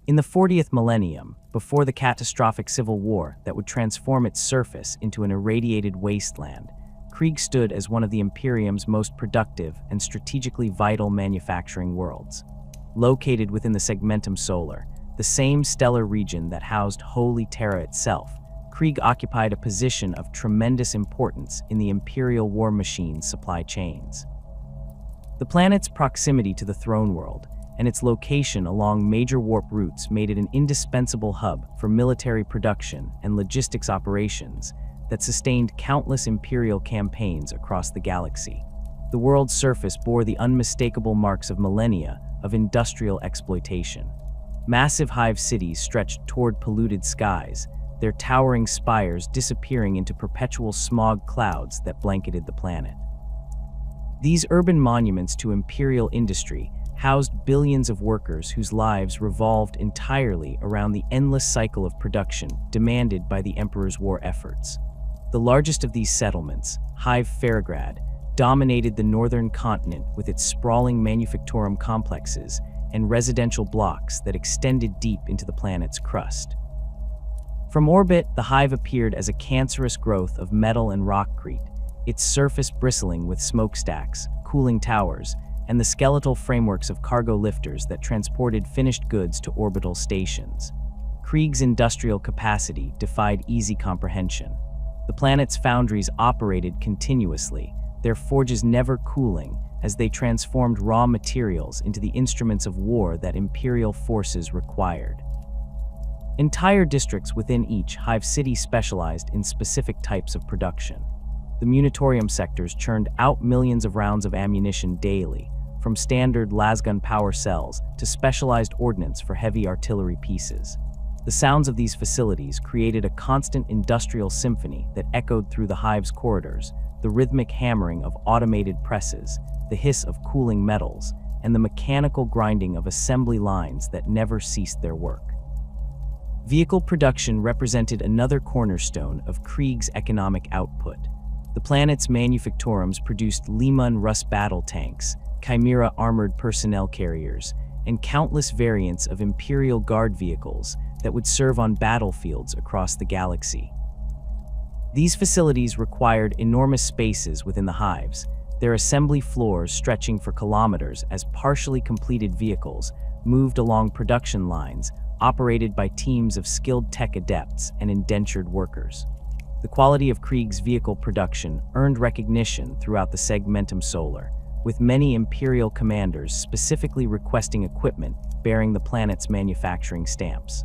In the 40th millennium, before the catastrophic civil war that would transform its surface into an irradiated wasteland, Krieg stood as one of the Imperium's most productive and strategically vital manufacturing worlds. Located within the Segmentum Solar, the same stellar region that housed Holy Terra itself, Krieg occupied a position of tremendous importance in the Imperial war machine's supply chains. The planet's proximity to the throne world and its location along major warp routes made it an indispensable hub for military production and logistics operations that sustained countless Imperial campaigns across the galaxy. The world's surface bore the unmistakable marks of millennia of industrial exploitation. Massive hive cities stretched toward polluted skies, their towering spires disappearing into perpetual smog clouds that blanketed the planet. These urban monuments to Imperial industry housed billions of workers whose lives revolved entirely around the endless cycle of production demanded by the Emperor's war efforts. The largest of these settlements, Hive Fairgrad, dominated the northern continent with its sprawling manufactorum complexes and residential blocks that extended deep into the planet's crust. From orbit, the hive appeared as a cancerous growth of metal and rockcrete, its surface bristling with smokestacks, cooling towers, and the skeletal frameworks of cargo lifters that transported finished goods to orbital stations. Krieg's industrial capacity defied easy comprehension. The planet's foundries operated continuously, their forges never cooling, as they transformed raw materials into the instruments of war that Imperial forces required. Entire districts within each hive city specialized in specific types of production. The munitorium sectors churned out millions of rounds of ammunition daily, from standard lasgun power cells to specialized ordnance for heavy artillery pieces. The sounds of these facilities created a constant industrial symphony that echoed through the hive's corridors, the rhythmic hammering of automated presses, the hiss of cooling metals, and the mechanical grinding of assembly lines that never ceased their work. Vehicle production represented another cornerstone of Krieg's economic output. The planet's manufactorums produced Leman Russ battle tanks, Chimera armored personnel carriers, and countless variants of Imperial Guard vehicles that would serve on battlefields across the galaxy. These facilities required enormous spaces within the hives, their assembly floors stretching for kilometers as partially completed vehicles moved along production lines operated by teams of skilled tech adepts and indentured workers. The quality of Krieg's vehicle production earned recognition throughout the Segmentum Solar, with many Imperial commanders specifically requesting equipment bearing the planet's manufacturing stamps.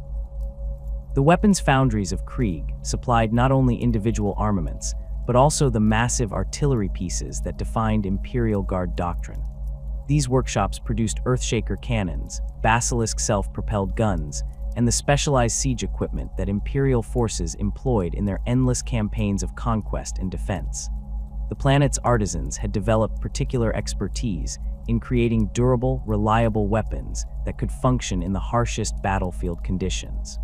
The weapons foundries of Krieg supplied not only individual armaments, but also the massive artillery pieces that defined Imperial Guard doctrine. These workshops produced Earthshaker cannons, Basilisk self-propelled guns, and the specialized siege equipment that Imperial forces employed in their endless campaigns of conquest and defense. The planet's artisans had developed particular expertise in creating durable, reliable weapons that could function in the harshest battlefield conditions.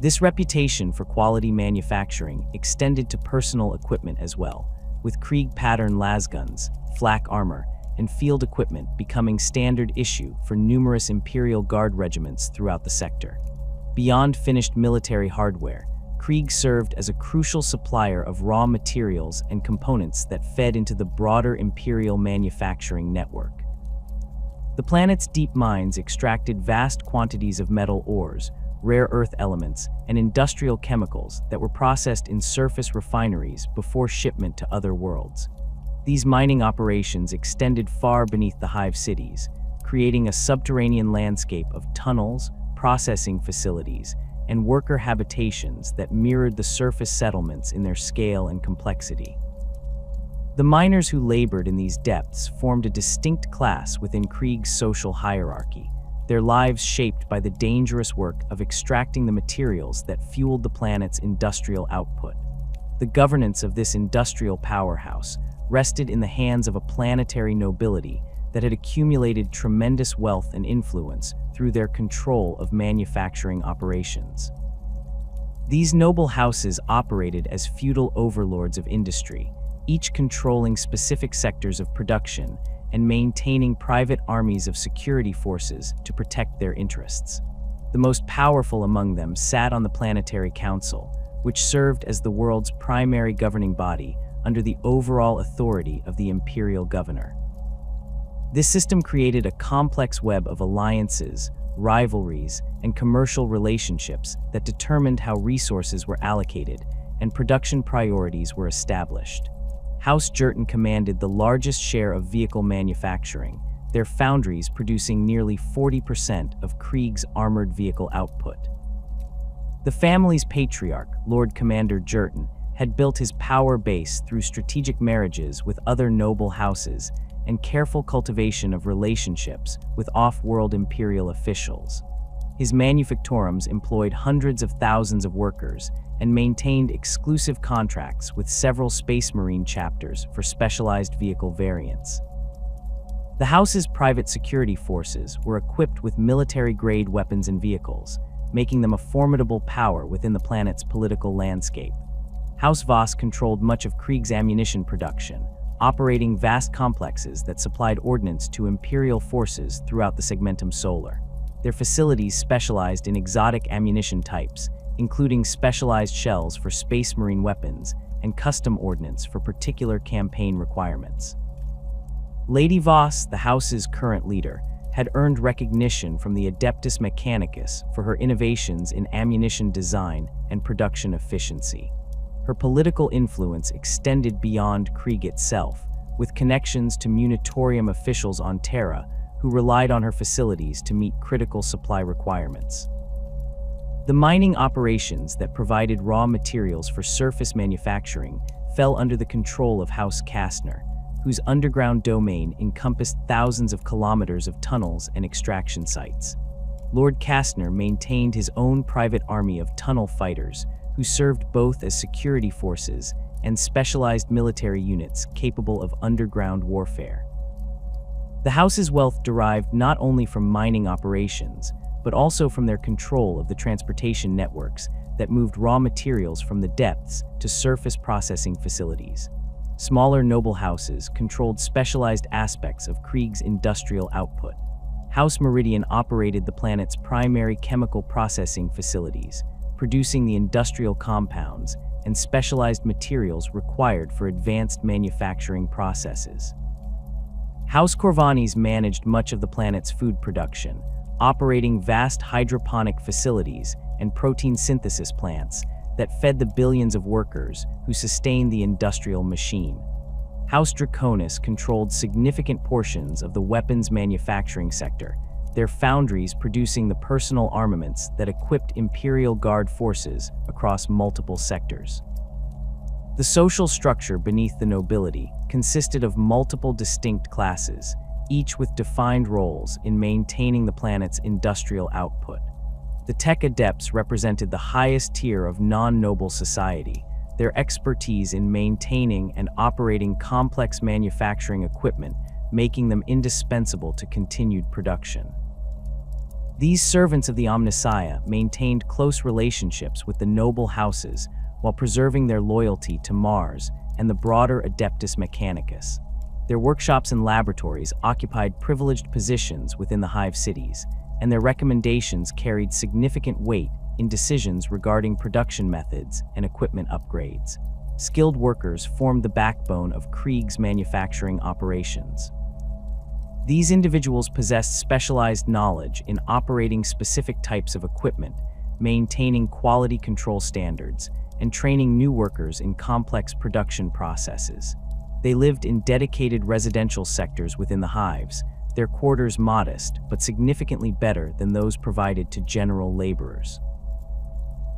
This reputation for quality manufacturing extended to personal equipment as well, with Krieg pattern lasguns, flak armor, and field equipment becoming standard issue for numerous Imperial Guard regiments throughout the sector. Beyond finished military hardware, Krieg served as a crucial supplier of raw materials and components that fed into the broader Imperial manufacturing network. The planet's deep mines extracted vast quantities of metal ores, rare earth elements, and industrial chemicals that were processed in surface refineries before shipment to other worlds. These mining operations extended far beneath the hive cities, creating a subterranean landscape of tunnels, processing facilities, and worker habitations that mirrored the surface settlements in their scale and complexity. The miners who labored in these depths formed a distinct class within Krieg's social hierarchy, their lives shaped by the dangerous work of extracting the materials that fueled the planet's industrial output. The governance of this industrial powerhouse rested in the hands of a planetary nobility that had accumulated tremendous wealth and influence through their control of manufacturing operations. These noble houses operated as feudal overlords of industry, each controlling specific sectors of production and maintaining private armies of security forces to protect their interests. The most powerful among them sat on the Planetary Council, which served as the world's primary governing body under the overall authority of the imperial governor. This system created a complex web of alliances, rivalries, and commercial relationships that determined how resources were allocated and production priorities were established. House Jurten commanded the largest share of vehicle manufacturing, their foundries producing nearly 40% of Krieg's armored vehicle output. The family's patriarch, Lord Commander Jurten, had built his power base through strategic marriages with other noble houses and careful cultivation of relationships with off-world imperial officials. His manufactorums employed hundreds of thousands of workers and maintained exclusive contracts with several Space Marine chapters for specialized vehicle variants. The House's private security forces were equipped with military-grade weapons and vehicles, making them a formidable power within the planet's political landscape. House Voss controlled much of Krieg's ammunition production, operating vast complexes that supplied ordnance to Imperial forces throughout the Segmentum Solar. Their facilities specialized in exotic ammunition types, including specialized shells for Space Marine weapons and custom ordnance for particular campaign requirements. Lady Voss, the House's current leader, had earned recognition from the Adeptus Mechanicus for her innovations in ammunition design and production efficiency. Her political influence extended beyond Krieg itself, with connections to Munitorium officials on Terra who relied on her facilities to meet critical supply requirements. The mining operations that provided raw materials for surface manufacturing fell under the control of House Kastner, whose underground domain encompassed thousands of kilometers of tunnels and extraction sites. Lord Kastner maintained his own private army of tunnel fighters who served both as security forces and specialized military units capable of underground warfare. The House's wealth derived not only from mining operations, but also from their control of the transportation networks that moved raw materials from the depths to surface processing facilities. Smaller noble houses controlled specialized aspects of Krieg's industrial output. House Meridian operated the planet's primary chemical processing facilities, producing the industrial compounds and specialized materials required for advanced manufacturing processes. House Corvanis managed much of the planet's food production, operating vast hydroponic facilities and protein synthesis plants that fed the billions of workers who sustained the industrial machine. House Draconis controlled significant portions of the weapons manufacturing sector, their foundries producing the personal armaments that equipped Imperial Guard forces across multiple sectors. The social structure beneath the nobility consisted of multiple distinct classes, each with defined roles in maintaining the planet's industrial output. The Tech Adepts represented the highest tier of non-noble society, their expertise in maintaining and operating complex manufacturing equipment making them indispensable to continued production. These servants of the Omnissiah maintained close relationships with the noble houses while preserving their loyalty to Mars and the broader Adeptus Mechanicus. Their workshops and laboratories occupied privileged positions within the Hive cities, and their recommendations carried significant weight in decisions regarding production methods and equipment upgrades. Skilled workers formed the backbone of Krieg's manufacturing operations. These individuals possessed specialized knowledge in operating specific types of equipment, maintaining quality control standards, and training new workers in complex production processes. They lived in dedicated residential sectors within the hives, their quarters modest but significantly better than those provided to general laborers.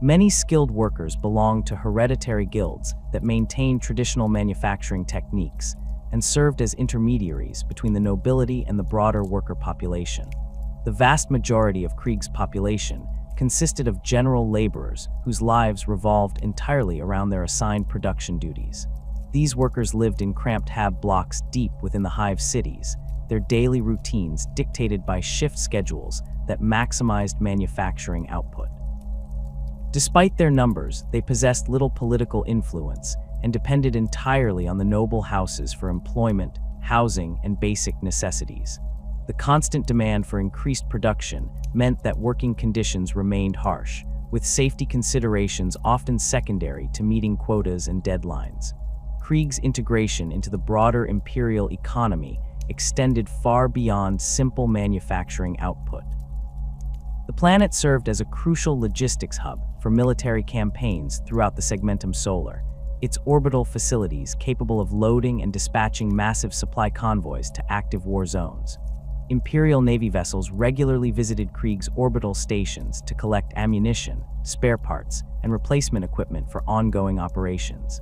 Many skilled workers belonged to hereditary guilds that maintained traditional manufacturing techniques and served as intermediaries between the nobility and the broader worker population. The vast majority of Krieg's population consisted of general laborers whose lives revolved entirely around their assigned production duties. These workers lived in cramped hab blocks deep within the hive cities, their daily routines dictated by shift schedules that maximized manufacturing output. Despite their numbers, they possessed little political influence and depended entirely on the noble houses for employment, housing, and basic necessities. The constant demand for increased production meant that working conditions remained harsh, with safety considerations often secondary to meeting quotas and deadlines. Krieg's integration into the broader imperial economy extended far beyond simple manufacturing output. The planet served as a crucial logistics hub for military campaigns throughout the Segmentum Solar, its orbital facilities capable of loading and dispatching massive supply convoys to active war zones. Imperial Navy vessels regularly visited Krieg's orbital stations to collect ammunition, spare parts, and replacement equipment for ongoing operations.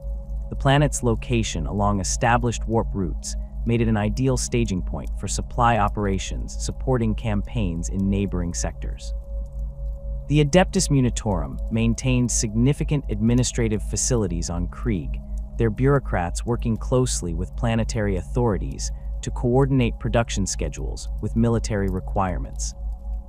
The planet's location along established warp routes made it an ideal staging point for supply operations supporting campaigns in neighboring sectors. The Adeptus Munitorum maintained significant administrative facilities on Krieg, their bureaucrats working closely with planetary authorities to coordinate production schedules with military requirements.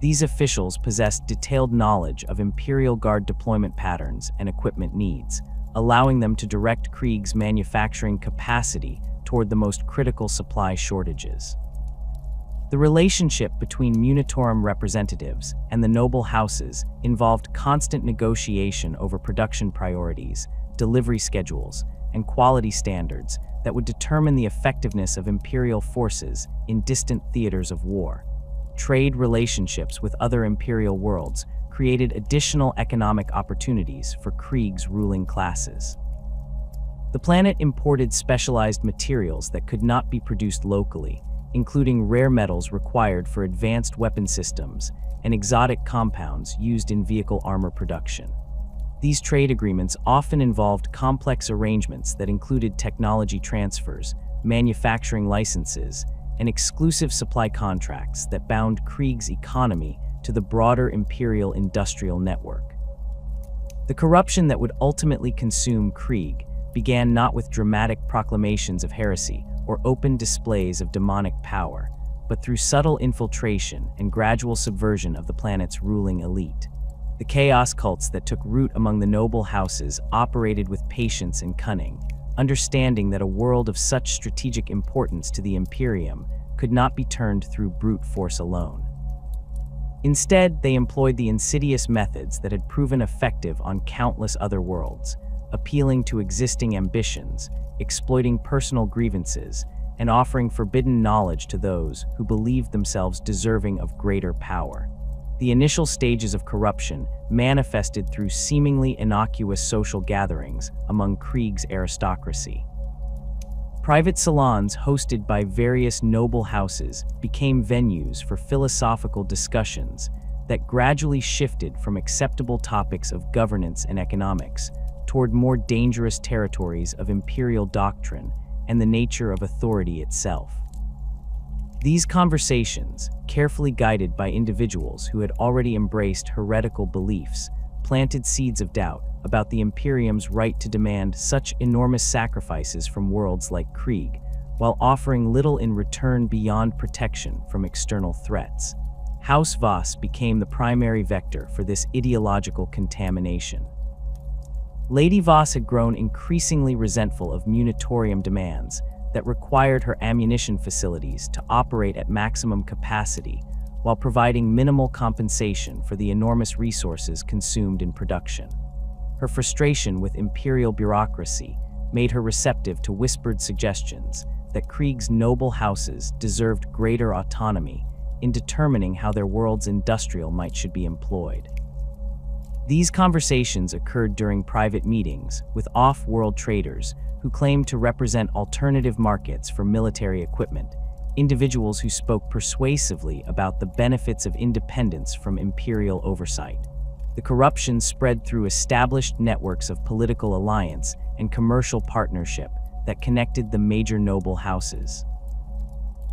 These officials possessed detailed knowledge of Imperial Guard deployment patterns and equipment needs, allowing them to direct Krieg's manufacturing capacity toward the most critical supply shortages. The relationship between Munitorum representatives and the noble houses involved constant negotiation over production priorities, delivery schedules, and quality standards that would determine the effectiveness of imperial forces in distant theaters of war. Trade relationships with other imperial worlds created additional economic opportunities for Krieg's ruling classes. The planet imported specialized materials that could not be produced locally, including rare metals required for advanced weapon systems and exotic compounds used in vehicle armor production. These trade agreements often involved complex arrangements that included technology transfers, manufacturing licenses, and exclusive supply contracts that bound Krieg's economy to the broader imperial industrial network. The corruption that would ultimately consume Krieg began not with dramatic proclamations of heresy or open displays of demonic power, but through subtle infiltration and gradual subversion of the planet's ruling elite. The chaos cults that took root among the noble houses operated with patience and cunning, understanding that a world of such strategic importance to the Imperium could not be turned through brute force alone. Instead, they employed the insidious methods that had proven effective on countless other worlds, appealing to existing ambitions, exploiting personal grievances, and offering forbidden knowledge to those who believed themselves deserving of greater power. The initial stages of corruption manifested through seemingly innocuous social gatherings among Krieg's aristocracy. Private salons hosted by various noble houses became venues for philosophical discussions that gradually shifted from acceptable topics of governance and economics toward more dangerous territories of imperial doctrine and the nature of authority itself. These conversations, carefully guided by individuals who had already embraced heretical beliefs, planted seeds of doubt about the Imperium's right to demand such enormous sacrifices from worlds like Krieg, while offering little in return beyond protection from external threats. House Voss became the primary vector for this ideological contamination. Lady Voss had grown increasingly resentful of Munitorium demands that required her ammunition facilities to operate at maximum capacity while providing minimal compensation for the enormous resources consumed in production. Her frustration with imperial bureaucracy made her receptive to whispered suggestions that Krieg's noble houses deserved greater autonomy in determining how their world's industrial might should be employed. These conversations occurred during private meetings with off-world traders who claimed to represent alternative markets for military equipment, individuals who spoke persuasively about the benefits of independence from imperial oversight. The corruption spread through established networks of political alliance and commercial partnership that connected the major noble houses.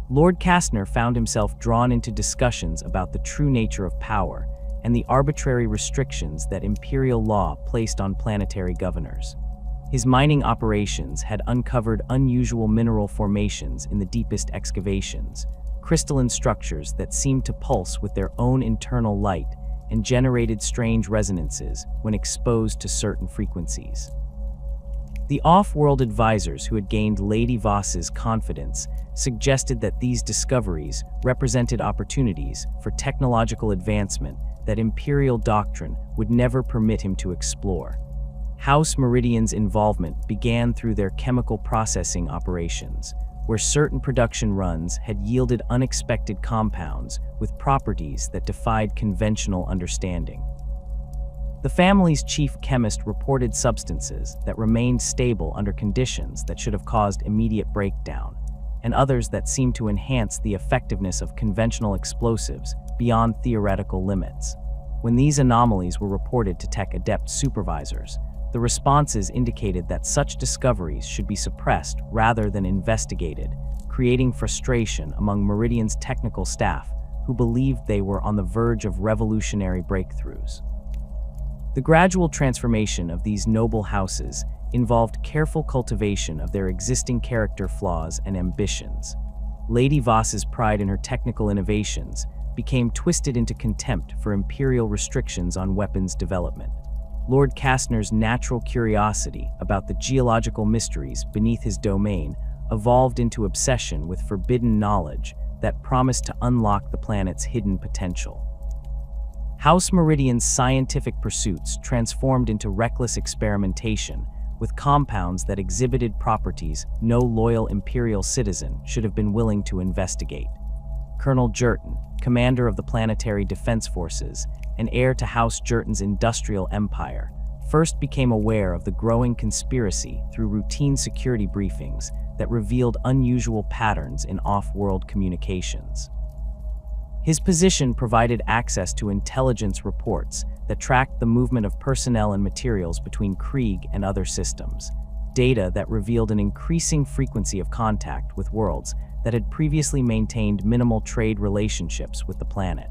Lord Kastner found himself drawn into discussions about the true nature of power and the arbitrary restrictions that imperial law placed on planetary governors. His mining operations had uncovered unusual mineral formations in the deepest excavations, crystalline structures that seemed to pulse with their own internal light and generated strange resonances when exposed to certain frequencies. The off-world advisors who had gained Lady Voss's confidence suggested that these discoveries represented opportunities for technological advancement that Imperial doctrine would never permit him to explore. House Meridian's involvement began through their chemical processing operations, where certain production runs had yielded unexpected compounds with properties that defied conventional understanding. The family's chief chemist reported substances that remained stable under conditions that should have caused immediate breakdown, and others that seemed to enhance the effectiveness of conventional explosives beyond theoretical limits. When these anomalies were reported to tech adept supervisors, the responses indicated that such discoveries should be suppressed rather than investigated, creating frustration among Meridian's technical staff who believed they were on the verge of revolutionary breakthroughs. The gradual transformation of these noble houses involved careful cultivation of their existing character flaws and ambitions. Lady Voss's pride in her technical innovations became twisted into contempt for imperial restrictions on weapons development. Lord Kastner's natural curiosity about the geological mysteries beneath his domain evolved into obsession with forbidden knowledge that promised to unlock the planet's hidden potential. House Meridian's scientific pursuits transformed into reckless experimentation with compounds that exhibited properties no loyal Imperial citizen should have been willing to investigate. Colonel Jerton, commander of the Planetary Defense Forces and heir to House Jerton's industrial empire, first became aware of the growing conspiracy through routine security briefings that revealed unusual patterns in off-world communications. His position provided access to intelligence reports that tracked the movement of personnel and materials between Krieg and other systems, data that revealed an increasing frequency of contact with worlds that had previously maintained minimal trade relationships with the planet.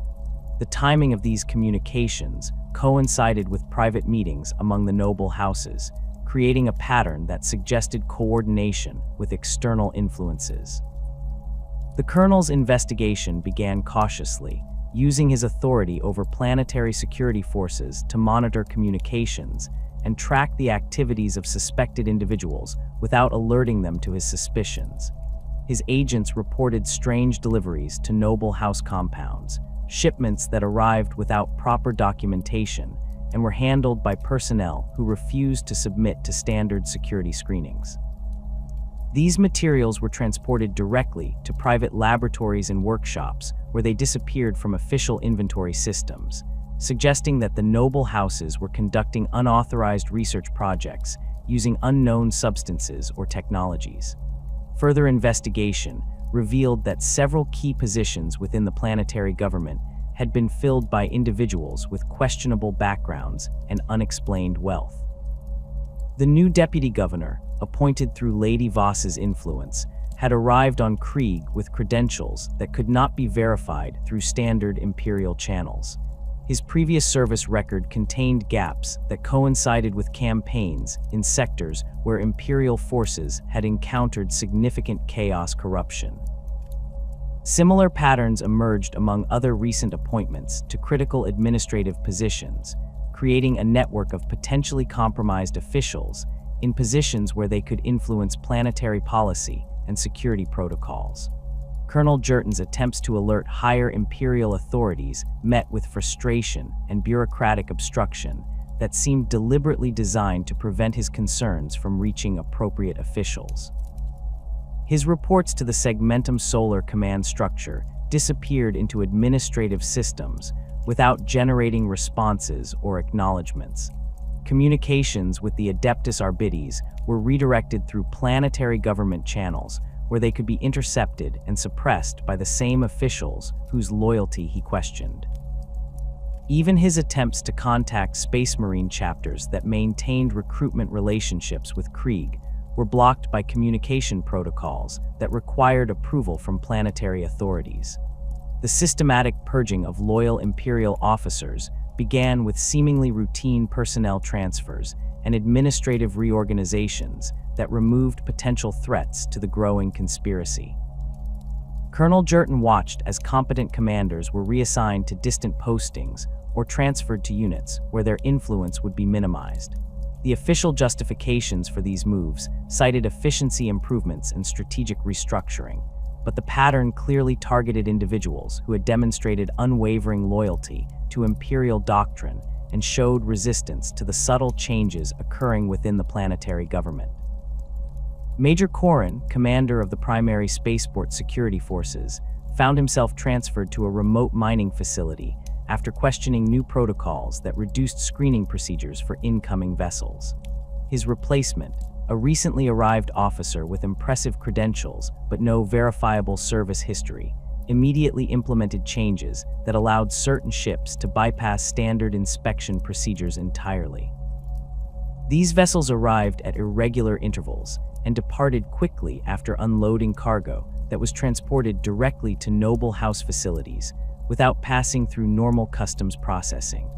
The timing of these communications coincided with private meetings among the noble houses, creating a pattern that suggested coordination with external influences. The colonel's investigation began cautiously, using his authority over planetary security forces to monitor communications and track the activities of suspected individuals without alerting them to his suspicions. His agents reported strange deliveries to noble house compounds, shipments that arrived without proper documentation and were handled by personnel who refused to submit to standard security screenings. These materials were transported directly to private laboratories and workshops where they disappeared from official inventory systems, suggesting that the noble houses were conducting unauthorized research projects using unknown substances or technologies. Further investigation revealed that several key positions within the planetary government had been filled by individuals with questionable backgrounds and unexplained wealth. The new deputy governor, appointed through Lady Voss's influence, had arrived on Krieg with credentials that could not be verified through standard Imperial channels. His previous service record contained gaps that coincided with campaigns in sectors where Imperial forces had encountered significant chaos corruption. Similar patterns emerged among other recent appointments to critical administrative positions, creating a network of potentially compromised officials in positions where they could influence planetary policy and security protocols. Colonel Jerton's attempts to alert higher Imperial authorities met with frustration and bureaucratic obstruction that seemed deliberately designed to prevent his concerns from reaching appropriate officials. His reports to the Segmentum Solar command structure disappeared into administrative systems without generating responses or acknowledgments. Communications with the Adeptus Arbites were redirected through planetary government channels, where they could be intercepted and suppressed by the same officials whose loyalty he questioned. Even his attempts to contact Space Marine chapters that maintained recruitment relationships with Krieg were blocked by communication protocols that required approval from planetary authorities. The systematic purging of loyal Imperial officers began with seemingly routine personnel transfers and administrative reorganizations that removed potential threats to the growing conspiracy. Colonel Jerton watched as competent commanders were reassigned to distant postings or transferred to units where their influence would be minimized. The official justifications for these moves cited efficiency improvements and strategic restructuring, but the pattern clearly targeted individuals who had demonstrated unwavering loyalty to imperial doctrine and showed resistance to the subtle changes occurring within the planetary government. Major Corrin, commander of the primary spaceport security forces, found himself transferred to a remote mining facility after questioning new protocols that reduced screening procedures for incoming vessels. His replacement, a recently arrived officer with impressive credentials but no verifiable service history, immediately implemented changes that allowed certain ships to bypass standard inspection procedures entirely. These vessels arrived at irregular intervals and departed quickly after unloading cargo that was transported directly to noble house facilities without passing through normal customs processing.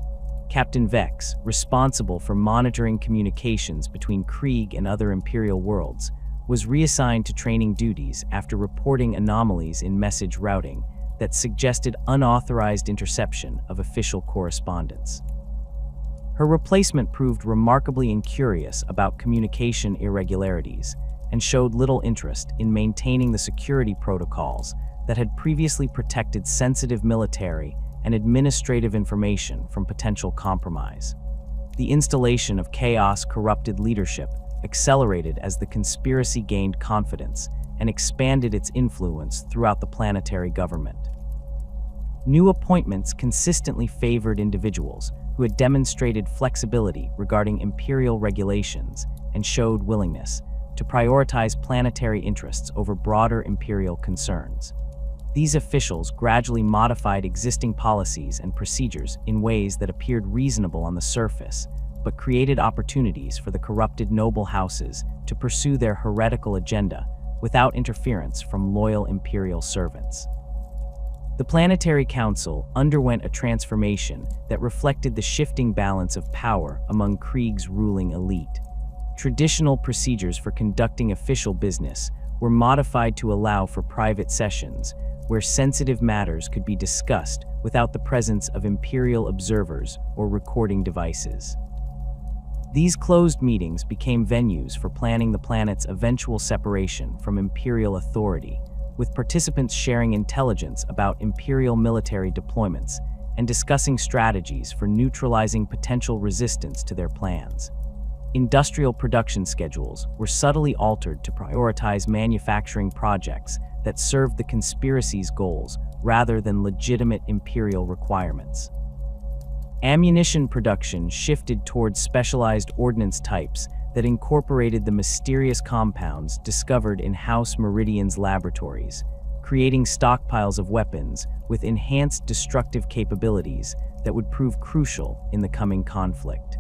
Captain Vex, responsible for monitoring communications between Krieg and other Imperial worlds, was reassigned to training duties after reporting anomalies in message routing that suggested unauthorized interception of official correspondence. Her replacement proved remarkably incurious about communication irregularities and showed little interest in maintaining the security protocols that had previously protected sensitive military and administrative information from potential compromise. The installation of chaos-corrupted leadership accelerated as the conspiracy gained confidence and expanded its influence throughout the planetary government. New appointments consistently favored individuals who had demonstrated flexibility regarding imperial regulations and showed willingness to prioritize planetary interests over broader imperial concerns. These officials gradually modified existing policies and procedures in ways that appeared reasonable on the surface, but created opportunities for the corrupted noble houses to pursue their heretical agenda without interference from loyal imperial servants. The Planetary Council underwent a transformation that reflected the shifting balance of power among Krieg's ruling elite. Traditional procedures for conducting official business were modified to allow for private sessions, where sensitive matters could be discussed without the presence of imperial observers or recording devices. These closed meetings became venues for planning the planet's eventual separation from imperial authority, with participants sharing intelligence about imperial military deployments and discussing strategies for neutralizing potential resistance to their plans. Industrial production schedules were subtly altered to prioritize manufacturing projects that served the conspiracy's goals rather than legitimate imperial requirements. Ammunition production shifted towards specialized ordnance types that incorporated the mysterious compounds discovered in House Meridian's laboratories, creating stockpiles of weapons with enhanced destructive capabilities that would prove crucial in the coming conflict.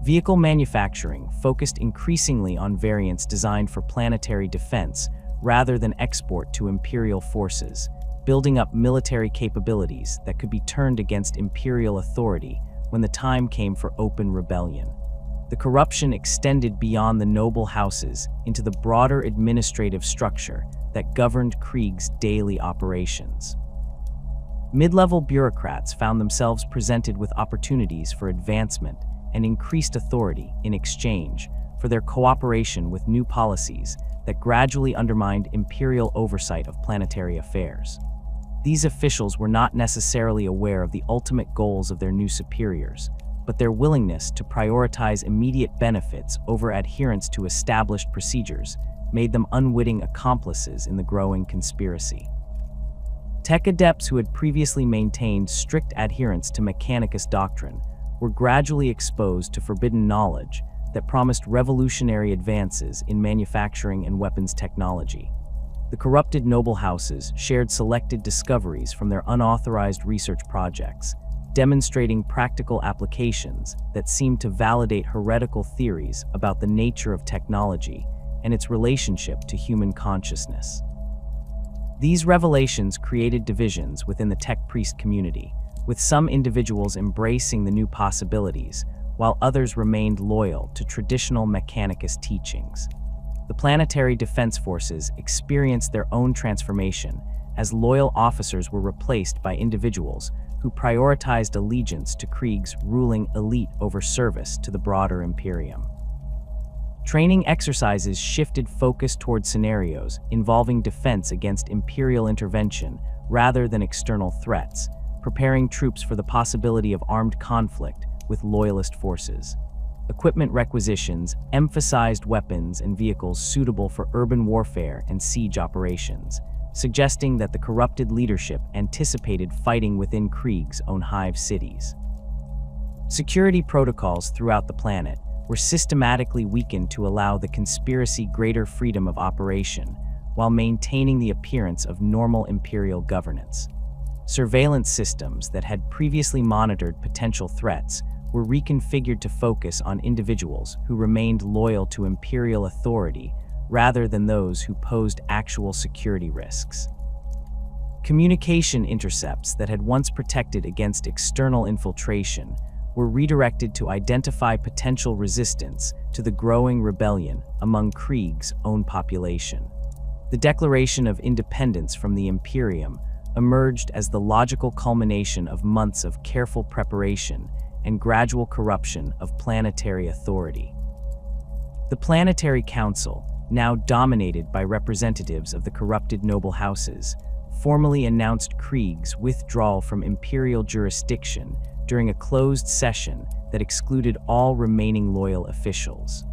Vehicle manufacturing focused increasingly on variants designed for planetary defense rather than export to imperial forces, building up military capabilities that could be turned against imperial authority when the time came for open rebellion. The corruption extended beyond the noble houses into the broader administrative structure that governed Krieg's daily operations. Mid-level bureaucrats found themselves presented with opportunities for advancement and increased authority in exchange for their cooperation with new policies that gradually undermined imperial oversight of planetary affairs. These officials were not necessarily aware of the ultimate goals of their new superiors, but their willingness to prioritize immediate benefits over adherence to established procedures made them unwitting accomplices in the growing conspiracy. Tech adepts who had previously maintained strict adherence to Mechanicus doctrine were gradually exposed to forbidden knowledge that promised revolutionary advances in manufacturing and weapons technology. The corrupted noble houses shared selected discoveries from their unauthorized research projects, demonstrating practical applications that seemed to validate heretical theories about the nature of technology and its relationship to human consciousness. These revelations created divisions within the tech priest community, with some individuals embracing the new possibilities, while others remained loyal to traditional Mechanicus teachings. The planetary defense forces experienced their own transformation as loyal officers were replaced by individuals who prioritized allegiance to Krieg's ruling elite over service to the broader Imperium. Training exercises shifted focus toward scenarios involving defense against Imperial intervention rather than external threats, preparing troops for the possibility of armed conflict with loyalist forces. Equipment requisitions emphasized weapons and vehicles suitable for urban warfare and siege operations, suggesting that the corrupted leadership anticipated fighting within Krieg's own hive cities. Security protocols throughout the planet were systematically weakened to allow the conspiracy greater freedom of operation while maintaining the appearance of normal Imperial governance. Surveillance systems that had previously monitored potential threats were reconfigured to focus on individuals who remained loyal to Imperial authority rather than those who posed actual security risks. Communication intercepts that had once protected against external infiltration were redirected to identify potential resistance to the growing rebellion among Krieg's own population. The Declaration of Independence from the Imperium emerged as the logical culmination of months of careful preparation and gradual corruption of planetary authority. The Planetary Council, now dominated by representatives of the corrupted noble houses, formally announced Krieg's withdrawal from Imperial jurisdiction during a closed session that excluded all remaining loyal officials.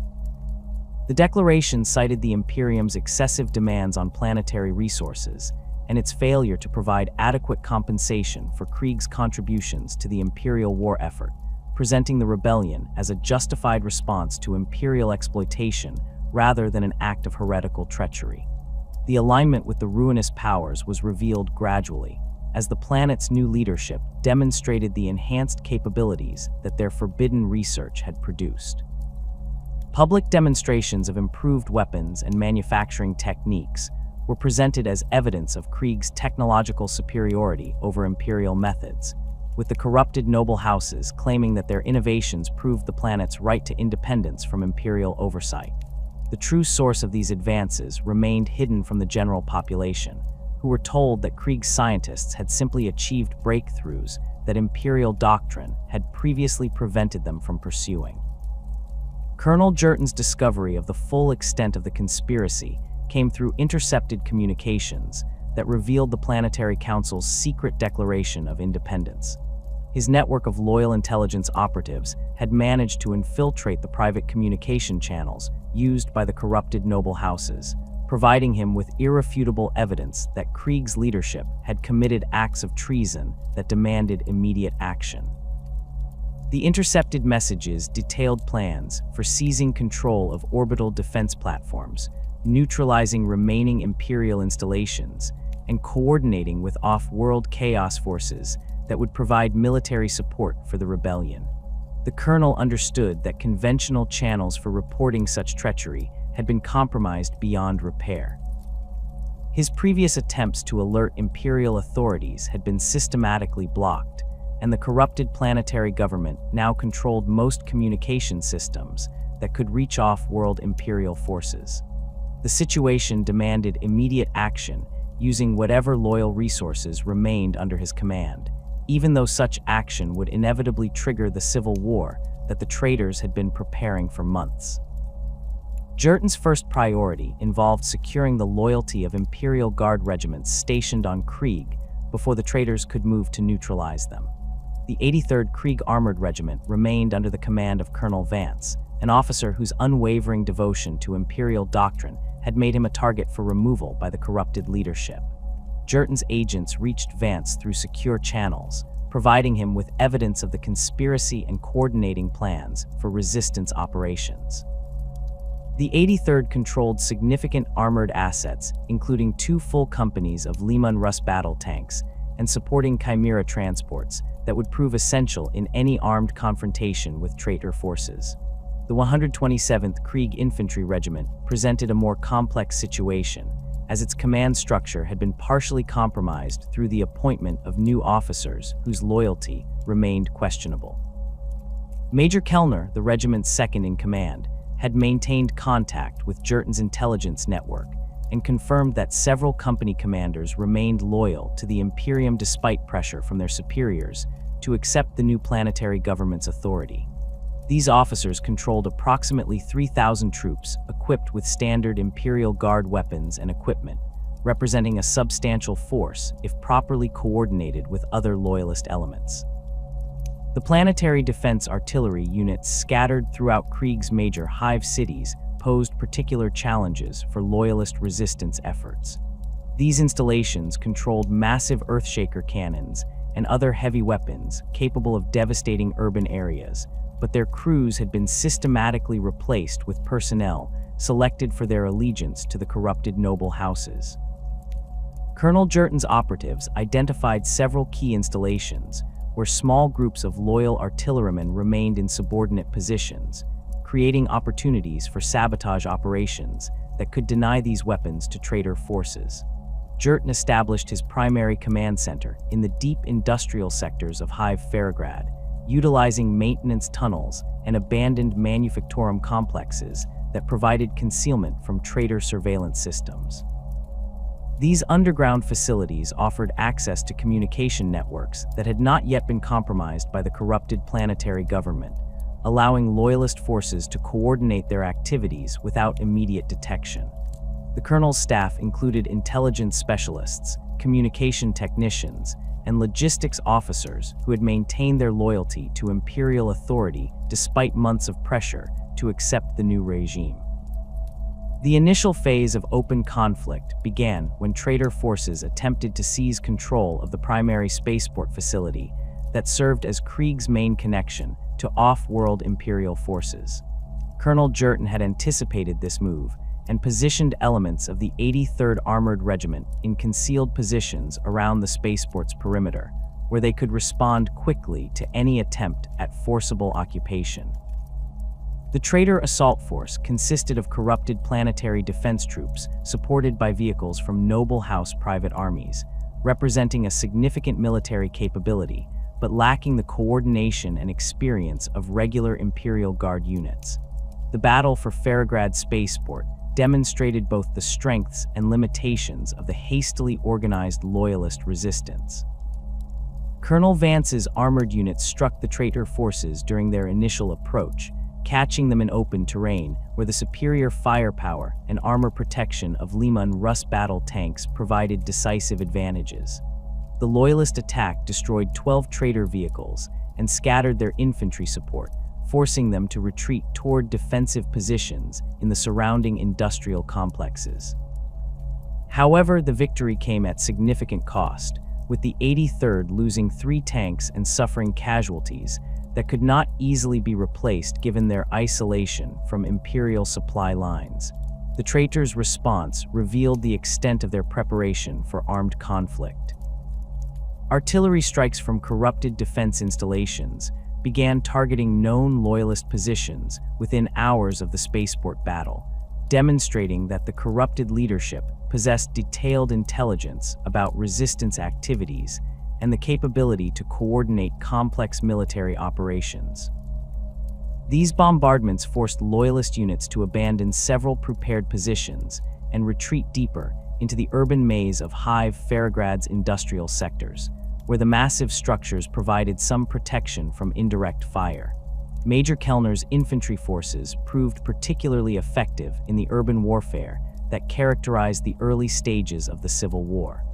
The declaration cited the Imperium's excessive demands on planetary resources and its failure to provide adequate compensation for Krieg's contributions to the Imperial war effort, presenting the rebellion as a justified response to Imperial exploitation rather than an act of heretical treachery. The alignment with the ruinous powers was revealed gradually, as the planet's new leadership demonstrated the enhanced capabilities that their forbidden research had produced. Public demonstrations of improved weapons and manufacturing techniques were presented as evidence of Krieg's technological superiority over Imperial methods, with the corrupted noble houses claiming that their innovations proved the planet's right to independence from Imperial oversight. The true source of these advances remained hidden from the general population, who were told that Krieg's scientists had simply achieved breakthroughs that Imperial doctrine had previously prevented them from pursuing. Colonel Jerton's discovery of the full extent of the conspiracy came through intercepted communications that revealed the Planetary Council's secret declaration of independence. His network of loyal intelligence operatives had managed to infiltrate the private communication channels used by the corrupted noble houses, providing him with irrefutable evidence that Krieg's leadership had committed acts of treason that demanded immediate action. The intercepted messages detailed plans for seizing control of orbital defense platforms, neutralizing remaining Imperial installations, and coordinating with off-world chaos forces that would provide military support for the rebellion. The colonel understood that conventional channels for reporting such treachery had been compromised beyond repair. His previous attempts to alert Imperial authorities had been systematically blocked, and the corrupted planetary government now controlled most communication systems that could reach off-world Imperial forces. The situation demanded immediate action using whatever loyal resources remained under his command, even though such action would inevitably trigger the civil war that the traitors had been preparing for months. Jerton's first priority involved securing the loyalty of Imperial Guard regiments stationed on Krieg before the traitors could move to neutralize them. The 83rd Krieg Armored Regiment remained under the command of Colonel Vance, an officer whose unwavering devotion to Imperial doctrine had made him a target for removal by the corrupted leadership. Jerton's agents reached Vance through secure channels, providing him with evidence of the conspiracy and coordinating plans for resistance operations. The 83rd controlled significant armored assets, including 2 full companies of Leman Russ battle tanks and supporting Chimera transports that would prove essential in any armed confrontation with traitor forces. The 127th Krieg Infantry Regiment presented a more complex situation, as its command structure had been partially compromised through the appointment of new officers whose loyalty remained questionable. Major Kellner, the regiment's second in command, had maintained contact with Jerton's intelligence network and confirmed that several company commanders remained loyal to the Imperium despite pressure from their superiors to accept the new planetary government's authority. These officers controlled approximately 3,000 troops equipped with standard Imperial Guard weapons and equipment, representing a substantial force if properly coordinated with other loyalist elements. The planetary defense artillery units scattered throughout Krieg's major hive cities posed particular challenges for loyalist resistance efforts. These installations controlled massive earthshaker cannons and other heavy weapons capable of devastating urban areas, but their crews had been systematically replaced with personnel selected for their allegiance to the corrupted noble houses. Colonel Jerton's operatives identified several key installations where small groups of loyal artillerymen remained in subordinate positions, creating opportunities for sabotage operations that could deny these weapons to traitor forces. Jerton established his primary command center in the deep industrial sectors of Hive Ferrograd, utilizing maintenance tunnels and abandoned manufactorum complexes that provided concealment from traitor surveillance systems. These underground facilities offered access to communication networks that had not yet been compromised by the corrupted planetary government, allowing loyalist forces to coordinate their activities without immediate detection. The colonel's staff included intelligence specialists, communication technicians, and logistics officers who had maintained their loyalty to imperial authority despite months of pressure to accept the new regime. The initial phase of open conflict began when traitor forces attempted to seize control of the primary spaceport facility that served as Krieg's main connection to off-world Imperial forces. Colonel Jerton had anticipated this move and positioned elements of the 83rd Armored Regiment in concealed positions around the spaceport's perimeter, where they could respond quickly to any attempt at forcible occupation. The traitor assault force consisted of corrupted planetary defense troops supported by vehicles from noble house private armies, representing a significant military capability, but lacking the coordination and experience of regular Imperial Guard units. The battle for Ferrograd Spaceport demonstrated both the strengths and limitations of the hastily organized loyalist resistance. Colonel Vance's armored units struck the traitor forces during their initial approach, catching them in open terrain where the superior firepower and armor protection of Lima and Russ battle tanks provided decisive advantages. The Loyalist attack destroyed 12 traitor vehicles and scattered their infantry support, forcing them to retreat toward defensive positions in the surrounding industrial complexes. However, the victory came at significant cost, with the 83rd losing 3 tanks and suffering casualties that could not easily be replaced given their isolation from Imperial supply lines. The traitors' response revealed the extent of their preparation for armed conflict. Artillery strikes from corrupted defense installations began targeting known loyalist positions within hours of the spaceport battle, demonstrating that the corrupted leadership possessed detailed intelligence about resistance activities and the capability to coordinate complex military operations. These bombardments forced loyalist units to abandon several prepared positions and retreat deeper into the urban maze of Hive Ferrograd's industrial sectors, where the massive structures provided some protection from indirect fire. Major Kellner's infantry forces proved particularly effective in the urban warfare that characterized the early stages of the Civil War.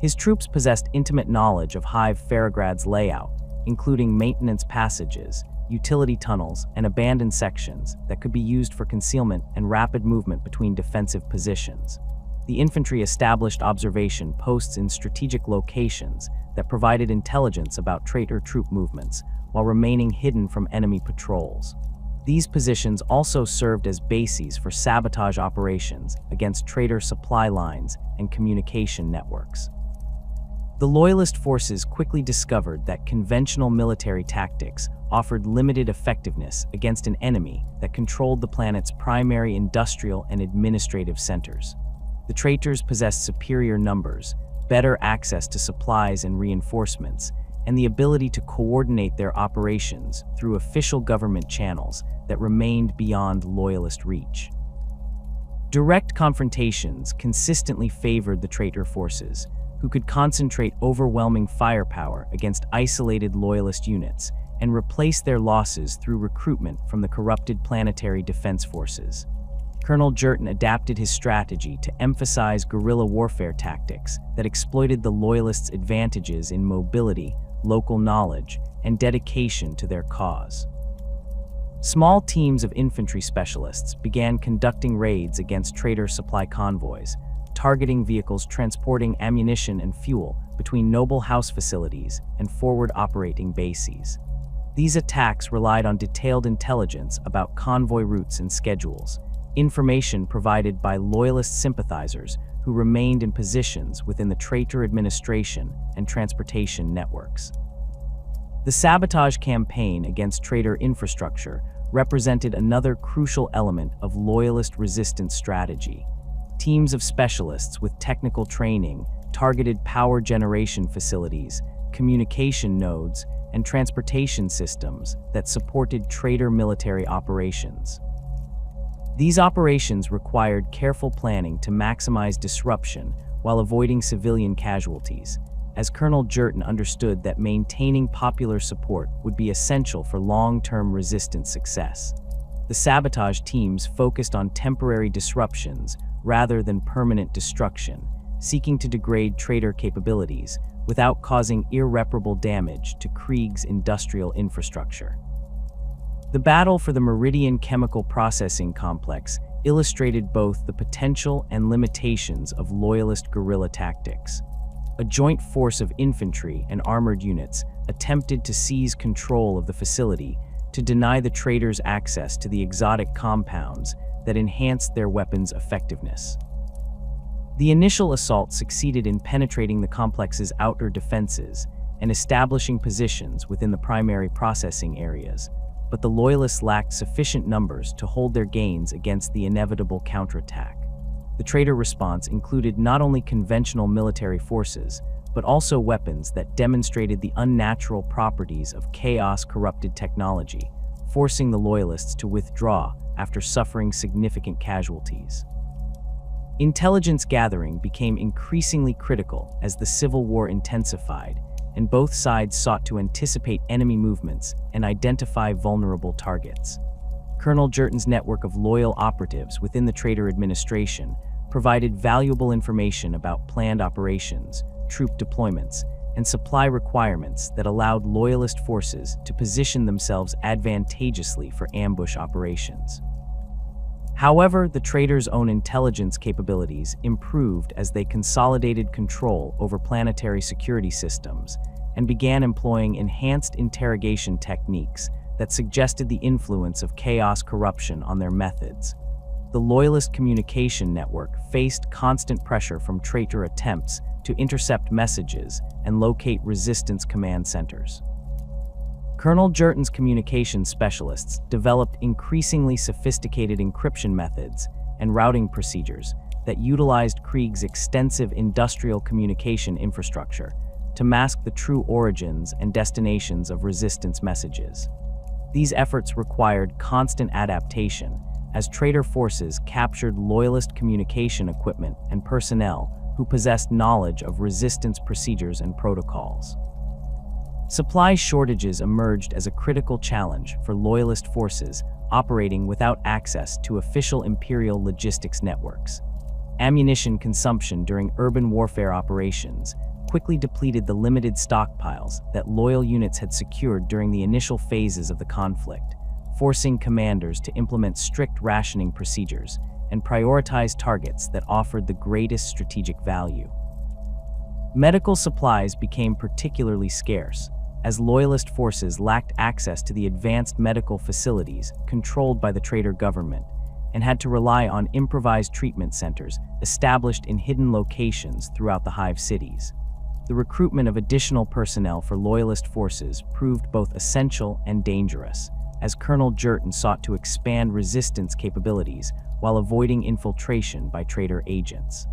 His troops possessed intimate knowledge of Hive Ferrograd's layout, including maintenance passages, utility tunnels, and abandoned sections that could be used for concealment and rapid movement between defensive positions. The infantry established observation posts in strategic locations that provided intelligence about traitor troop movements while remaining hidden from enemy patrols. These positions also served as bases for sabotage operations against traitor supply lines and communication networks. The Loyalist forces quickly discovered that conventional military tactics offered limited effectiveness against an enemy that controlled the planet's primary industrial and administrative centers. The traitors possessed superior numbers, better access to supplies and reinforcements, and the ability to coordinate their operations through official government channels that remained beyond Loyalist reach. Direct confrontations consistently favored the traitor forces, who could concentrate overwhelming firepower against isolated loyalist units and replace their losses through recruitment from the corrupted planetary defense forces. Colonel Jerton adapted his strategy to emphasize guerrilla warfare tactics that exploited the Loyalists' advantages in mobility, local knowledge, and dedication to their cause. Small teams of infantry specialists began conducting raids against traitor supply convoys, targeting vehicles transporting ammunition and fuel between noble house facilities and forward operating bases. These attacks relied on detailed intelligence about convoy routes and schedules, information provided by Loyalist sympathizers who remained in positions within the traitor administration and transportation networks. The sabotage campaign against traitor infrastructure represented another crucial element of Loyalist resistance strategy. Teams of specialists with technical training targeted power generation facilities, communication nodes, and transportation systems that supported traitor military operations. These operations required careful planning to maximize disruption while avoiding civilian casualties, as Colonel Jerton understood that maintaining popular support would be essential for long-term resistance success. The sabotage teams focused on temporary disruptions rather than permanent destruction, seeking to degrade traitor capabilities without causing irreparable damage to Krieg's industrial infrastructure. The battle for the Meridian Chemical Processing Complex illustrated both the potential and limitations of Loyalist guerrilla tactics. A joint force of infantry and armored units attempted to seize control of the facility to deny the traitors access to the exotic compounds that enhanced their weapons' effectiveness. The initial assault succeeded in penetrating the complex's outer defenses and establishing positions within the primary processing areas, but the Loyalists lacked sufficient numbers to hold their gains against the inevitable counterattack. The traitor response included not only conventional military forces, but also weapons that demonstrated the unnatural properties of chaos-corrupted technology, forcing the Loyalists to withdraw after suffering significant casualties. Intelligence gathering became increasingly critical as the Civil War intensified, and both sides sought to anticipate enemy movements and identify vulnerable targets. Colonel Jerton's network of loyal operatives within the traitor administration provided valuable information about planned operations, troop deployments, and supply requirements that allowed Loyalist forces to position themselves advantageously for ambush operations. However, the traitors' own intelligence capabilities improved as they consolidated control over planetary security systems and began employing enhanced interrogation techniques that suggested the influence of chaos corruption on their methods. The Loyalist communication network faced constant pressure from traitor attempts to intercept messages and locate resistance command centers. Colonel Jerton's communication specialists developed increasingly sophisticated encryption methods and routing procedures that utilized Krieg's extensive industrial communication infrastructure to mask the true origins and destinations of resistance messages. These efforts required constant adaptation as traitor forces captured Loyalist communication equipment and personnel who possessed knowledge of resistance procedures and protocols. Supply shortages emerged as a critical challenge for Loyalist forces operating without access to official Imperial logistics networks. Ammunition consumption during urban warfare operations quickly depleted the limited stockpiles that loyal units had secured during the initial phases of the conflict, forcing commanders to implement strict rationing procedures and prioritize targets that offered the greatest strategic value. Medical supplies became particularly scarce, as Loyalist forces lacked access to the advanced medical facilities controlled by the traitor government and had to rely on improvised treatment centers established in hidden locations throughout the Hive cities. The recruitment of additional personnel for Loyalist forces proved both essential and dangerous, as Colonel Jerton sought to expand resistance capabilities while avoiding infiltration by traitor agents.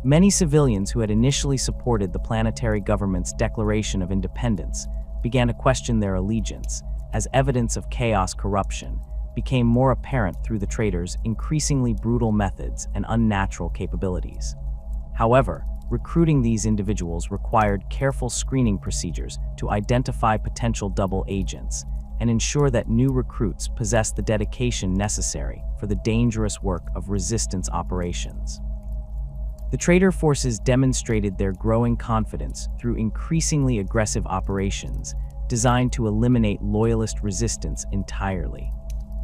Many civilians who had initially supported the planetary government's declaration of independence began to question their allegiance as evidence of chaos corruption, became more apparent through the traitors' increasingly brutal methods and unnatural capabilities. However, recruiting these individuals required careful screening procedures to identify potential double agents and ensure that new recruits possess the dedication necessary for the dangerous work of resistance operations. The traitor forces demonstrated their growing confidence through increasingly aggressive operations designed to eliminate loyalist resistance entirely.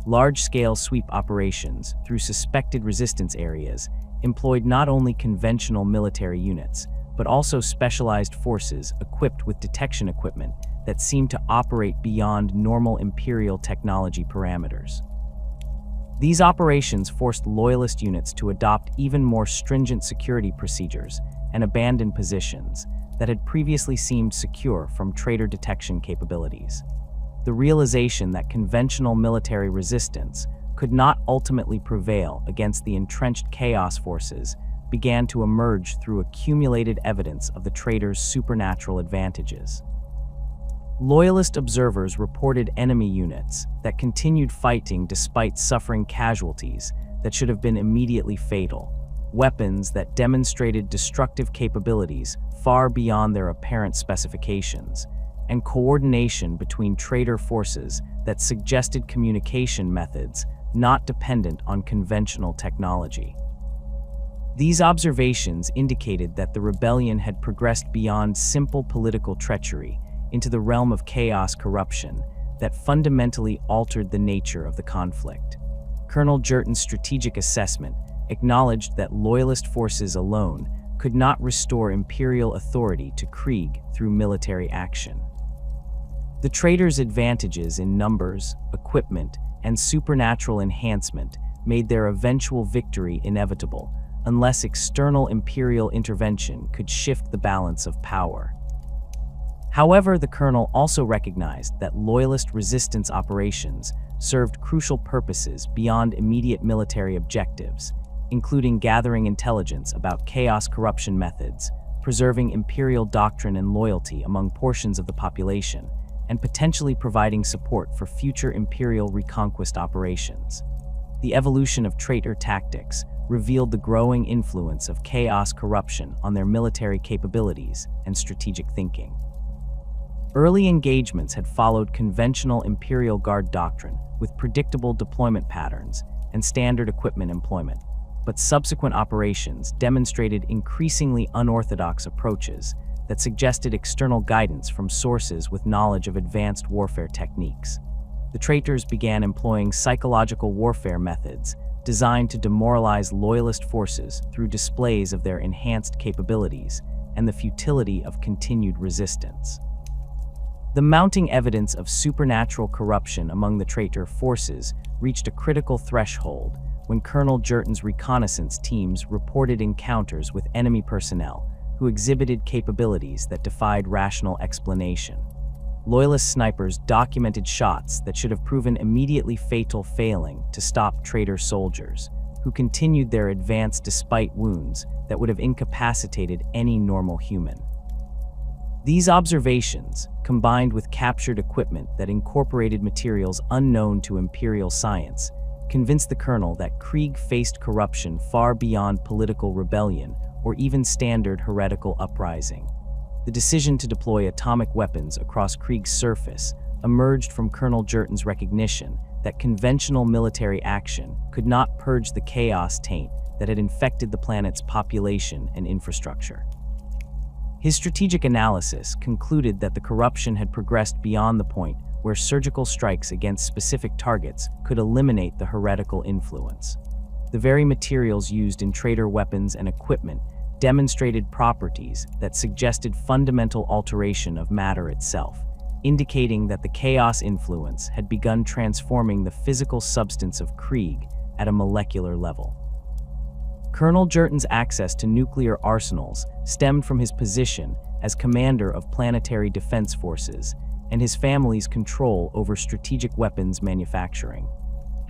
Large-scale sweep operations through suspected resistance areas employed not only conventional military units, but also specialized forces equipped with detection equipment that seemed to operate beyond normal Imperial technology parameters. These operations forced loyalist units to adopt even more stringent security procedures and abandon positions that had previously seemed secure from traitor detection capabilities. The realization that conventional military resistance could not ultimately prevail against the entrenched chaos forces began to emerge through accumulated evidence of the traitors' supernatural advantages. Loyalist observers reported enemy units that continued fighting despite suffering casualties that should have been immediately fatal, weapons that demonstrated destructive capabilities far beyond their apparent specifications, and coordination between traitor forces that suggested communication methods not dependent on conventional technology. These observations indicated that the rebellion had progressed beyond simple political treachery into the realm of chaos corruption that fundamentally altered the nature of the conflict. Colonel Jerton's strategic assessment acknowledged that loyalist forces alone could not restore Imperial authority to Krieg through military action. The traitors' advantages in numbers, equipment, and supernatural enhancement made their eventual victory inevitable unless external Imperial intervention could shift the balance of power. However, the colonel also recognized that loyalist resistance operations served crucial purposes beyond immediate military objectives, including gathering intelligence about chaos corruption methods, preserving Imperial doctrine and loyalty among portions of the population, and potentially providing support for future Imperial reconquest operations. The evolution of traitor tactics revealed the growing influence of chaos corruption on their military capabilities and strategic thinking. Early engagements had followed conventional Imperial Guard doctrine with predictable deployment patterns and standard equipment employment, but subsequent operations demonstrated increasingly unorthodox approaches that suggested external guidance from sources with knowledge of advanced warfare techniques. The traitors began employing psychological warfare methods designed to demoralize loyalist forces through displays of their enhanced capabilities and the futility of continued resistance. The mounting evidence of supernatural corruption among the traitor forces reached a critical threshold when Colonel Jerton's reconnaissance teams reported encounters with enemy personnel who exhibited capabilities that defied rational explanation. Loyalist snipers documented shots that should have proven immediately fatal, failing to stop traitor soldiers, who continued their advance despite wounds that would have incapacitated any normal human. These observations, combined with captured equipment that incorporated materials unknown to Imperial science, convinced the colonel that Krieg faced corruption far beyond political rebellion or even standard heretical uprising. The decision to deploy atomic weapons across Krieg's surface emerged from Colonel Jerton's recognition that conventional military action could not purge the chaos taint that had infected the planet's population and infrastructure. His strategic analysis concluded that the corruption had progressed beyond the point where surgical strikes against specific targets could eliminate the heretical influence. The very materials used in traitor weapons and equipment demonstrated properties that suggested fundamental alteration of matter itself, indicating that the chaos influence had begun transforming the physical substance of Krieg at a molecular level. Colonel Jerton's access to nuclear arsenals stemmed from his position as commander of planetary defense forces and his family's control over strategic weapons manufacturing.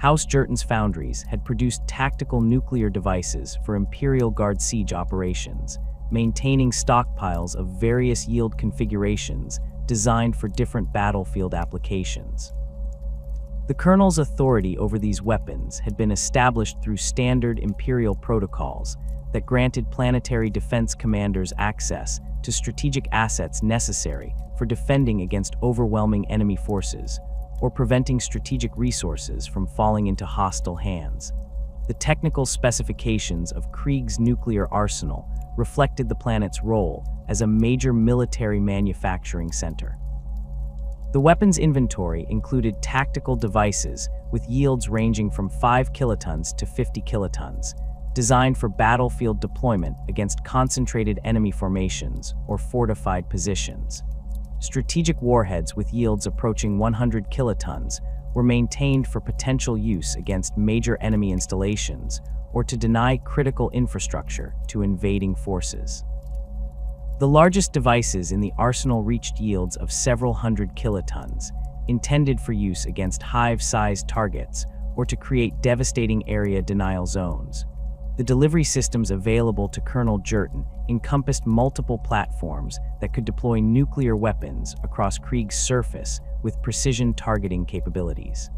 House Jerton's foundries had produced tactical nuclear devices for Imperial Guard siege operations, maintaining stockpiles of various yield configurations designed for different battlefield applications. The Colonel's authority over these weapons had been established through standard Imperial protocols that granted planetary defense commanders access to strategic assets necessary for defending against overwhelming enemy forces or preventing strategic resources from falling into hostile hands. The technical specifications of Krieg's nuclear arsenal reflected the planet's role as a major military manufacturing center. The weapons inventory included tactical devices with yields ranging from 5 kilotons to 50 kilotons, designed for battlefield deployment against concentrated enemy formations or fortified positions. Strategic warheads with yields approaching 100 kilotons were maintained for potential use against major enemy installations or to deny critical infrastructure to invading forces. The largest devices in the arsenal reached yields of several hundred kilotons, intended for use against hive-sized targets or to create devastating area denial zones. The delivery systems available to Colonel Jerton encompassed multiple platforms that could deploy nuclear weapons across Krieg's surface with precision targeting capabilities.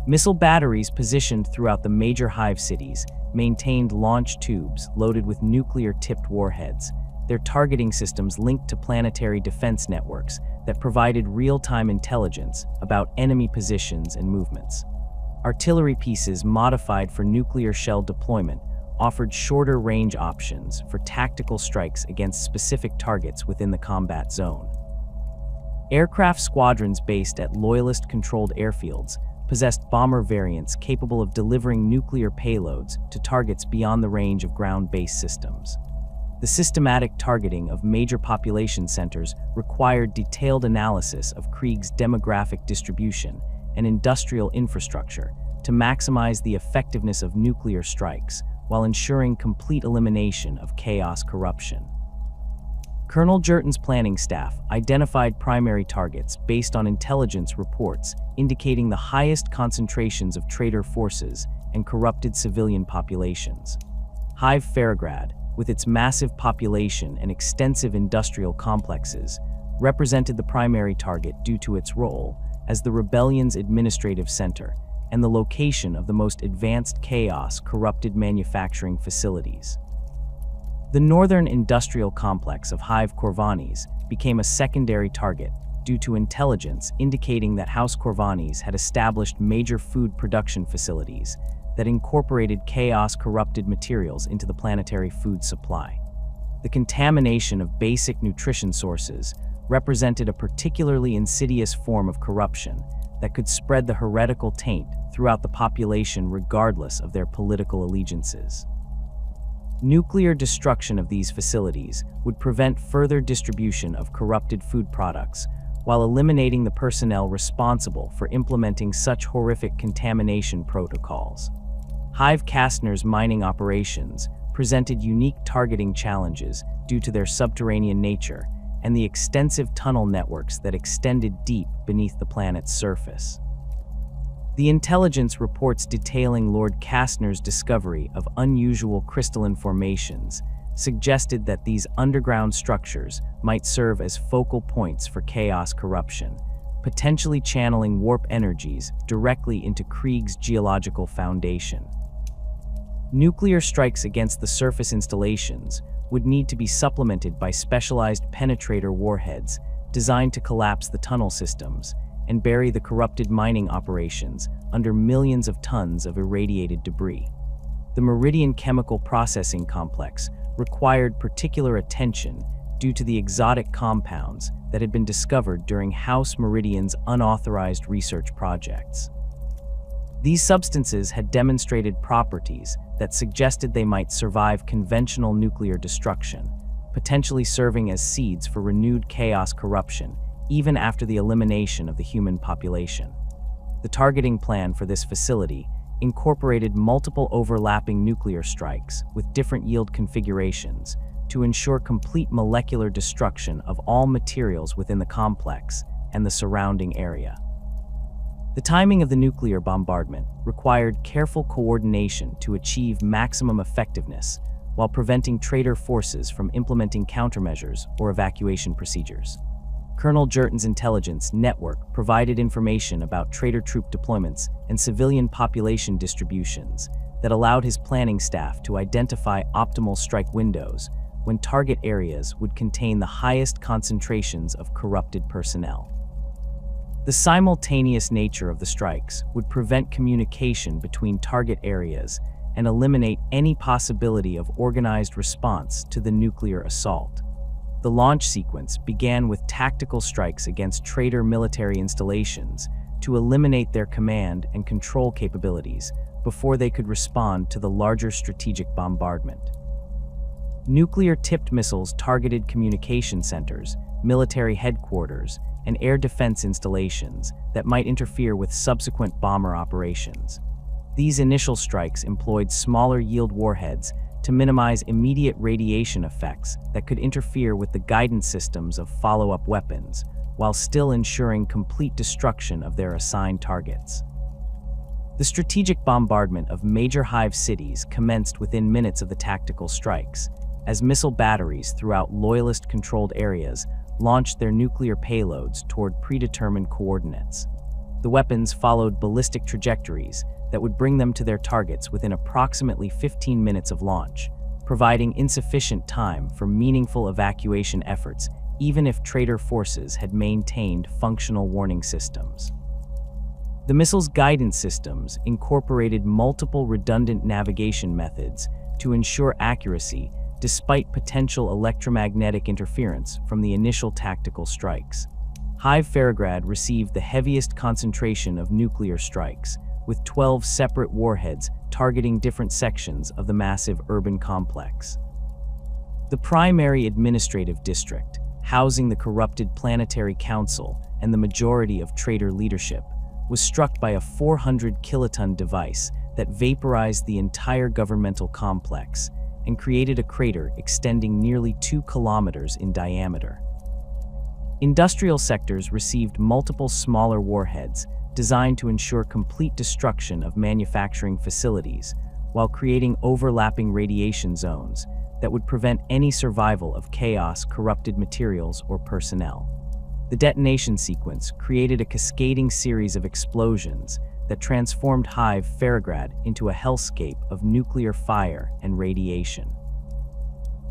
Missile batteries positioned throughout the major hive cities maintained launch tubes loaded with nuclear-tipped warheads, their targeting systems linked to planetary defense networks that provided real-time intelligence about enemy positions and movements. Artillery pieces modified for nuclear shell deployment offered shorter range options for tactical strikes against specific targets within the combat zone. Aircraft squadrons based at Loyalist-controlled airfields possessed bomber variants capable of delivering nuclear payloads to targets beyond the range of ground-based systems. The systematic targeting of major population centers required detailed analysis of Krieg's demographic distribution and industrial infrastructure to maximize the effectiveness of nuclear strikes while ensuring complete elimination of chaos corruption. Colonel Jerton's planning staff identified primary targets based on intelligence reports indicating the highest concentrations of traitor forces and corrupted civilian populations. Hive Farograd, with its massive population and extensive industrial complexes, represented the primary target due to its role as the rebellion's administrative center and the location of the most advanced chaos-corrupted manufacturing facilities. The northern industrial complex of Hive Korvanes became a secondary target due to intelligence indicating that House Korvanes had established major food production facilities that incorporated chaos-corrupted materials into the planetary food supply. The contamination of basic nutrition sources represented a particularly insidious form of corruption that could spread the heretical taint throughout the population regardless of their political allegiances. Nuclear destruction of these facilities would prevent further distribution of corrupted food products while eliminating the personnel responsible for implementing such horrific contamination protocols. Hive Kastner's mining operations presented unique targeting challenges due to their subterranean nature and the extensive tunnel networks that extended deep beneath the planet's surface. The intelligence reports detailing Lord Kastner's discovery of unusual crystalline formations suggested that these underground structures might serve as focal points for chaos corruption, potentially channeling warp energies directly into Krieg's geological foundation. Nuclear strikes against the surface installations would need to be supplemented by specialized penetrator warheads designed to collapse the tunnel systems and bury the corrupted mining operations under millions of tons of irradiated debris. The Meridian Chemical Processing Complex required particular attention due to the exotic compounds that had been discovered during House Meridian's unauthorized research projects. These substances had demonstrated properties that suggested they might survive conventional nuclear destruction, potentially serving as seeds for renewed chaos corruption even after the elimination of the human population. The targeting plan for this facility incorporated multiple overlapping nuclear strikes with different yield configurations to ensure complete molecular destruction of all materials within the complex and the surrounding area. The timing of the nuclear bombardment required careful coordination to achieve maximum effectiveness while preventing traitor forces from implementing countermeasures or evacuation procedures. Colonel Jerton's intelligence network provided information about traitor troop deployments and civilian population distributions that allowed his planning staff to identify optimal strike windows when target areas would contain the highest concentrations of corrupted personnel. The simultaneous nature of the strikes would prevent communication between target areas and eliminate any possibility of organized response to the nuclear assault. The launch sequence began with tactical strikes against traitor military installations to eliminate their command and control capabilities before they could respond to the larger strategic bombardment. Nuclear-tipped missiles targeted communication centers, military headquarters, and air defense installations that might interfere with subsequent bomber operations. These initial strikes employed smaller-yield warheads to minimize immediate radiation effects that could interfere with the guidance systems of follow-up weapons, while still ensuring complete destruction of their assigned targets. The strategic bombardment of major hive cities commenced within minutes of the tactical strikes, as missile batteries throughout Loyalist-controlled areas launched their nuclear payloads toward predetermined coordinates. The weapons followed ballistic trajectories that would bring them to their targets within approximately 15 minutes of launch, providing insufficient time for meaningful evacuation efforts even if traitor forces had maintained functional warning systems. The missile's guidance systems incorporated multiple redundant navigation methods to ensure accuracy despite potential electromagnetic interference from the initial tactical strikes. Hive Farograd received the heaviest concentration of nuclear strikes, with 12 separate warheads targeting different sections of the massive urban complex. The primary administrative district, housing the corrupted Planetary Council and the majority of traitor leadership, was struck by a 400-kiloton device that vaporized the entire governmental complex and created a crater extending nearly 2 kilometers in diameter. Industrial sectors received multiple smaller warheads designed to ensure complete destruction of manufacturing facilities while creating overlapping radiation zones that would prevent any survival of chaos, corrupted materials, or personnel. The detonation sequence created a cascading series of explosions that transformed Hive Farograd into a hellscape of nuclear fire and radiation.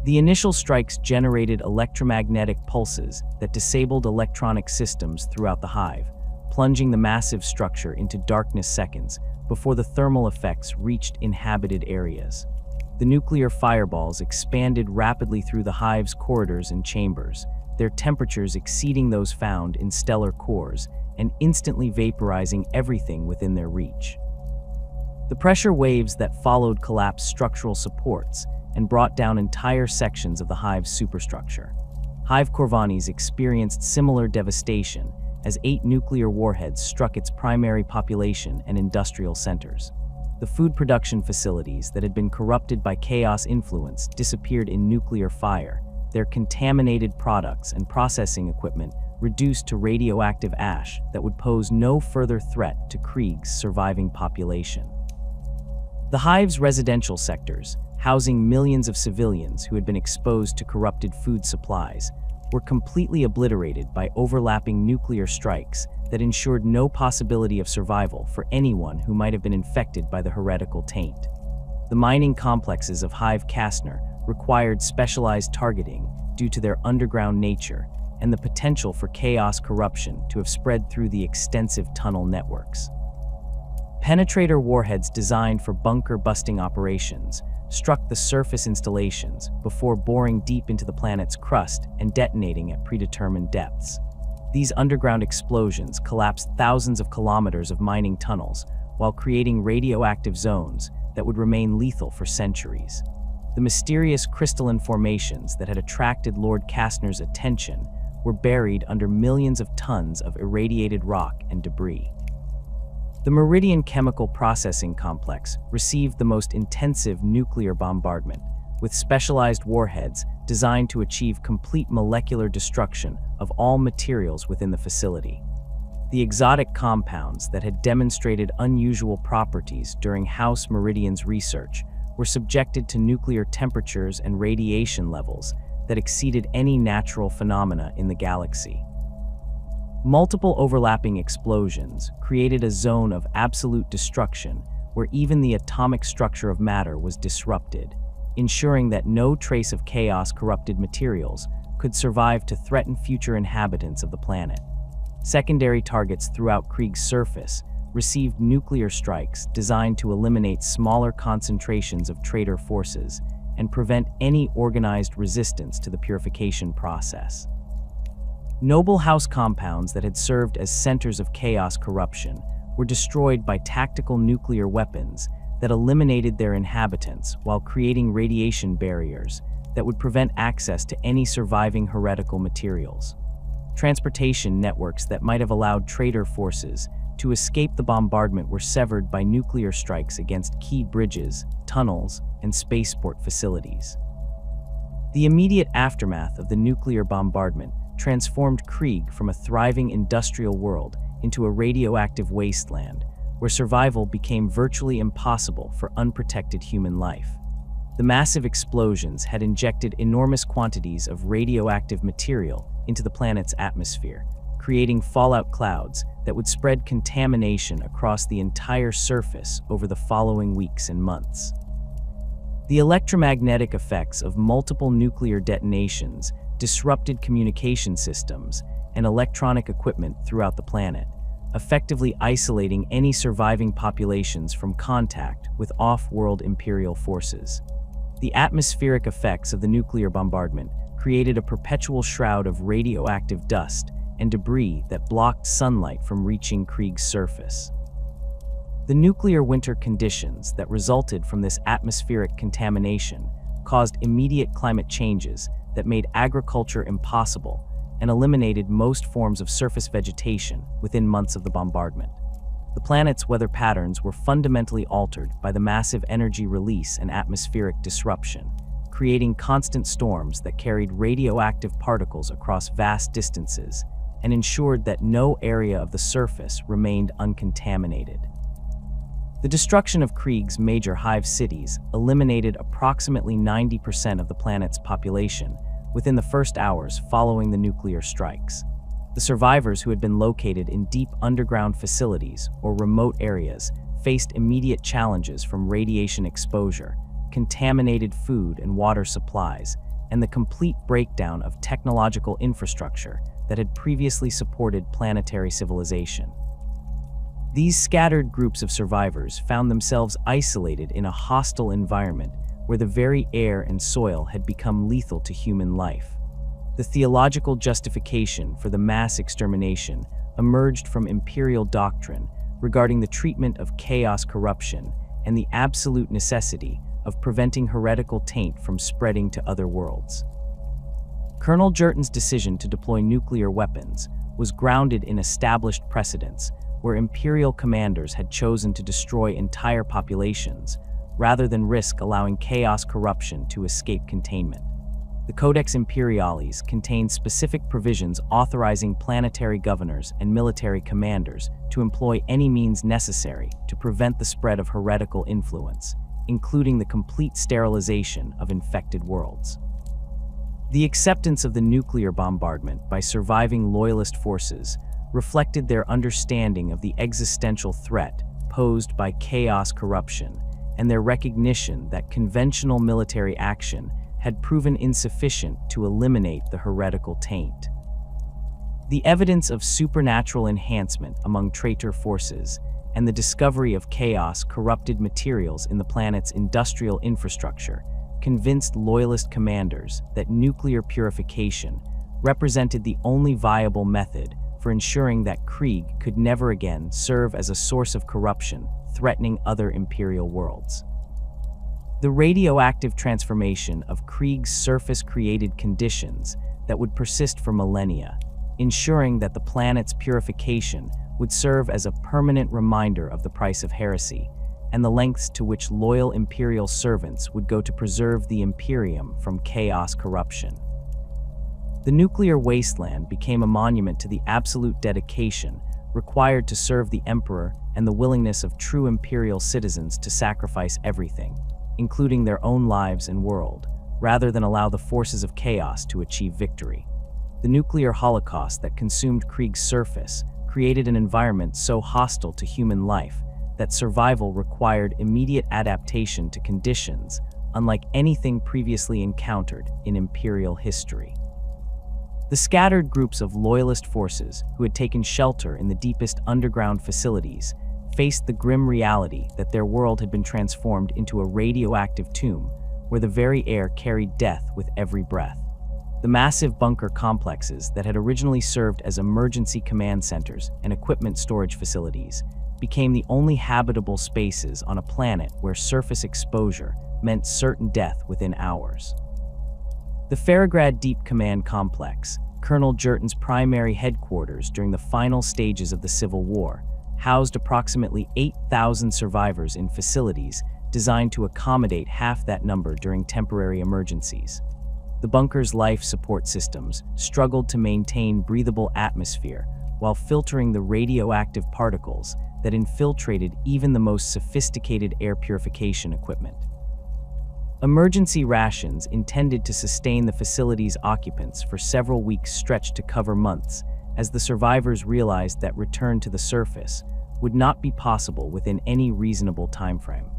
The initial strikes generated electromagnetic pulses that disabled electronic systems throughout the hive, plunging the massive structure into darkness seconds before the thermal effects reached inhabited areas. The nuclear fireballs expanded rapidly through the hive's corridors and chambers, their temperatures exceeding those found in stellar cores and instantly vaporizing everything within their reach. The pressure waves that followed collapsed structural supports and brought down entire sections of the hive's superstructure. Hive Corvanis experienced similar devastation as 8 nuclear warheads struck its primary population and industrial centers. The food production facilities that had been corrupted by chaos influence disappeared in nuclear fire, their contaminated products and processing equipment reduced to radioactive ash that would pose no further threat to Krieg's surviving population. The hive's residential sectors, housing millions of civilians who had been exposed to corrupted food supplies, were completely obliterated by overlapping nuclear strikes that ensured no possibility of survival for anyone who might have been infected by the heretical taint. The mining complexes of Hive Kastner required specialized targeting due to their underground nature and the potential for chaos corruption to have spread through the extensive tunnel networks. Penetrator warheads designed for bunker-busting operations struck the surface installations before boring deep into the planet's crust and detonating at predetermined depths. These underground explosions collapsed thousands of kilometers of mining tunnels while creating radioactive zones that would remain lethal for centuries. The mysterious crystalline formations that had attracted Lord Kastner's attention were buried under millions of tons of irradiated rock and debris. The Meridian Chemical Processing Complex received the most intensive nuclear bombardment, with specialized warheads designed to achieve complete molecular destruction of all materials within the facility. The exotic compounds that had demonstrated unusual properties during House Meridian's research were subjected to nuclear temperatures and radiation levels that exceeded any natural phenomena in the galaxy. Multiple overlapping explosions created a zone of absolute destruction where even the atomic structure of matter was disrupted, ensuring that no trace of chaos-corrupted materials could survive to threaten future inhabitants of the planet. Secondary targets throughout Krieg's surface received nuclear strikes designed to eliminate smaller concentrations of traitor forces and prevent any organized resistance to the purification process. Noble house compounds that had served as centers of chaos corruption were destroyed by tactical nuclear weapons that eliminated their inhabitants while creating radiation barriers that would prevent access to any surviving heretical materials. Transportation networks that might have allowed traitor forces to escape the bombardment were severed by nuclear strikes against key bridges, tunnels, and spaceport facilities. The immediate aftermath of the nuclear bombardment transformed Krieg from a thriving industrial world into a radioactive wasteland, where survival became virtually impossible for unprotected human life. The massive explosions had injected enormous quantities of radioactive material into the planet's atmosphere, creating fallout clouds that would spread contamination across the entire surface over the following weeks and months. The electromagnetic effects of multiple nuclear detonations disrupted communication systems and electronic equipment throughout the planet, effectively isolating any surviving populations from contact with off-world Imperial forces. The atmospheric effects of the nuclear bombardment created a perpetual shroud of radioactive dust and debris that blocked sunlight from reaching Krieg's surface. The nuclear winter conditions that resulted from this atmospheric contamination caused immediate climate changes that made agriculture impossible and eliminated most forms of surface vegetation within months of the bombardment. The planet's weather patterns were fundamentally altered by the massive energy release and atmospheric disruption, creating constant storms that carried radioactive particles across vast distances and ensured that no area of the surface remained uncontaminated. The destruction of Krieg's major hive cities eliminated approximately 90% of the planet's population within the first hours following the nuclear strikes. The survivors who had been located in deep underground facilities or remote areas faced immediate challenges from radiation exposure, contaminated food and water supplies, and the complete breakdown of technological infrastructure that had previously supported planetary civilization. These scattered groups of survivors found themselves isolated in a hostile environment where the very air and soil had become lethal to human life. The theological justification for the mass extermination emerged from imperial doctrine regarding the treatment of chaos corruption and the absolute necessity of preventing heretical taint from spreading to other worlds. Colonel Jerton's decision to deploy nuclear weapons was grounded in established precedents where imperial commanders had chosen to destroy entire populations rather than risk allowing chaos corruption to escape containment. The Codex Imperialis contains specific provisions authorizing planetary governors and military commanders to employ any means necessary to prevent the spread of heretical influence, including the complete sterilization of infected worlds. The acceptance of the nuclear bombardment by surviving loyalist forces reflected their understanding of the existential threat posed by chaos corruption and their recognition that conventional military action had proven insufficient to eliminate the heretical taint. The evidence of supernatural enhancement among traitor forces and the discovery of chaos-corrupted materials in the planet's industrial infrastructure convinced loyalist commanders that nuclear purification represented the only viable method for ensuring that Krieg could never again serve as a source of corruption threatening other imperial worlds. The radioactive transformation of Krieg's surface created conditions that would persist for millennia, ensuring that the planet's purification would serve as a permanent reminder of the price of heresy and the lengths to which loyal imperial servants would go to preserve the Imperium from chaos corruption. The nuclear wasteland became a monument to the absolute dedication required to serve the Emperor and the willingness of true imperial citizens to sacrifice everything, including their own lives and world, rather than allow the forces of chaos to achieve victory. The nuclear holocaust that consumed Krieg's surface created an environment so hostile to human life that survival required immediate adaptation to conditions unlike anything previously encountered in Imperial history. The scattered groups of loyalist forces who had taken shelter in the deepest underground facilities faced the grim reality that their world had been transformed into a radioactive tomb where the very air carried death with every breath. The massive bunker complexes that had originally served as emergency command centers and equipment storage facilities became the only habitable spaces on a planet where surface exposure meant certain death within hours. The Farograd Deep Command Complex, Colonel Jerton's primary headquarters during the final stages of the Civil War, housed approximately 8,000 survivors in facilities designed to accommodate half that number during temporary emergencies. The bunker's life support systems struggled to maintain breathable atmosphere while filtering the radioactive particles that infiltrated even the most sophisticated air purification equipment. Emergency rations intended to sustain the facility's occupants for several weeks stretched to cover months as the survivors realized that return to the surface would not be possible within any reasonable timeframe.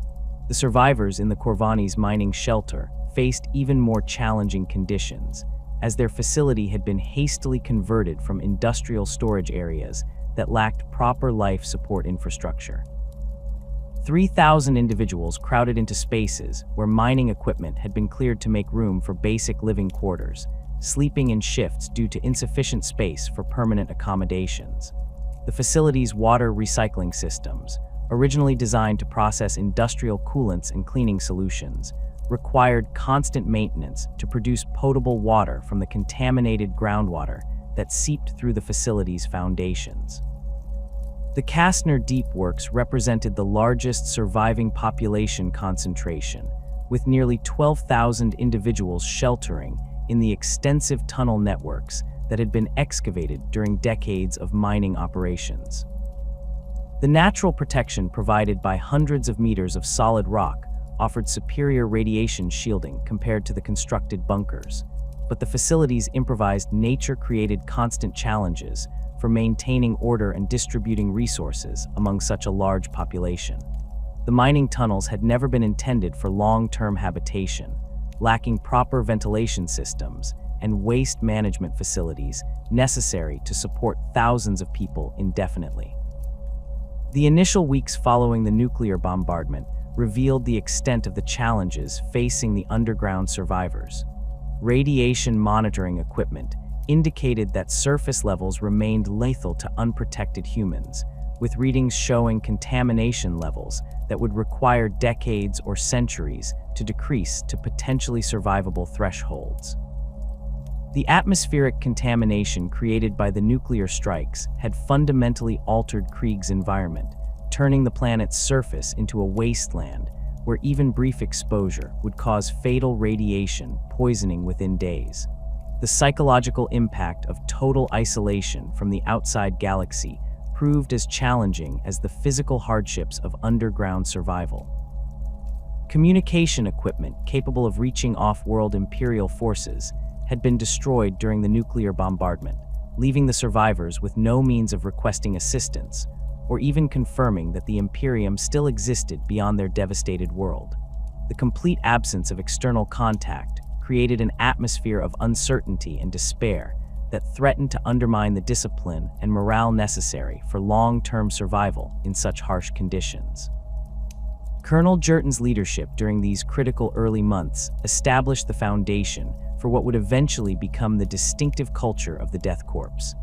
The survivors in the Corvani's mining shelter faced even more challenging conditions, as their facility had been hastily converted from industrial storage areas that lacked proper life support infrastructure. 3,000 individuals crowded into spaces where mining equipment had been cleared to make room for basic living quarters, sleeping in shifts due to insufficient space for permanent accommodations. The facility's water recycling systems, originally designed to process industrial coolants and cleaning solutions, required constant maintenance to produce potable water from the contaminated groundwater that seeped through the facility's foundations. The Kastner Deep Works represented the largest surviving population concentration, with nearly 12,000 individuals sheltering in the extensive tunnel networks that had been excavated during decades of mining operations. The natural protection provided by hundreds of meters of solid rock offered superior radiation shielding compared to the constructed bunkers, but the facility's improvised nature created constant challenges for maintaining order and distributing resources among such a large population. The mining tunnels had never been intended for long-term habitation, lacking proper ventilation systems and waste management facilities necessary to support thousands of people indefinitely. The initial weeks following the nuclear bombardment revealed the extent of the challenges facing the underground survivors. Radiation monitoring equipment indicated that surface levels remained lethal to unprotected humans, with readings showing contamination levels that would require decades or centuries to decrease to potentially survivable thresholds. The atmospheric contamination created by the nuclear strikes had fundamentally altered Krieg's environment, turning the planet's surface into a wasteland where even brief exposure would cause fatal radiation poisoning within days. The psychological impact of total isolation from the outside galaxy proved as challenging as the physical hardships of underground survival. Communication equipment capable of reaching off-world Imperial forces had been destroyed during the nuclear bombardment, leaving the survivors with no means of requesting assistance or even confirming that the Imperium still existed beyond their devastated world. The complete absence of external contact created an atmosphere of uncertainty and despair that threatened to undermine the discipline and morale necessary for long-term survival in such harsh conditions. Colonel Jerton's leadership during these critical early months established the foundation for what would eventually become the distinctive culture of the Death Korps.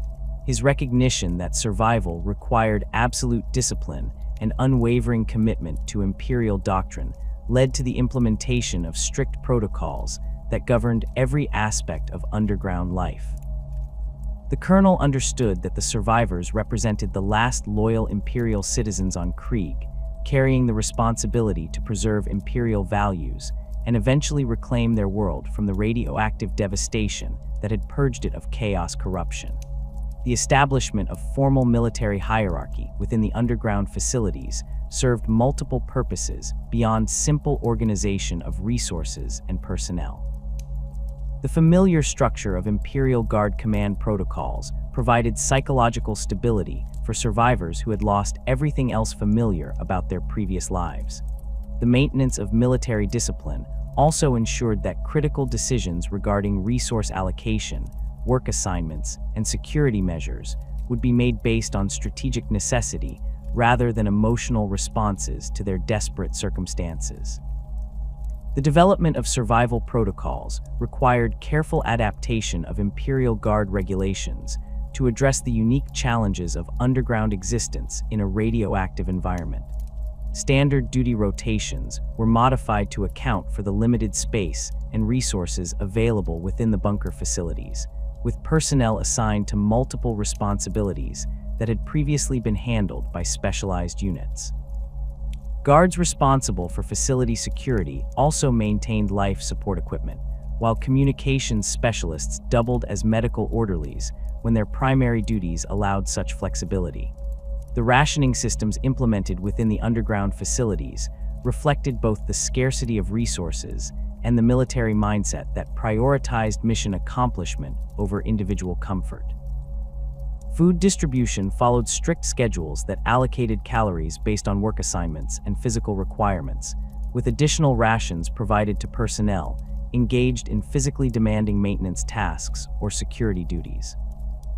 His recognition that survival required absolute discipline and unwavering commitment to Imperial doctrine led to the implementation of strict protocols that governed every aspect of underground life. The colonel understood that the survivors represented the last loyal Imperial citizens on Krieg, carrying the responsibility to preserve Imperial values and eventually reclaim their world from the radioactive devastation that had purged it of chaos corruption. The establishment of formal military hierarchy within the underground facilities served multiple purposes beyond simple organization of resources and personnel. The familiar structure of Imperial Guard command protocols provided psychological stability for survivors who had lost everything else familiar about their previous lives. The maintenance of military discipline also ensured that critical decisions regarding resource allocation, work assignments, and security measures would be made based on strategic necessity rather than emotional responses to their desperate circumstances. The development of survival protocols required careful adaptation of Imperial Guard regulations to address the unique challenges of underground existence in a radioactive environment. Standard duty rotations were modified to account for the limited space and resources available within the bunker facilities, with personnel assigned to multiple responsibilities that had previously been handled by specialized units. Guards responsible for facility security also maintained life support equipment, while communications specialists doubled as medical orderlies when their primary duties allowed such flexibility. The rationing systems implemented within the underground facilities reflected both the scarcity of resources and the military mindset that prioritized mission accomplishment over individual comfort. Food distribution followed strict schedules that allocated calories based on work assignments and physical requirements, with additional rations provided to personnel engaged in physically demanding maintenance tasks or security duties.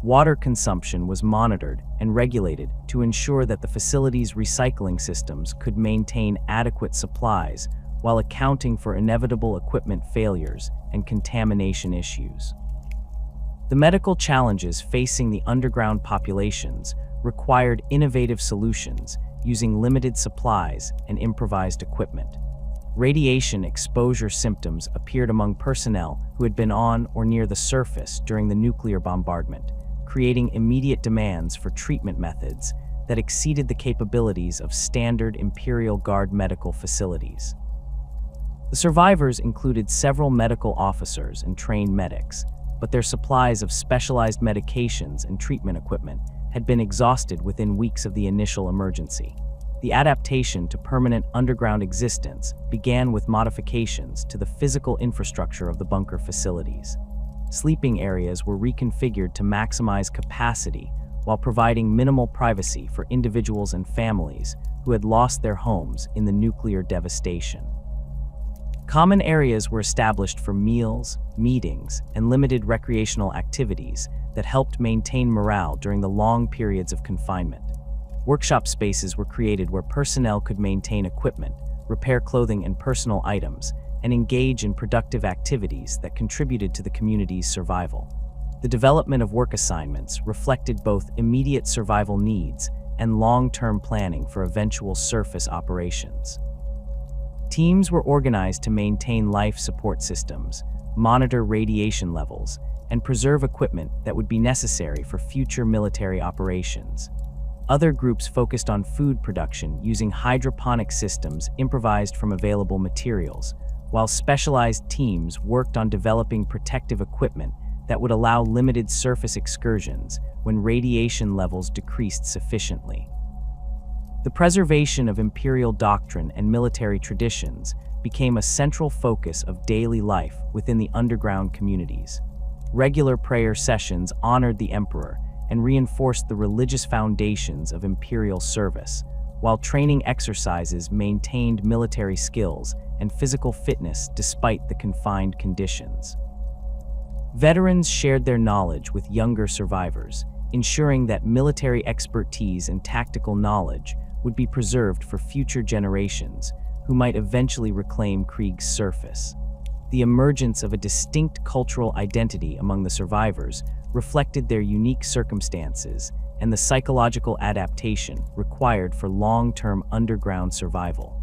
Water consumption was monitored and regulated to ensure that the facility's recycling systems could maintain adequate supplies while accounting for inevitable equipment failures and contamination issues. The medical challenges facing the underground populations required innovative solutions using limited supplies and improvised equipment. Radiation exposure symptoms appeared among personnel who had been on or near the surface during the nuclear bombardment, creating immediate demands for treatment methods that exceeded the capabilities of standard Imperial Guard medical facilities. The survivors included several medical officers and trained medics, but their supplies of specialized medications and treatment equipment had been exhausted within weeks of the initial emergency. The adaptation to permanent underground existence began with modifications to the physical infrastructure of the bunker facilities. Sleeping areas were reconfigured to maximize capacity while providing minimal privacy for individuals and families who had lost their homes in the nuclear devastation. Common areas were established for meals, meetings, and limited recreational activities that helped maintain morale during the long periods of confinement. Workshop spaces were created where personnel could maintain equipment, repair clothing and personal items, and engage in productive activities that contributed to the community's survival. The development of work assignments reflected both immediate survival needs and long-term planning for eventual surface operations. Teams were organized to maintain life support systems, monitor radiation levels, and preserve equipment that would be necessary for future military operations. Other groups focused on food production using hydroponic systems improvised from available materials, while specialized teams worked on developing protective equipment that would allow limited surface excursions when radiation levels decreased sufficiently. The preservation of imperial doctrine and military traditions became a central focus of daily life within the underground communities. Regular prayer sessions honored the emperor and reinforced the religious foundations of imperial service, while training exercises maintained military skills and physical fitness despite the confined conditions. Veterans shared their knowledge with younger survivors, ensuring that military expertise and tactical knowledge would be preserved for future generations who might eventually reclaim Krieg's surface. The emergence of a distinct cultural identity among the survivors reflected their unique circumstances and the psychological adaptation required for long-term underground survival.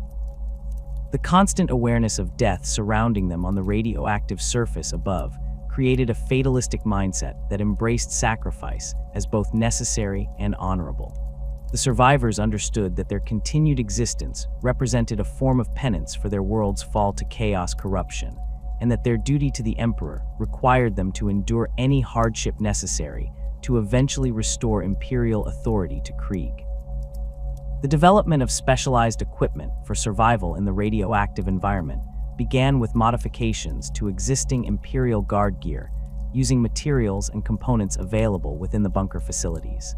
The constant awareness of death surrounding them on the radioactive surface above created a fatalistic mindset that embraced sacrifice as both necessary and honorable. The survivors understood that their continued existence represented a form of penance for their world's fall to chaos corruption, and that their duty to the emperor required them to endure any hardship necessary to eventually restore imperial authority to Krieg. The development of specialized equipment for survival in the radioactive environment began with modifications to existing Imperial Guard gear, using materials and components available within the bunker facilities.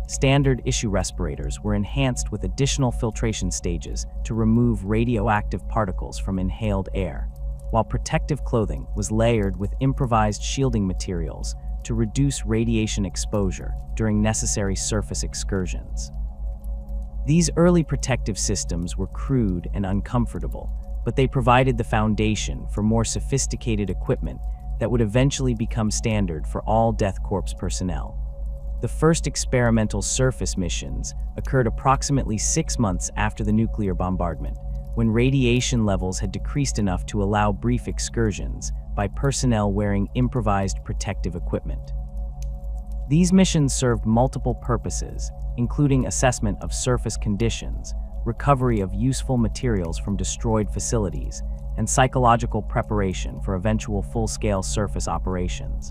Standard issue respirators were enhanced with additional filtration stages to remove radioactive particles from inhaled air, while protective clothing was layered with improvised shielding materials to reduce radiation exposure during necessary surface excursions. These early protective systems were crude and uncomfortable, but they provided the foundation for more sophisticated equipment that would eventually become standard for all Death Korps personnel. The first experimental surface missions occurred approximately 6 months after the nuclear bombardment, when radiation levels had decreased enough to allow brief excursions by personnel wearing improvised protective equipment. These missions served multiple purposes, including assessment of surface conditions, recovery of useful materials from destroyed facilities, and psychological preparation for eventual full-scale surface operations.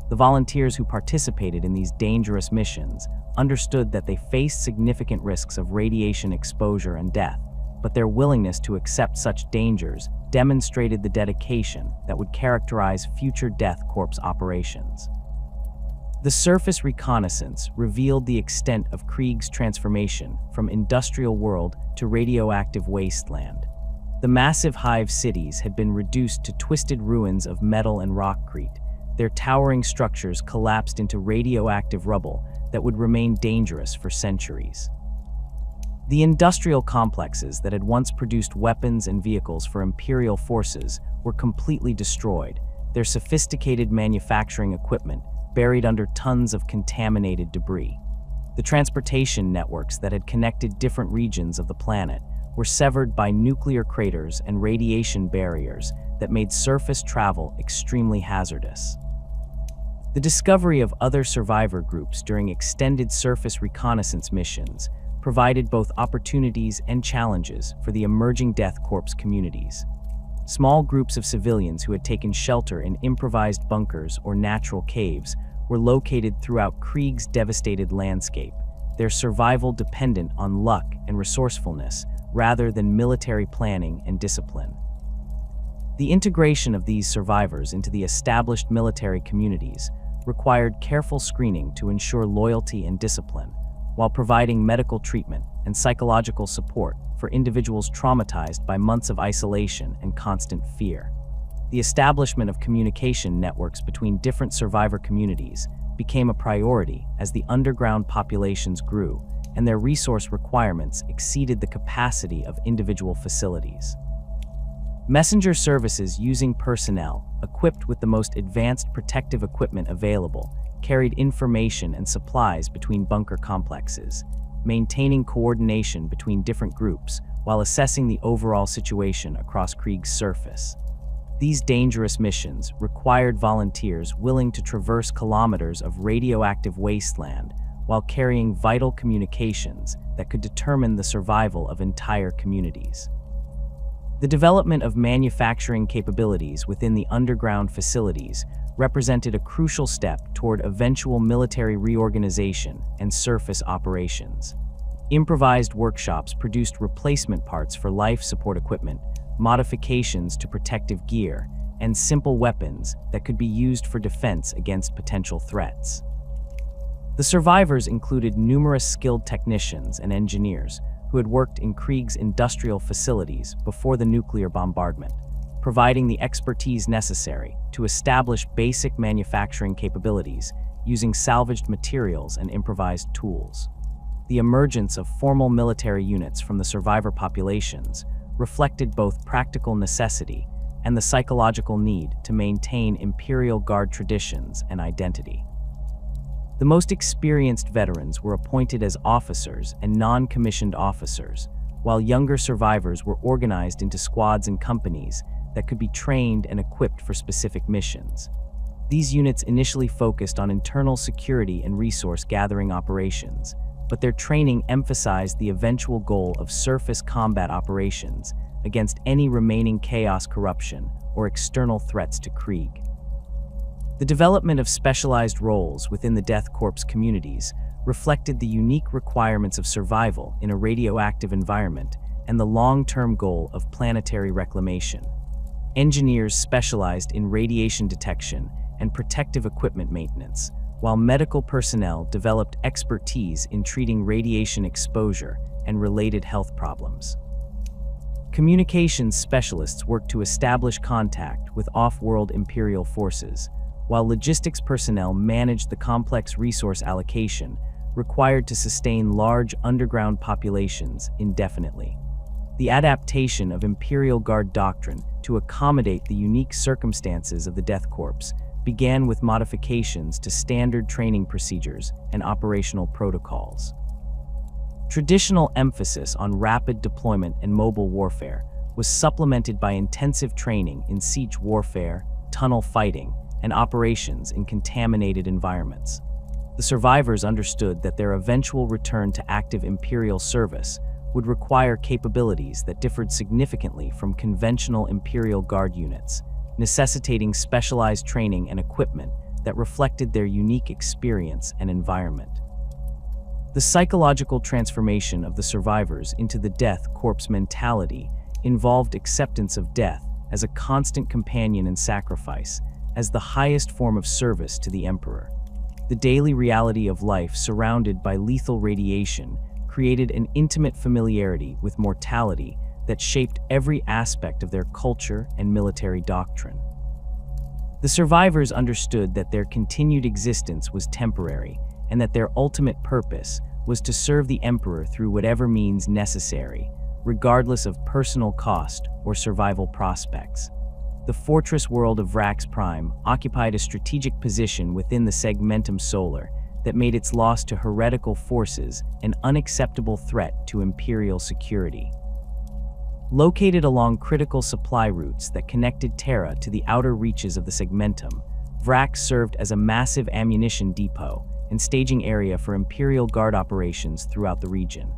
The volunteers who participated in these dangerous missions understood that they faced significant risks of radiation exposure and death, but their willingness to accept such dangers demonstrated the dedication that would characterize future Death Korps operations. The surface reconnaissance revealed the extent of Krieg's transformation from industrial world to radioactive wasteland. The massive hive cities had been reduced to twisted ruins of metal and rockcrete. Their towering structures collapsed into radioactive rubble that would remain dangerous for centuries. The industrial complexes that had once produced weapons and vehicles for Imperial forces were completely destroyed, their sophisticated manufacturing equipment buried under tons of contaminated debris. The transportation networks that had connected different regions of the planet were severed by nuclear craters and radiation barriers that made surface travel extremely hazardous. The discovery of other survivor groups during extended surface reconnaissance missions provided both opportunities and challenges for the emerging Death Korps communities. Small groups of civilians who had taken shelter in improvised bunkers or natural caves were located throughout Krieg's devastated landscape, their survival dependent on luck and resourcefulness rather than military planning and discipline. The integration of these survivors into the established military communities required careful screening to ensure loyalty and discipline, while providing medical treatment and psychological support for individuals traumatized by months of isolation and constant fear. The establishment of communication networks between different survivor communities became a priority as the underground populations grew and their resource requirements exceeded the capacity of individual facilities. Messenger services using personnel equipped with the most advanced protective equipment available carried information and supplies between bunker complexes, maintaining coordination between different groups while assessing the overall situation across Krieg's surface. These dangerous missions required volunteers willing to traverse kilometers of radioactive wasteland while carrying vital communications that could determine the survival of entire communities. The development of manufacturing capabilities within the underground facilities represented a crucial step toward eventual military reorganization and surface operations. Improvised workshops produced replacement parts for life support equipment, modifications to protective gear, and simple weapons that could be used for defense against potential threats. The survivors included numerous skilled technicians and engineers who had worked in Krieg's industrial facilities before the nuclear bombardment, providing the expertise necessary to establish basic manufacturing capabilities using salvaged materials and improvised tools. The emergence of formal military units from the survivor populations reflected both practical necessity and the psychological need to maintain Imperial Guard traditions and identity. The most experienced veterans were appointed as officers and non-commissioned officers, while younger survivors were organized into squads and companies that could be trained and equipped for specific missions. These units initially focused on internal security and resource gathering operations, but their training emphasized the eventual goal of surface combat operations against any remaining chaos, corruption, or external threats to Krieg. The development of specialized roles within the Death Korps communities reflected the unique requirements of survival in a radioactive environment and the long-term goal of planetary reclamation. engineers specialized in radiation detection and protective equipment maintenance, while medical personnel developed expertise in treating radiation exposure and related health problems. Communications specialists worked to establish contact with off-world Imperial forces, while logistics personnel managed the complex resource allocation required to sustain large underground populations indefinitely. The adaptation of Imperial Guard doctrine to accommodate the unique circumstances of the Death Korps began with modifications to standard training procedures and operational protocols. Traditional emphasis on rapid deployment and mobile warfare was supplemented by intensive training in siege warfare, tunnel fighting, and operations in contaminated environments. The survivors understood that their eventual return to active Imperial service would require capabilities that differed significantly from conventional Imperial Guard units, necessitating specialized training and equipment that reflected their unique experience and environment. The psychological transformation of the survivors into the Death Korps mentality involved acceptance of death as a constant companion and sacrifice, as the highest form of service to the Emperor. The daily reality of life surrounded by lethal radiation created an intimate familiarity with mortality that shaped every aspect of their culture and military doctrine. The survivors understood that their continued existence was temporary, and that their ultimate purpose was to serve the Emperor through whatever means necessary, regardless of personal cost or survival prospects. The fortress world of Vrax Prime occupied a strategic position within the Segmentum Solar that made its loss to heretical forces an unacceptable threat to Imperial security. Located along critical supply routes that connected Terra to the outer reaches of the Segmentum, Vrax served as a massive ammunition depot and staging area for Imperial Guard operations throughout the region.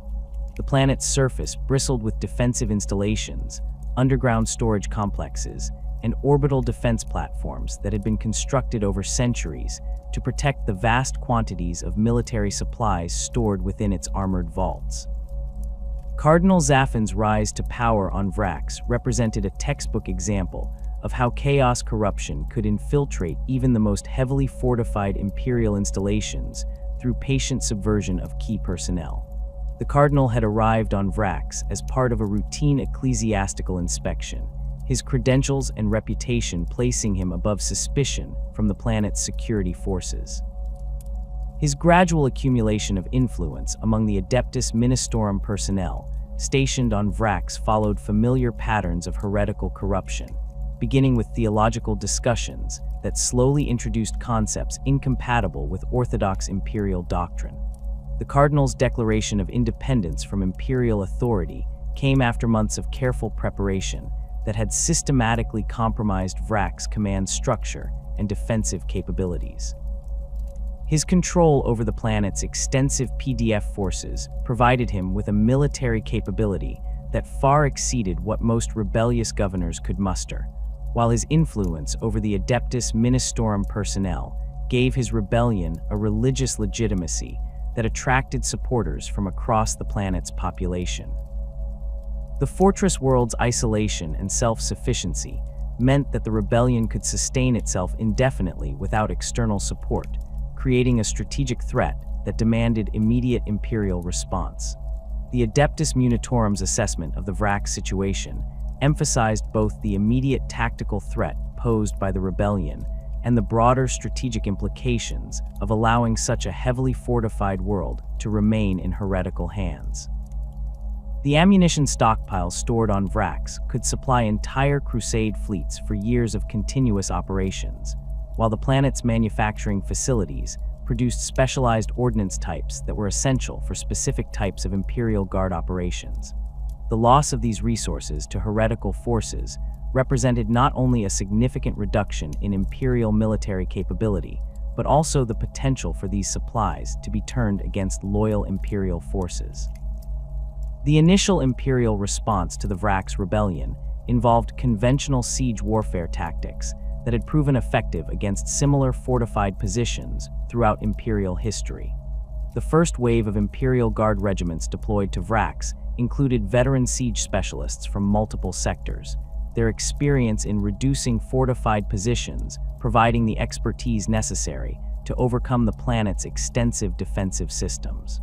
The planet's surface bristled with defensive installations, underground storage complexes, and orbital defense platforms that had been constructed over centuries to protect the vast quantities of military supplies stored within its armored vaults. Cardinal Zaffin's rise to power on Vrax represented a textbook example of how chaos corruption could infiltrate even the most heavily fortified Imperial installations through patient subversion of key personnel. The Cardinal had arrived on Vrax as part of a routine ecclesiastical inspection, his credentials and reputation placing him above suspicion from the planet's security forces. His gradual accumulation of influence among the Adeptus Ministorum personnel stationed on Vrax followed familiar patterns of heretical corruption, beginning with theological discussions that slowly introduced concepts incompatible with orthodox Imperial doctrine. The Cardinal's declaration of independence from Imperial authority came after months of careful preparation that had systematically compromised Vrax's command structure and defensive capabilities. His control over the planet's extensive PDF forces provided him with a military capability that far exceeded what most rebellious governors could muster, while his influence over the Adeptus Ministorum personnel gave his rebellion a religious legitimacy that attracted supporters from across the planet's population. The fortress world's isolation and self-sufficiency meant that the rebellion could sustain itself indefinitely without external support, creating a strategic threat that demanded immediate Imperial response. The Adeptus Munitorum's assessment of the Vrax situation emphasized both the immediate tactical threat posed by the rebellion and the broader strategic implications of allowing such a heavily fortified world to remain in heretical hands. The ammunition stockpiles stored on Vrax could supply entire Crusade fleets for years of continuous operations, while the planet's manufacturing facilities produced specialized ordnance types that were essential for specific types of Imperial Guard operations. The loss of these resources to heretical forces represented not only a significant reduction in Imperial military capability, but also the potential for these supplies to be turned against loyal Imperial forces. The initial Imperial response to the Vrax rebellion involved conventional siege warfare tactics that had proven effective against similar fortified positions throughout Imperial history. The first wave of Imperial Guard regiments deployed to Vrax included veteran siege specialists from multiple sectors, their experience in reducing fortified positions, providing the expertise necessary to overcome the planet's extensive defensive systems.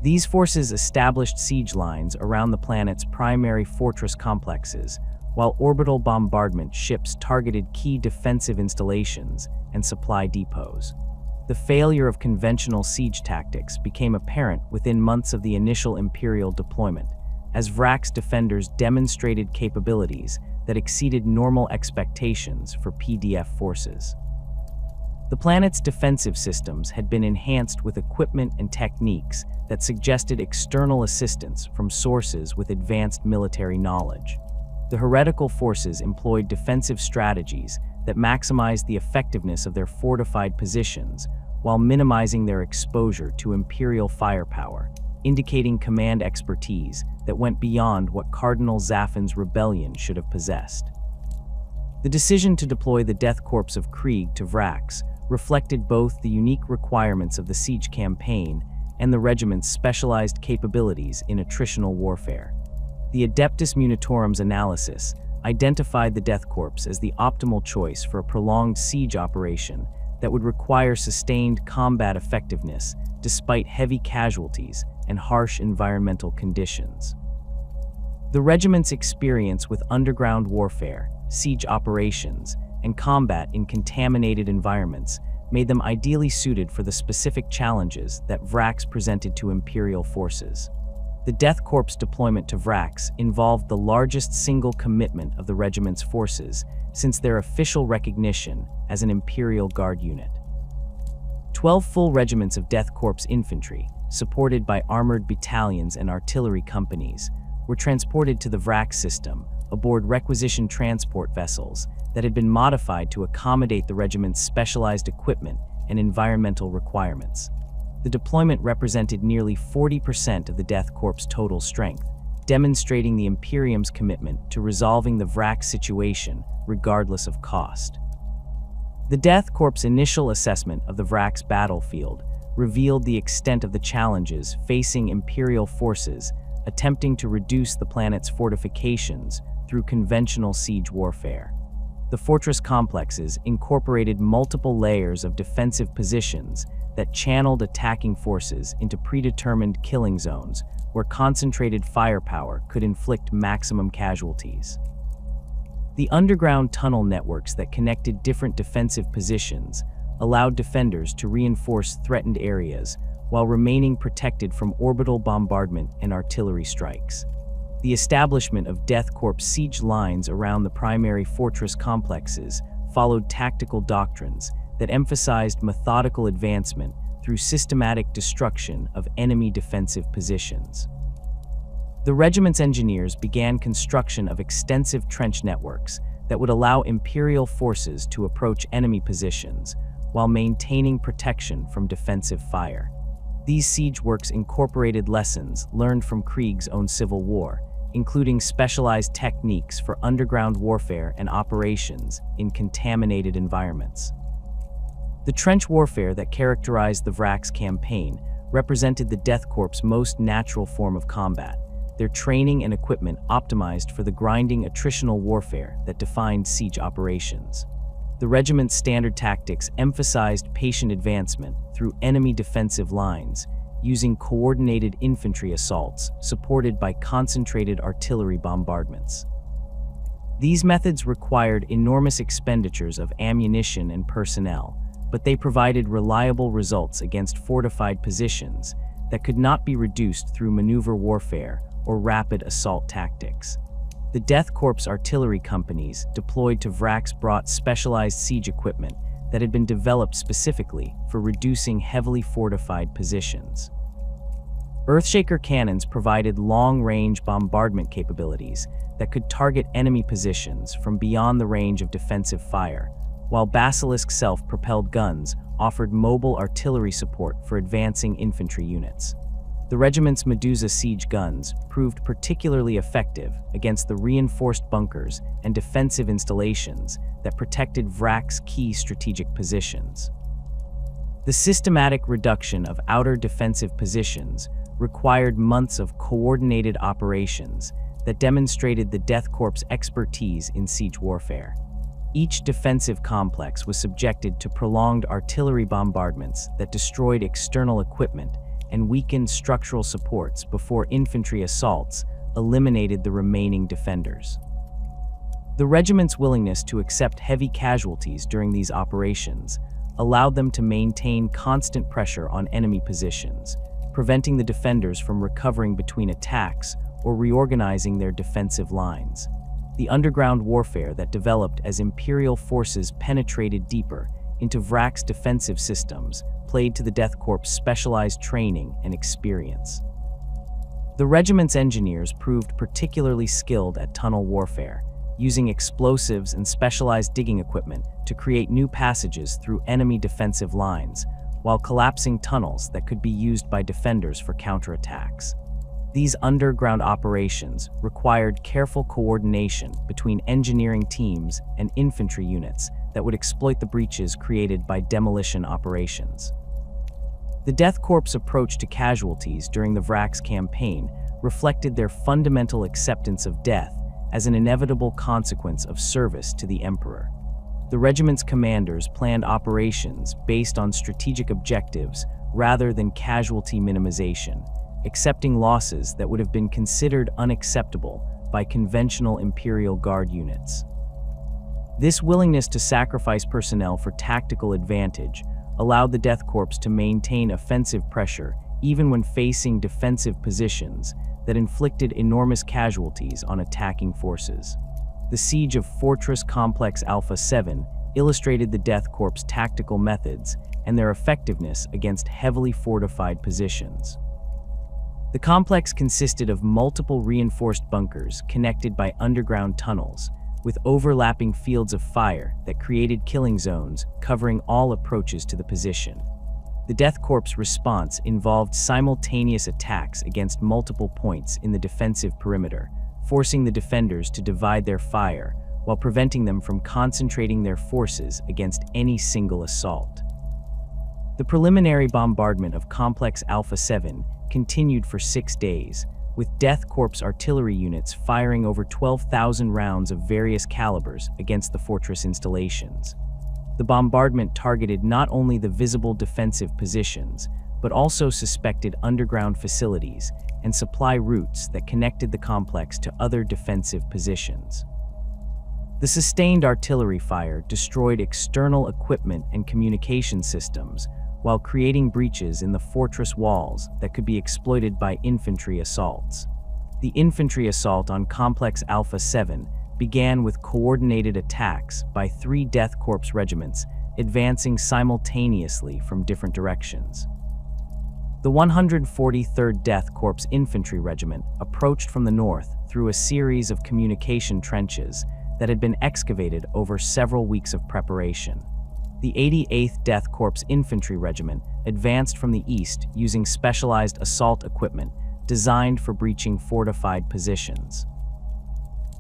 These forces established siege lines around the planet's primary fortress complexes, while orbital bombardment ships targeted key defensive installations and supply depots. The failure of conventional siege tactics became apparent within months of the initial Imperial deployment, as Vrak's defenders demonstrated capabilities that exceeded normal expectations for PDF forces. The planet's defensive systems had been enhanced with equipment and techniques that suggested external assistance from sources with advanced military knowledge. The heretical forces employed defensive strategies that maximized the effectiveness of their fortified positions while minimizing their exposure to Imperial firepower, indicating command expertise that went beyond what Cardinal Zaffin's rebellion should have possessed. The decision to deploy the Death Korps of Krieg to Vrax reflected both the unique requirements of the siege campaign and the regiment's specialized capabilities in attritional warfare. The Adeptus Munitorum's analysis identified the Death Korps as the optimal choice for a prolonged siege operation that would require sustained combat effectiveness despite heavy casualties and harsh environmental conditions. The regiment's experience with underground warfare, siege operations, and combat in contaminated environments made them ideally suited for the specific challenges that Vrax presented to Imperial forces. The Death Korps deployment to Vrax involved the largest single commitment of the regiment's forces since their official recognition as an Imperial Guard unit. 12 full regiments of Death Korps infantry, supported by armored battalions and artillery companies, were transported to the Vrax system aboard requisition transport vessels that had been modified to accommodate the regiment's specialized equipment and environmental requirements. The deployment represented nearly 40% of the Death Korps' total strength, demonstrating the Imperium's commitment to resolving the Vrax situation regardless of cost. The Death Korps' initial assessment of the Vrax battlefield revealed the extent of the challenges facing Imperial forces attempting to reduce the planet's fortifications through conventional siege warfare. The fortress complexes incorporated multiple layers of defensive positions that channeled attacking forces into predetermined killing zones where concentrated firepower could inflict maximum casualties. The underground tunnel networks that connected different defensive positions allowed defenders to reinforce threatened areas while remaining protected from orbital bombardment and artillery strikes. The establishment of Death Korps siege lines around the primary fortress complexes followed tactical doctrines that emphasized methodical advancement through systematic destruction of enemy defensive positions. The regiment's engineers began construction of extensive trench networks that would allow Imperial forces to approach enemy positions while maintaining protection from defensive fire. These siege works incorporated lessons learned from Krieg's own civil war, including specialized techniques for underground warfare and operations in contaminated environments. The trench warfare that characterized the Vrax campaign represented the Death Korps' most natural form of combat, their training and equipment optimized for the grinding attritional warfare that defined siege operations. The regiment's standard tactics emphasized patient advancement through enemy defensive lines, using coordinated infantry assaults supported by concentrated artillery bombardments. These methods required enormous expenditures of ammunition and personnel, but they provided reliable results against fortified positions that could not be reduced through maneuver warfare or rapid assault tactics. The Death Korps artillery companies deployed to Vrax brought specialized siege equipment that had been developed specifically for reducing heavily fortified positions. Earthshaker cannons provided long-range bombardment capabilities that could target enemy positions from beyond the range of defensive fire, while Basilisk self-propelled guns offered mobile artillery support for advancing infantry units. The regiment's Medusa siege guns proved particularly effective against the reinforced bunkers and defensive installations that protected Vrax's key strategic positions. The systematic reduction of outer defensive positions required months of coordinated operations that demonstrated the Death Korps' expertise in siege warfare. Each defensive complex was subjected to prolonged artillery bombardments that destroyed external equipment and weakened structural supports before infantry assaults eliminated the remaining defenders. The regiment's willingness to accept heavy casualties during these operations allowed them to maintain constant pressure on enemy positions, preventing the defenders from recovering between attacks or reorganizing their defensive lines. The underground warfare that developed as Imperial forces penetrated deeper into Vrak's defensive systems played to the Death Korps' specialized training and experience. The regiment's engineers proved particularly skilled at tunnel warfare, using explosives and specialized digging equipment to create new passages through enemy defensive lines, while collapsing tunnels that could be used by defenders for counterattacks. These underground operations required careful coordination between engineering teams and infantry units that would exploit the breaches created by demolition operations. The Death Korps' approach to casualties during the Vrak's campaign reflected their fundamental acceptance of death as an inevitable consequence of service to the Emperor. The regiment's commanders planned operations based on strategic objectives rather than casualty minimization, accepting losses that would have been considered unacceptable by conventional Imperial Guard units. This willingness to sacrifice personnel for tactical advantage allowed the Death Korps to maintain offensive pressure even when facing defensive positions that inflicted enormous casualties on attacking forces. The siege of Fortress Complex Alpha 7 illustrated the Death Korps' tactical methods and their effectiveness against heavily fortified positions. The complex consisted of multiple reinforced bunkers connected by underground tunnels, with overlapping fields of fire that created killing zones covering all approaches to the position. The Death Korps' response involved simultaneous attacks against multiple points in the defensive perimeter, forcing the defenders to divide their fire while preventing them from concentrating their forces against any single assault. The preliminary bombardment of Complex Alpha 7 continued for 6 days, with Death Korps artillery units firing over 12,000 rounds of various calibers against the fortress installations. The bombardment targeted not only the visible defensive positions, but also suspected underground facilities and supply routes that connected the complex to other defensive positions. The sustained artillery fire destroyed external equipment and communication systems, while creating breaches in the fortress walls that could be exploited by infantry assaults. The infantry assault on Complex Alpha 7 began with coordinated attacks by 3 Death Korps regiments advancing simultaneously from different directions. The 143rd Death Korps Infantry Regiment approached from the north through a series of communication trenches that had been excavated over several weeks of preparation. The 88th Death Korps Infantry Regiment advanced from the east using specialized assault equipment designed for breaching fortified positions.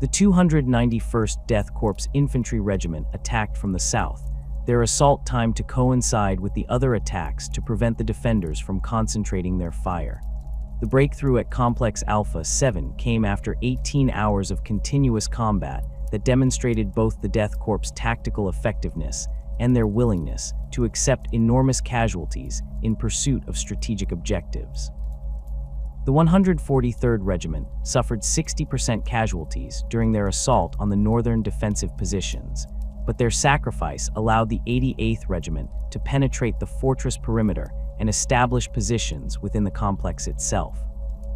The 291st Death Korps Infantry Regiment attacked from the south, their assault timed to coincide with the other attacks to prevent the defenders from concentrating their fire. The breakthrough at Complex Alpha 7 came after 18 hours of continuous combat that demonstrated both the Death Korps' tactical effectiveness and their willingness to accept enormous casualties in pursuit of strategic objectives. The 143rd Regiment suffered 60% casualties during their assault on the northern defensive positions, but their sacrifice allowed the 88th Regiment to penetrate the fortress perimeter and establish positions within the complex itself.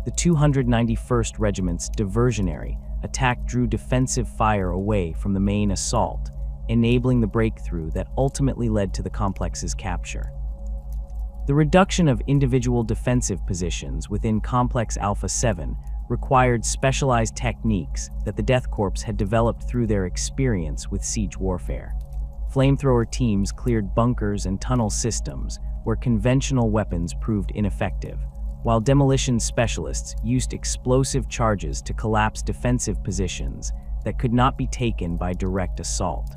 The 291st Regiment's diversionary attack drew defensive fire away from the main assault, enabling the breakthrough that ultimately led to the complex's capture. The reduction of individual defensive positions within Complex Alpha 7 required specialized techniques that the Death Korps had developed through their experience with siege warfare. Flamethrower teams cleared bunkers and tunnel systems where conventional weapons proved ineffective, while demolition specialists used explosive charges to collapse defensive positions that could not be taken by direct assault.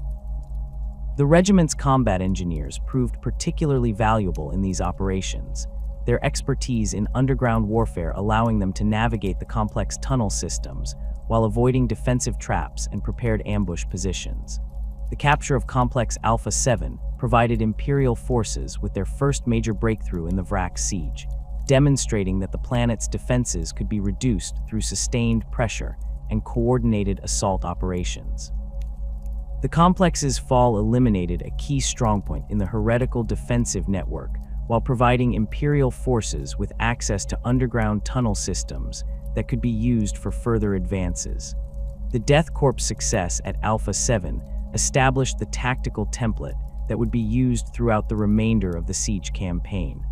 The regiment's combat engineers proved particularly valuable in these operations, their expertise in underground warfare allowing them to navigate the complex tunnel systems while avoiding defensive traps and prepared ambush positions. The capture of Complex Alpha 7 provided Imperial forces with their first major breakthrough in the Vrax siege, demonstrating that the planet's defenses could be reduced through sustained pressure and coordinated assault operations. The complex's fall eliminated a key strongpoint in the heretical defensive network, while providing Imperial forces with access to underground tunnel systems that could be used for further advances. The Death Korps' success at Alpha 7 established the tactical template that would be used throughout the remainder of the siege campaign.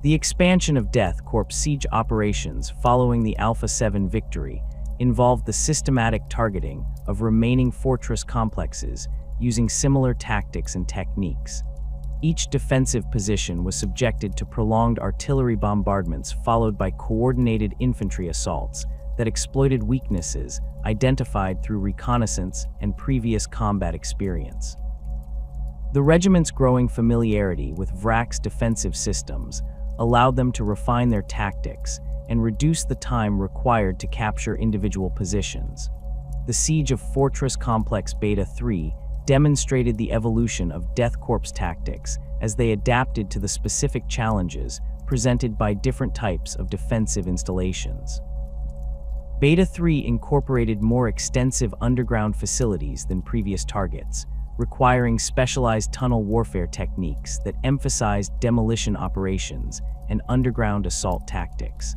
The expansion of Death Korps siege operations following the Alpha 7 victory involved the systematic targeting of remaining fortress complexes using similar tactics and techniques. Each defensive position was subjected to prolonged artillery bombardments followed by coordinated infantry assaults that exploited weaknesses identified through reconnaissance and previous combat experience. The regiment's growing familiarity with Vrax defensive systems allowed them to refine their tactics and reduce the time required to capture individual positions. The siege of Fortress Complex Beta 3 demonstrated the evolution of Death Korps tactics as they adapted to the specific challenges presented by different types of defensive installations. Beta 3 incorporated more extensive underground facilities than previous targets, requiring specialized tunnel warfare techniques that emphasized demolition operations and underground assault tactics.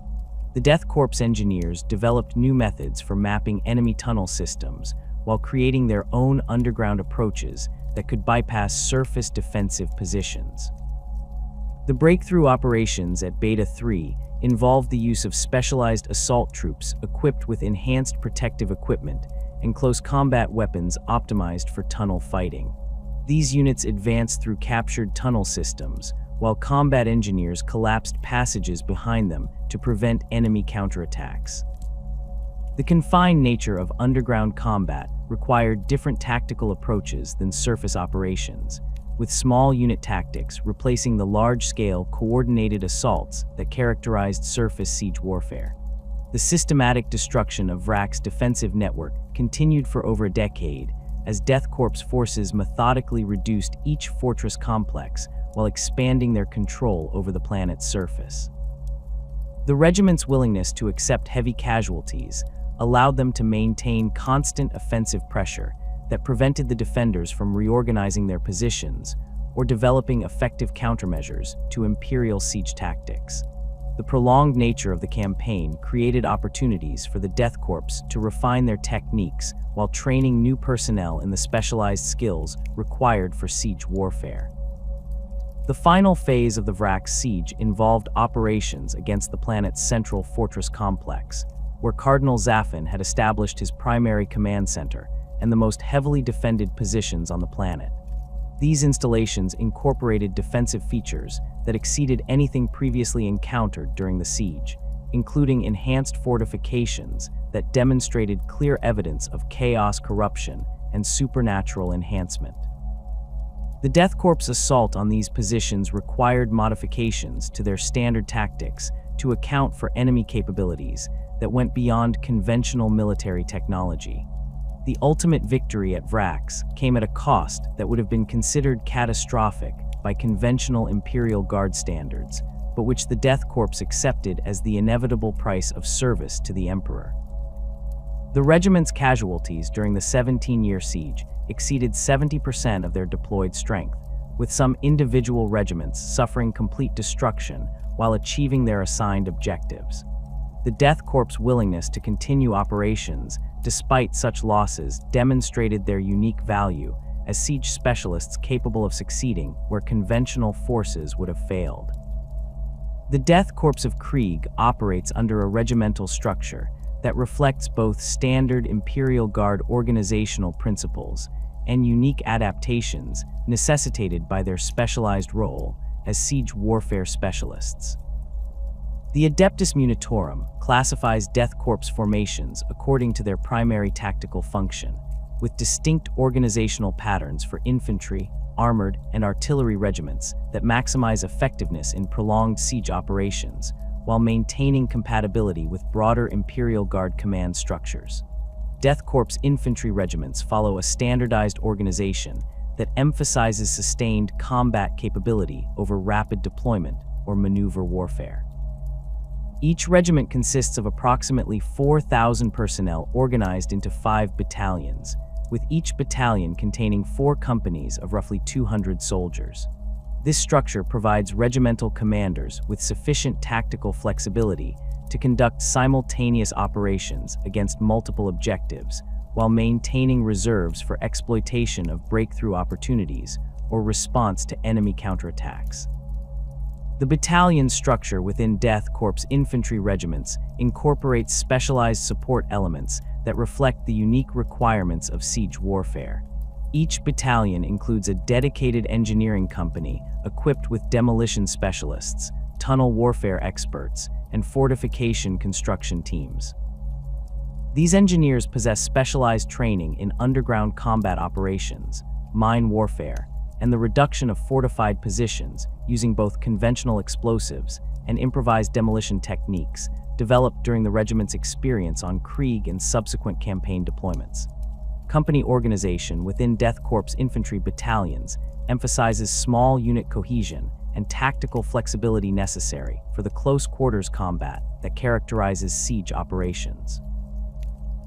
The Death Korps engineers developed new methods for mapping enemy tunnel systems while creating their own underground approaches that could bypass surface defensive positions. The breakthrough operations at Beta 3 involved the use of specialized assault troops equipped with enhanced protective equipment and close combat weapons optimized for tunnel fighting. These units advanced through captured tunnel systems, while combat engineers collapsed passages behind them to prevent enemy counterattacks. The confined nature of underground combat required different tactical approaches than surface operations, with small unit tactics replacing the large-scale coordinated assaults that characterized surface siege warfare. The systematic destruction of Vrax's defensive network continued for over a decade, as Death Korps forces methodically reduced each fortress complex while expanding their control over the planet's surface. The regiment's willingness to accept heavy casualties allowed them to maintain constant offensive pressure that prevented the defenders from reorganizing their positions or developing effective countermeasures to Imperial siege tactics. The prolonged nature of the campaign created opportunities for the Death Korps to refine their techniques while training new personnel in the specialized skills required for siege warfare. The final phase of the Vrax siege involved operations against the planet's central fortress complex, where Cardinal Zaffin had established his primary command center and the most heavily defended positions on the planet. These installations incorporated defensive features that exceeded anything previously encountered during the siege, including enhanced fortifications that demonstrated clear evidence of chaos corruption and supernatural enhancement. The Death Korps' assault on these positions required modifications to their standard tactics to account for enemy capabilities that went beyond conventional military technology. The ultimate victory at Vrax came at a cost that would have been considered catastrophic by conventional Imperial Guard standards, but which the Death Korps accepted as the inevitable price of service to the Emperor. The regiment's casualties during the 17-year siege exceeded 70% of their deployed strength, with some individual regiments suffering complete destruction while achieving their assigned objectives. The Death Korps' willingness to continue operations despite such losses demonstrated their unique value as siege specialists capable of succeeding where conventional forces would have failed. The Death Korps of Krieg operates under a regimental structure that reflects both standard Imperial Guard organizational principles and unique adaptations necessitated by their specialized role as siege warfare specialists. The Adeptus Munitorum classifies Death Korps formations according to their primary tactical function, with distinct organizational patterns for infantry, armored, and artillery regiments that maximize effectiveness in prolonged siege operations, while maintaining compatibility with broader Imperial Guard command structures. Death Korps infantry regiments follow a standardized organization that emphasizes sustained combat capability over rapid deployment or maneuver warfare. Each regiment consists of approximately 4,000 personnel organized into 5 battalions, with each battalion containing 4 companies of roughly 200 soldiers. This structure provides regimental commanders with sufficient tactical flexibility to conduct simultaneous operations against multiple objectives while maintaining reserves for exploitation of breakthrough opportunities or response to enemy counterattacks. The battalion structure within Death Korps infantry regiments incorporates specialized support elements that reflect the unique requirements of siege warfare. Each battalion includes a dedicated engineering company equipped with demolition specialists, tunnel warfare experts, and fortification construction teams. These engineers possess specialized training in underground combat operations, mine warfare, and the reduction of fortified positions using both conventional explosives and improvised demolition techniques developed during the regiment's experience on Krieg and subsequent campaign deployments. Company organization within Death Korps infantry battalions emphasizes small unit cohesion and tactical flexibility necessary for the close quarters combat that characterizes siege operations.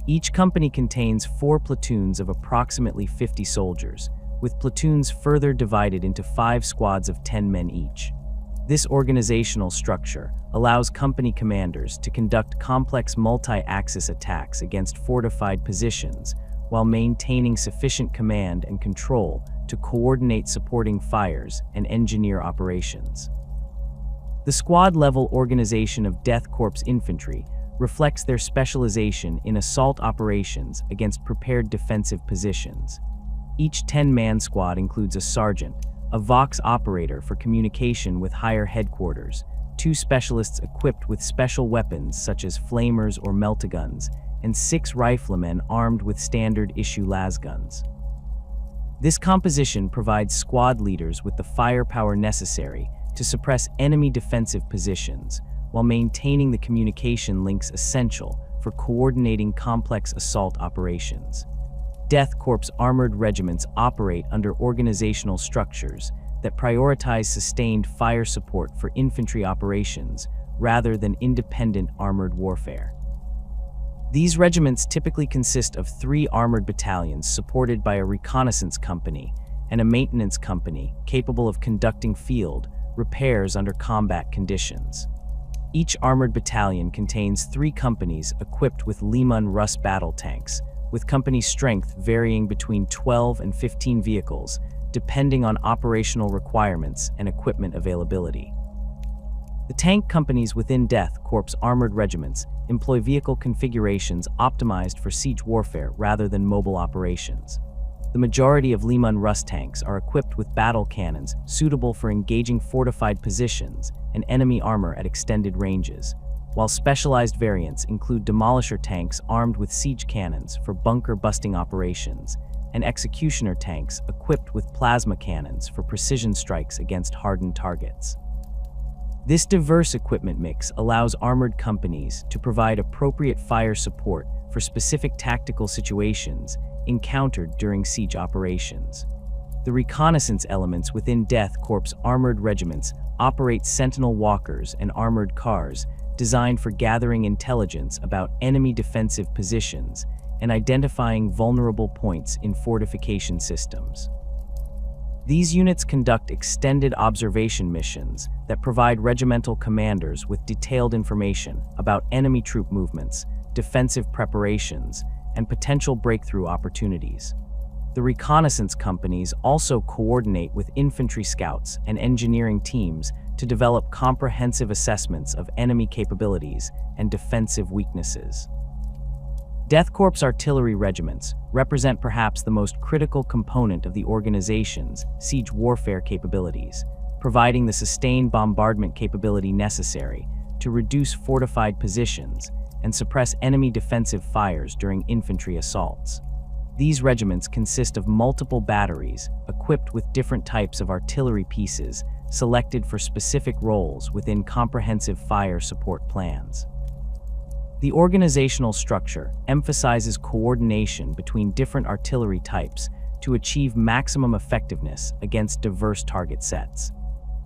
Each company contains 4 platoons of approximately 50 soldiers, with platoons further divided into 5 squads of 10 men each. This organizational structure allows company commanders to conduct complex multi-axis attacks against fortified positions while maintaining sufficient command and control to coordinate supporting fires and engineer operations. The squad-level organization of Death Korps infantry reflects their specialization in assault operations against prepared defensive positions. Each 10-man squad includes a sergeant, a Vox operator for communication with higher headquarters, 2 specialists equipped with special weapons such as flamers or meltaguns, and 6 riflemen armed with standard-issue lasguns. This composition provides squad leaders with the firepower necessary to suppress enemy defensive positions while maintaining the communication links essential for coordinating complex assault operations. Death Korps armored regiments operate under organizational structures that prioritize sustained fire support for infantry operations rather than independent armored warfare. These regiments typically consist of 3 armored battalions supported by a reconnaissance company and a maintenance company capable of conducting field repairs under combat conditions. Each armored battalion contains 3 companies equipped with Lehman Russ battle tanks, with company strength varying between 12 and 15 vehicles, depending on operational requirements and equipment availability. The tank companies within Death Korps armored regiments employ vehicle configurations optimized for siege warfare rather than mobile operations. The majority of Lehman Russ tanks are equipped with battle cannons suitable for engaging fortified positions and enemy armor at extended ranges, while specialized variants include demolisher tanks armed with siege cannons for bunker-busting operations, and executioner tanks equipped with plasma cannons for precision strikes against hardened targets. This diverse equipment mix allows armored companies to provide appropriate fire support for specific tactical situations encountered during siege operations. The reconnaissance elements within Death Korps armored regiments operate sentinel walkers and armored cars designed for gathering intelligence about enemy defensive positions and identifying vulnerable points in fortification systems. These units conduct extended observation missions that provide regimental commanders with detailed information about enemy troop movements, defensive preparations, and potential breakthrough opportunities. The reconnaissance companies also coordinate with infantry scouts and engineering teams to develop comprehensive assessments of enemy capabilities and defensive weaknesses. Death Korps artillery regiments represent perhaps the most critical component of the organization's siege warfare capabilities, providing the sustained bombardment capability necessary to reduce fortified positions and suppress enemy defensive fires during infantry assaults. These regiments consist of multiple batteries equipped with different types of artillery pieces selected for specific roles within comprehensive fire support plans. The organizational structure emphasizes coordination between different artillery types to achieve maximum effectiveness against diverse target sets.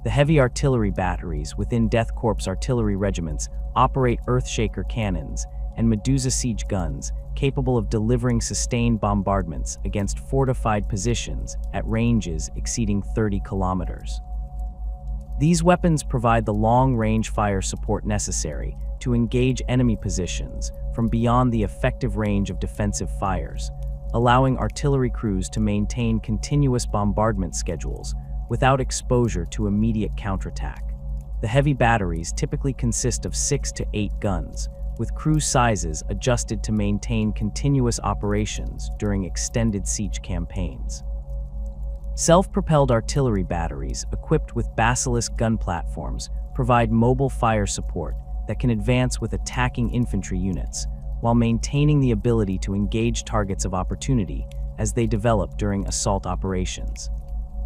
The heavy artillery batteries within Death Korps artillery regiments operate Earthshaker cannons and Medusa siege guns capable of delivering sustained bombardments against fortified positions at ranges exceeding 30 kilometers. These weapons provide the long-range fire support necessary to engage enemy positions from beyond the effective range of defensive fires, allowing artillery crews to maintain continuous bombardment schedules without exposure to immediate counterattack. The heavy batteries typically consist of 6 to 8 guns, with crew sizes adjusted to maintain continuous operations during extended siege campaigns. Self-propelled artillery batteries equipped with Basilisk gun platforms provide mobile fire support that can advance with attacking infantry units, while maintaining the ability to engage targets of opportunity as they develop during assault operations.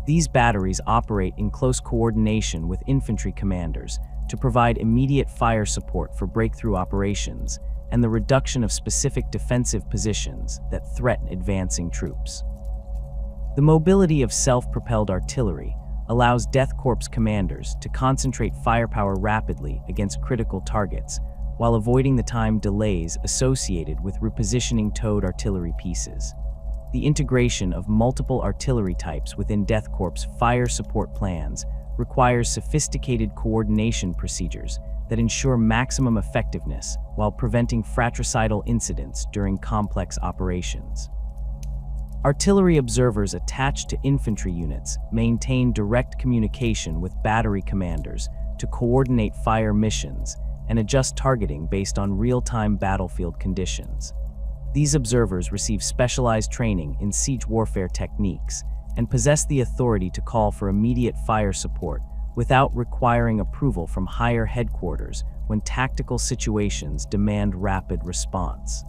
These batteries operate in close coordination with infantry commanders to provide immediate fire support for breakthrough operations and the reduction of specific defensive positions that threaten advancing troops. The mobility of self-propelled artillery allows Death Korps commanders to concentrate firepower rapidly against critical targets while avoiding the time delays associated with repositioning towed artillery pieces. The integration of multiple artillery types within Death Korps fire support plans requires sophisticated coordination procedures that ensure maximum effectiveness while preventing fratricidal incidents during complex operations. Artillery observers attached to infantry units maintain direct communication with battery commanders to coordinate fire missions and adjust targeting based on real-time battlefield conditions. These observers receive specialized training in siege warfare techniques and possess the authority to call for immediate fire support without requiring approval from higher headquarters when tactical situations demand rapid response.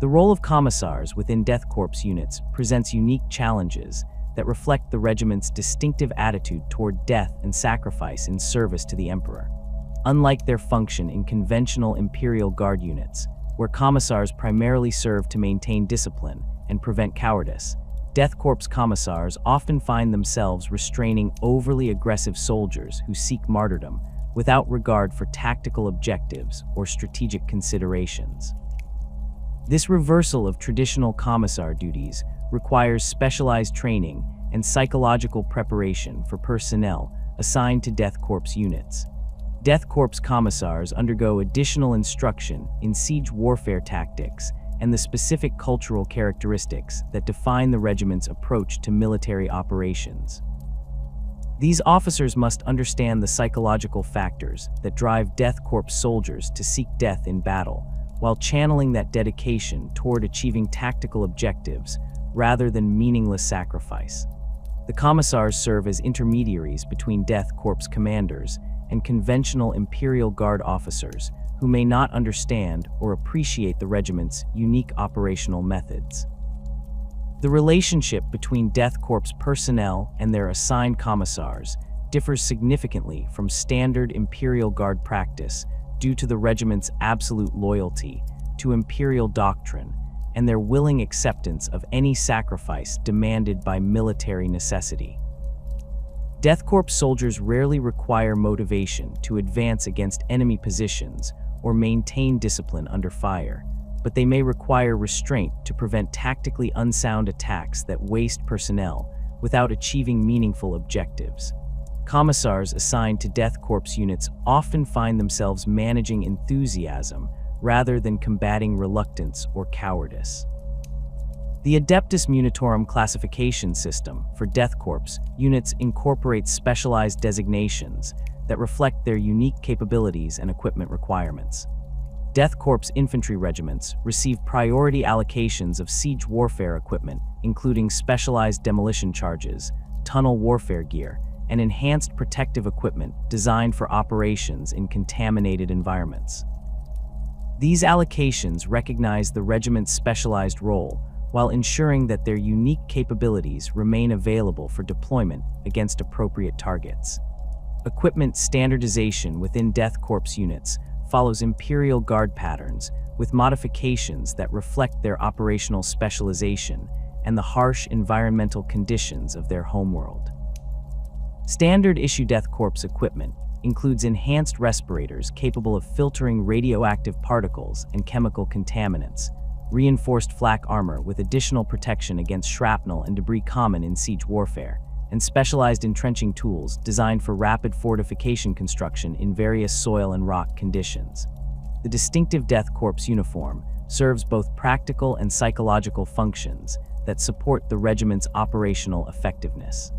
The role of commissars within Death Korps units presents unique challenges that reflect the regiment's distinctive attitude toward death and sacrifice in service to the Emperor. Unlike their function in conventional Imperial Guard units, where commissars primarily serve to maintain discipline and prevent cowardice, Death Korps commissars often find themselves restraining overly aggressive soldiers who seek martyrdom without regard for tactical objectives or strategic considerations. This reversal of traditional commissar duties requires specialized training and psychological preparation for personnel assigned to Death Korps units. Death Korps commissars undergo additional instruction in siege warfare tactics and the specific cultural characteristics that define the regiment's approach to military operations. These officers must understand the psychological factors that drive Death Korps soldiers to seek death in battle, while channeling that dedication toward achieving tactical objectives rather than meaningless sacrifice. The commissars serve as intermediaries between Death Korps commanders and conventional Imperial Guard officers who may not understand or appreciate the regiment's unique operational methods. The relationship between Death Korps personnel and their assigned commissars differs significantly from standard Imperial Guard practice due to the regiment's absolute loyalty to Imperial doctrine and their willing acceptance of any sacrifice demanded by military necessity. Death Korps soldiers rarely require motivation to advance against enemy positions or maintain discipline under fire, but they may require restraint to prevent tactically unsound attacks that waste personnel without achieving meaningful objectives. Commissars assigned to Death Korps units often find themselves managing enthusiasm rather than combating reluctance or cowardice. The Adeptus Munitorum classification system for Death Korps units incorporates specialized designations that reflect their unique capabilities and equipment requirements. Death Korps infantry regiments receive priority allocations of siege warfare equipment, including specialized demolition charges, tunnel warfare gear, and enhanced protective equipment designed for operations in contaminated environments. These allocations recognize the regiment's specialized role, while ensuring that their unique capabilities remain available for deployment against appropriate targets. Equipment standardization within Death Korps units follows Imperial Guard patterns with modifications that reflect their operational specialization and the harsh environmental conditions of their homeworld. Standard-issue Death Korps equipment includes enhanced respirators capable of filtering radioactive particles and chemical contaminants, reinforced flak armor with additional protection against shrapnel and debris common in siege warfare, and specialized entrenching tools designed for rapid fortification construction in various soil and rock conditions. The distinctive Death Korps uniform serves both practical and psychological functions that support the regiment's operational effectiveness.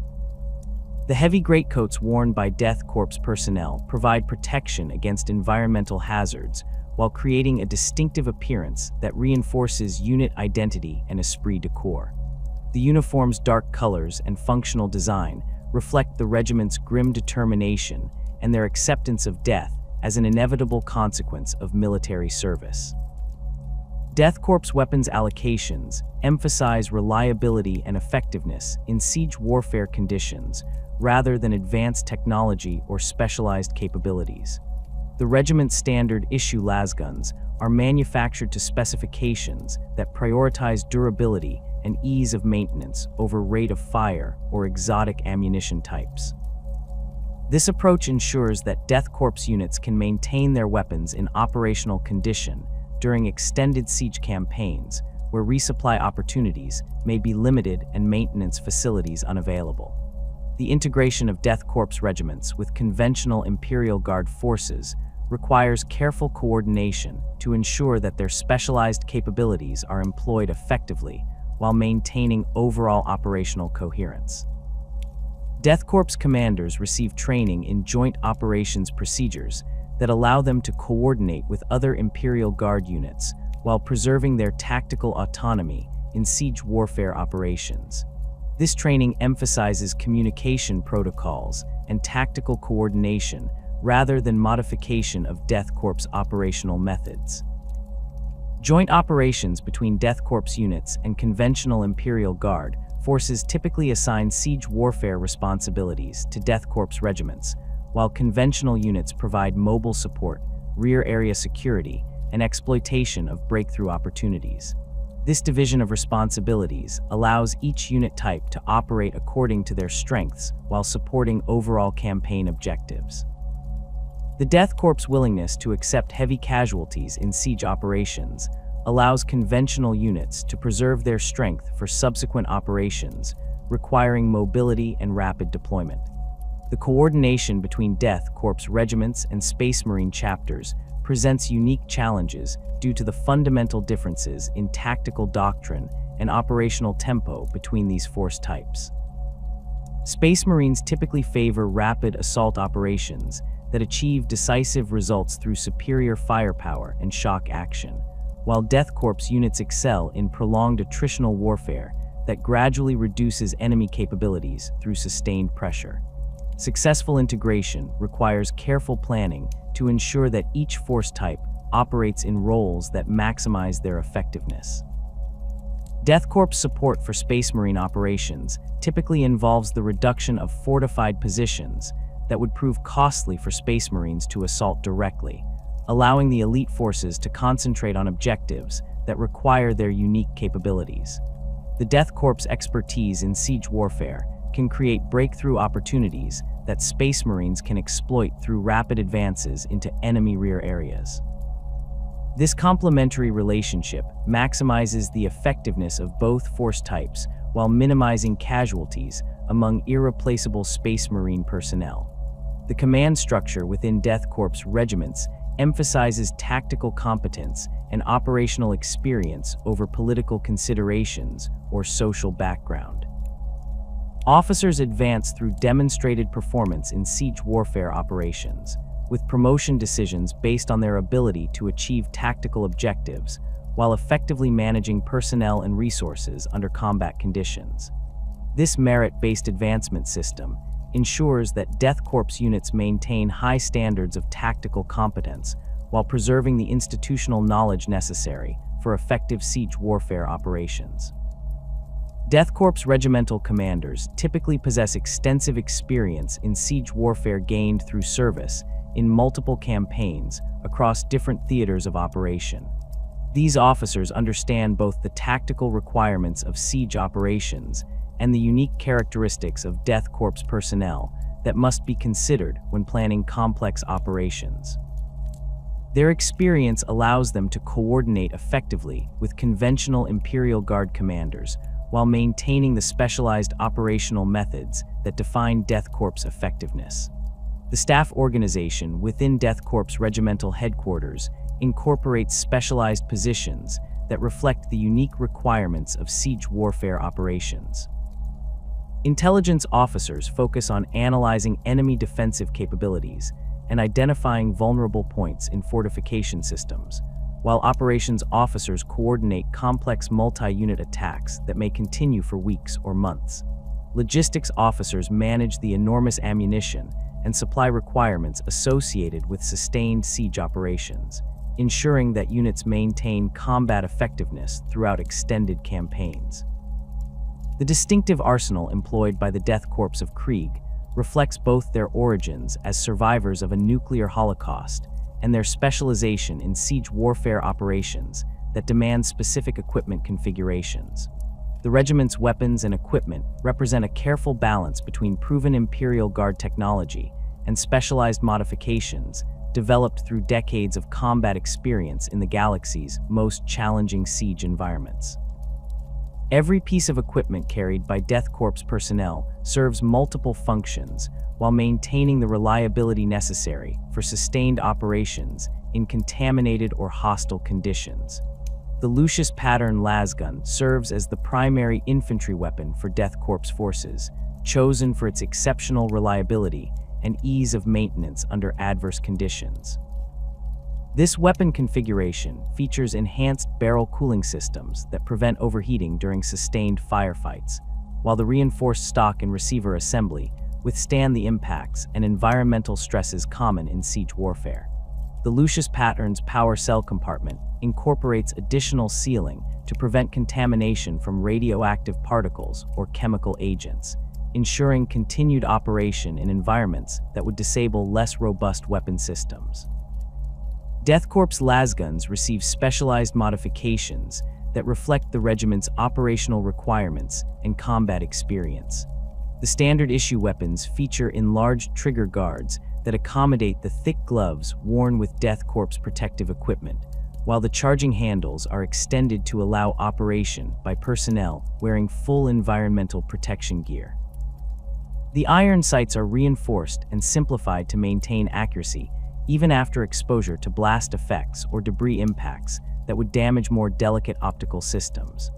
The heavy greatcoats worn by Death Korps personnel provide protection against environmental hazards while creating a distinctive appearance that reinforces unit identity and esprit de corps. The uniform's dark colors and functional design reflect the regiment's grim determination and their acceptance of death as an inevitable consequence of military service. Death Korps weapons allocations emphasize reliability and effectiveness in siege warfare conditions rather than advanced technology or specialized capabilities. The regiment's standard-issue lasguns are manufactured to specifications that prioritize durability and ease of maintenance over rate of fire or exotic ammunition types. This approach ensures that Death Korps units can maintain their weapons in operational condition during extended siege campaigns where resupply opportunities may be limited and maintenance facilities unavailable. The integration of Death Korps regiments with conventional Imperial Guard forces requires careful coordination to ensure that their specialized capabilities are employed effectively while maintaining overall operational coherence. Death Korps commanders receive training in joint operations procedures that allow them to coordinate with other Imperial Guard units while preserving their tactical autonomy in siege warfare operations. This training emphasizes communication protocols and tactical coordination rather than modification of Death Korps operational methods. Joint operations between Death Korps units and conventional Imperial Guard forces typically assign siege warfare responsibilities to Death Korps regiments, while conventional units provide mobile support, rear area security, and exploitation of breakthrough opportunities. This division of responsibilities allows each unit type to operate according to their strengths while supporting overall campaign objectives. The Death Korps' willingness to accept heavy casualties in siege operations allows conventional units to preserve their strength for subsequent operations, requiring mobility and rapid deployment. The coordination between Death Korps regiments and Space Marine chapters presents unique challenges due to the fundamental differences in tactical doctrine and operational tempo between these force types. Space Marines typically favor rapid assault operations that achieve decisive results through superior firepower and shock action, while Death Korps units excel in prolonged attritional warfare that gradually reduces enemy capabilities through sustained pressure. Successful integration requires careful planning to ensure that each force type operates in roles that maximize their effectiveness. Death Korps support for Space Marine operations typically involves the reduction of fortified positions that would prove costly for Space Marines to assault directly, allowing the elite forces to concentrate on objectives that require their unique capabilities. The Death Korps' expertise in siege warfare can create breakthrough opportunities that Space Marines can exploit through rapid advances into enemy rear areas. This complementary relationship maximizes the effectiveness of both force types while minimizing casualties among irreplaceable Space Marine personnel. The command structure within Death Korps regiments emphasizes tactical competence and operational experience over political considerations or social background. Officers advance through demonstrated performance in siege warfare operations, with promotion decisions based on their ability to achieve tactical objectives while effectively managing personnel and resources under combat conditions. This merit-based advancement system ensures that Death Korps units maintain high standards of tactical competence while preserving the institutional knowledge necessary for effective siege warfare operations. Death Korps regimental commanders typically possess extensive experience in siege warfare gained through service in multiple campaigns across different theaters of operation. These officers understand both the tactical requirements of siege operations and the unique characteristics of Death Korps personnel that must be considered when planning complex operations. Their experience allows them to coordinate effectively with conventional Imperial Guard commanders while maintaining the specialized operational methods that define Death Korps effectiveness. The staff organization within Death Korps regimental headquarters incorporates specialized positions that reflect the unique requirements of siege warfare operations. Intelligence officers focus on analyzing enemy defensive capabilities and identifying vulnerable points in fortification systems, while operations officers coordinate complex multi-unit attacks that may continue for weeks or months. Logistics officers manage the enormous ammunition and supply requirements associated with sustained siege operations, ensuring that units maintain combat effectiveness throughout extended campaigns. The distinctive arsenal employed by the Death Korps of Krieg reflects both their origins as survivors of a nuclear holocaust and their specialization in siege warfare operations that demand specific equipment configurations. The regiment's weapons and equipment represent a careful balance between proven Imperial Guard technology and specialized modifications developed through decades of combat experience in the galaxy's most challenging siege environments. Every piece of equipment carried by Death Korps personnel serves multiple functions while maintaining the reliability necessary for sustained operations in contaminated or hostile conditions. The Lucius pattern lasgun serves as the primary infantry weapon for Death Korps forces, chosen for its exceptional reliability and ease of maintenance under adverse conditions. This weapon configuration features enhanced barrel cooling systems that prevent overheating during sustained firefights, while the reinforced stock and receiver assembly withstand the impacts and environmental stresses common in siege warfare. The Lucius pattern's power cell compartment incorporates additional sealing to prevent contamination from radioactive particles or chemical agents, ensuring continued operation in environments that would disable less robust weapon systems. Death Korps lasguns receive specialized modifications that reflect the regiment's operational requirements and combat experience. The standard issue weapons feature enlarged trigger guards that accommodate the thick gloves worn with Death Korps protective equipment, while the charging handles are extended to allow operation by personnel wearing full environmental protection gear. The iron sights are reinforced and simplified to maintain accuracy, even after exposure to blast effects or debris impacts that would damage more delicate optical systems.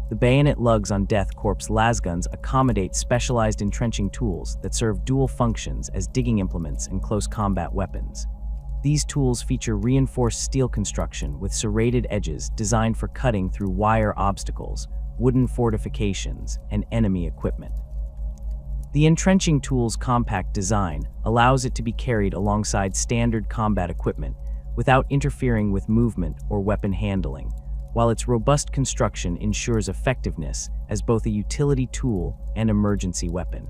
The bayonet lugs on Death Korps lasguns accommodate specialized entrenching tools that serve dual functions as digging implements and close combat weapons. These tools feature reinforced steel construction with serrated edges designed for cutting through wire obstacles, wooden fortifications, and enemy equipment. The entrenching tool's compact design allows it to be carried alongside standard combat equipment without interfering with movement or weapon handling, while its robust construction ensures effectiveness as both a utility tool and emergency weapon.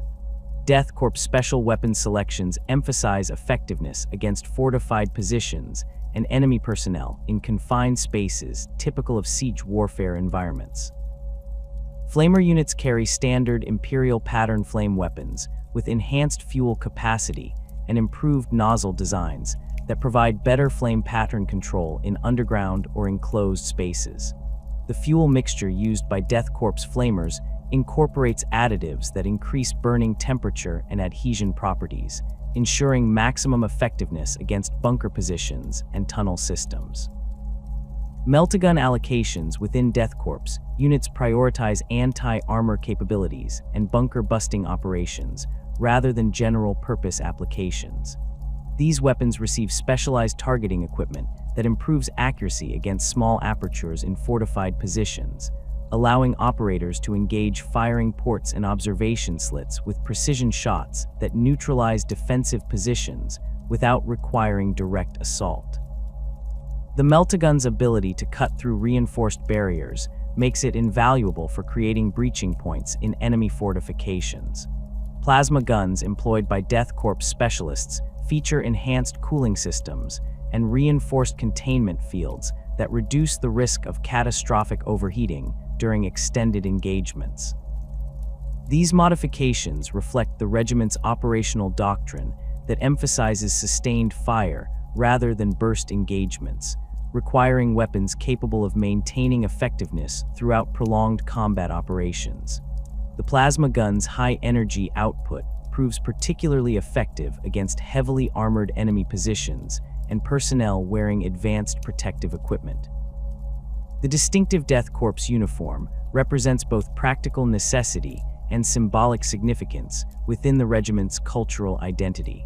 Death Korps special weapon selections emphasize effectiveness against fortified positions and enemy personnel in confined spaces typical of siege warfare environments. Flamer units carry standard Imperial pattern flame weapons with enhanced fuel capacity and improved nozzle designs that provide better flame pattern control in underground or enclosed spaces. The fuel mixture used by Death Korps flamers incorporates additives that increase burning temperature and adhesion properties, ensuring maximum effectiveness against bunker positions and tunnel systems. Meltagun allocations within Death Korps units prioritize anti-armor capabilities and bunker-busting operations rather than general-purpose applications. These weapons receive specialized targeting equipment that improves accuracy against small apertures in fortified positions, allowing operators to engage firing ports and observation slits with precision shots that neutralize defensive positions without requiring direct assault. The Meltagun's ability to cut through reinforced barriers makes it invaluable for creating breaching points in enemy fortifications. Plasma guns employed by Death Korps specialists feature enhanced cooling systems and reinforced containment fields that reduce the risk of catastrophic overheating during extended engagements. These modifications reflect the regiment's operational doctrine that emphasizes sustained fire rather than burst engagements, requiring weapons capable of maintaining effectiveness throughout prolonged combat operations. The plasma gun's high energy output proves particularly effective against heavily armored enemy positions and personnel wearing advanced protective equipment. The distinctive Death Korps uniform represents both practical necessity and symbolic significance within the regiment's cultural identity.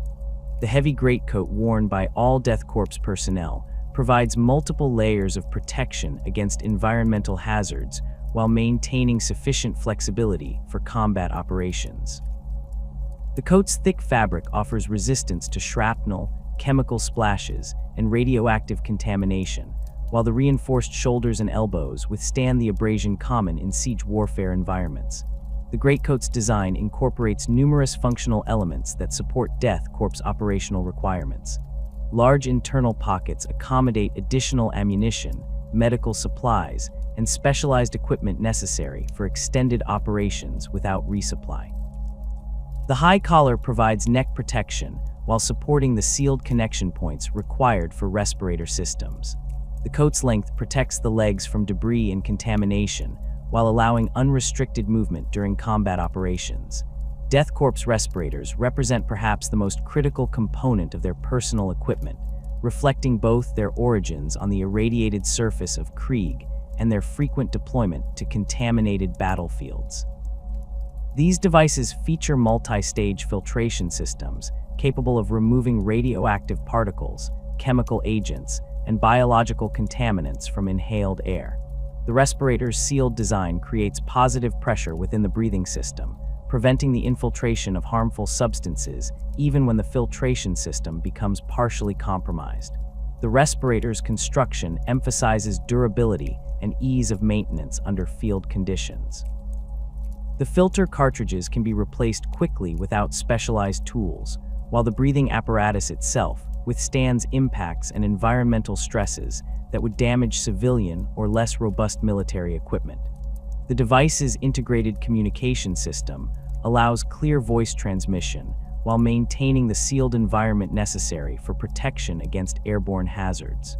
The heavy greatcoat worn by all Death Korps personnel provides multiple layers of protection against environmental hazards while maintaining sufficient flexibility for combat operations. The coat's thick fabric offers resistance to shrapnel, chemical splashes, and radioactive contamination, while the reinforced shoulders and elbows withstand the abrasion common in siege warfare environments. The greatcoat's design incorporates numerous functional elements that support Death Korps operational requirements. Large internal pockets accommodate additional ammunition, medical supplies, and specialized equipment necessary for extended operations without resupply. The high collar provides neck protection while supporting the sealed connection points required for respirator systems. The coat's length protects the legs from debris and contamination while allowing unrestricted movement during combat operations. Death Korps respirators represent perhaps the most critical component of their personal equipment, reflecting both their origins on the irradiated surface of Krieg and their frequent deployment to contaminated battlefields. These devices feature multi-stage filtration systems capable of removing radioactive particles, chemical agents, and biological contaminants from inhaled air. The respirator's sealed design creates positive pressure within the breathing system, preventing the infiltration of harmful substances even when the filtration system becomes partially compromised. The respirator's construction emphasizes durability and ease of maintenance under field conditions. The filter cartridges can be replaced quickly without specialized tools, while the breathing apparatus itself withstands impacts and environmental stresses that would damage civilian or less robust military equipment. The device's integrated communication system allows clear voice transmission while maintaining the sealed environment necessary for protection against airborne hazards.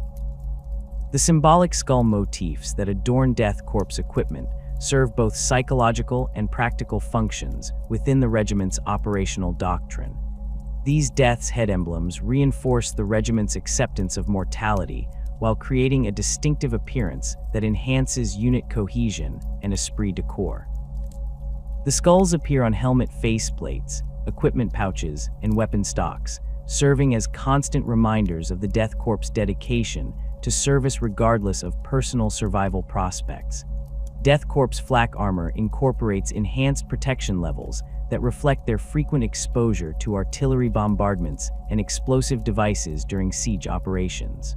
The symbolic skull motifs that adorn Death Korps equipment serve both psychological and practical functions within the regiment's operational doctrine. These death's head emblems reinforce the regiment's acceptance of mortality while creating a distinctive appearance that enhances unit cohesion and esprit de corps. The skulls appear on helmet faceplates, equipment pouches, and weapon stocks, serving as constant reminders of the Death Korps' dedication to service regardless of personal survival prospects. Death Korps flak armor incorporates enhanced protection levels that reflect their frequent exposure to artillery bombardments and explosive devices during siege operations.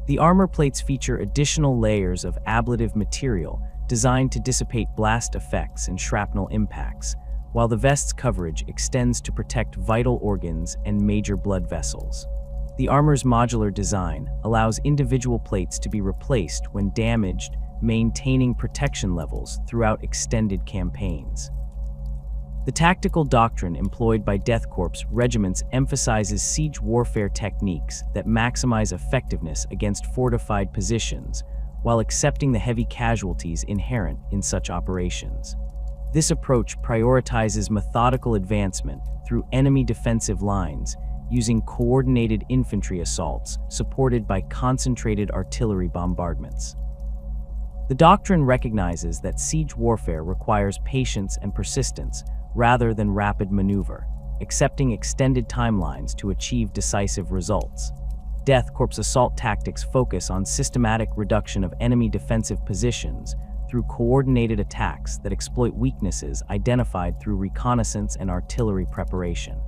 The armor plates feature additional layers of ablative material designed to dissipate blast effects and shrapnel impacts, while the vest's coverage extends to protect vital organs and major blood vessels. The armor's modular design allows individual plates to be replaced when damaged, maintaining protection levels throughout extended campaigns. The tactical doctrine employed by Death Korps regiments emphasizes siege warfare techniques that maximize effectiveness against fortified positions, while accepting the heavy casualties inherent in such operations. This approach prioritizes methodical advancement through enemy defensive lines, using coordinated infantry assaults supported by concentrated artillery bombardments. The doctrine recognizes that siege warfare requires patience and persistence rather than rapid maneuver, accepting extended timelines to achieve decisive results. Death Korps assault tactics focus on systematic reduction of enemy defensive positions through coordinated attacks that exploit weaknesses identified through reconnaissance and artillery preparation.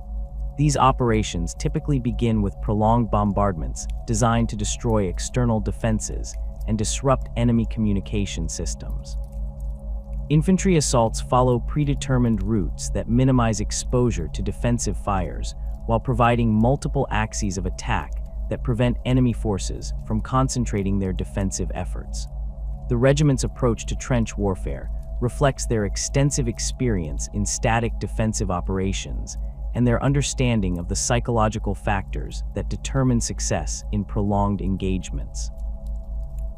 These operations typically begin with prolonged bombardments designed to destroy external defenses and disrupt enemy communication systems. Infantry assaults follow predetermined routes that minimize exposure to defensive fires while providing multiple axes of attack that prevent enemy forces from concentrating their defensive efforts. The regiment's approach to trench warfare reflects their extensive experience in static defensive operations and their understanding of the psychological factors that determine success in prolonged engagements.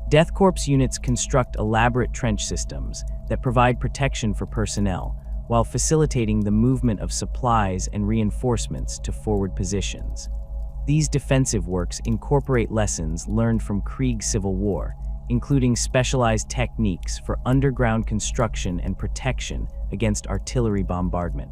Death Korps units construct elaborate trench systems that provide protection for personnel while facilitating the movement of supplies and reinforcements to forward positions. These defensive works incorporate lessons learned from Krieg's Civil War, including specialized techniques for underground construction and protection against artillery bombardment.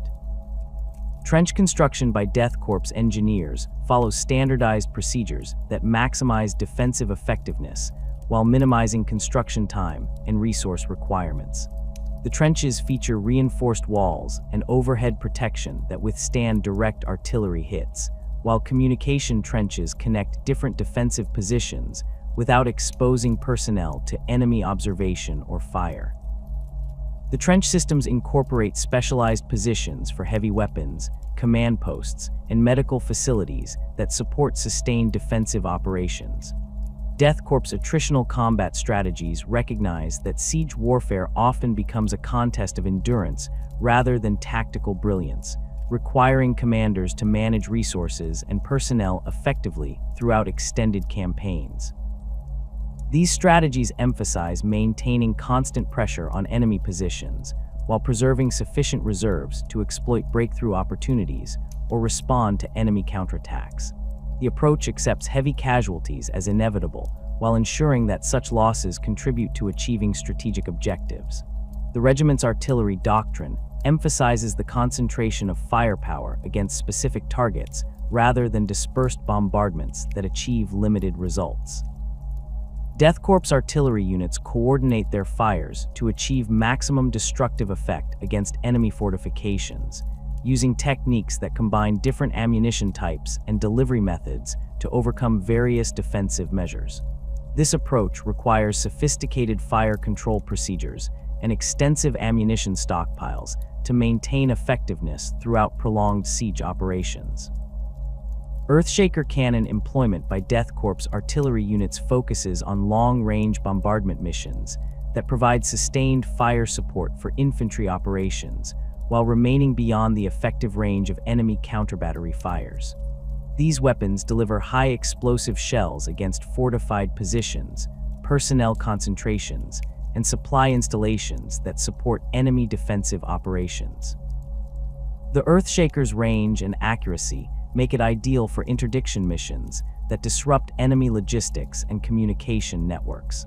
Trench construction by Death Korps engineers follows standardized procedures that maximize defensive effectiveness while minimizing construction time and resource requirements. The trenches feature reinforced walls and overhead protection that withstand direct artillery hits, while communication trenches connect different defensive positions without exposing personnel to enemy observation or fire. The trench systems incorporate specialized positions for heavy weapons, command posts, and medical facilities that support sustained defensive operations. Death Korps' attritional combat strategies recognize that siege warfare often becomes a contest of endurance rather than tactical brilliance, requiring commanders to manage resources and personnel effectively throughout extended campaigns. These strategies emphasize maintaining constant pressure on enemy positions while preserving sufficient reserves to exploit breakthrough opportunities or respond to enemy counterattacks. The approach accepts heavy casualties as inevitable while ensuring that such losses contribute to achieving strategic objectives. The regiment's artillery doctrine emphasizes the concentration of firepower against specific targets rather than dispersed bombardments that achieve limited results. Death Korps artillery units coordinate their fires to achieve maximum destructive effect against enemy fortifications, using techniques that combine different ammunition types and delivery methods to overcome various defensive measures. This approach requires sophisticated fire control procedures and extensive ammunition stockpiles to maintain effectiveness throughout prolonged siege operations. Earthshaker cannon employment by Death Korps artillery units focuses on long-range bombardment missions that provide sustained fire support for infantry operations while remaining beyond the effective range of enemy counter-battery fires. These weapons deliver high explosive shells against fortified positions, personnel concentrations, and supply installations that support enemy defensive operations. The Earthshaker's range and accuracy make it ideal for interdiction missions that disrupt enemy logistics and communication networks.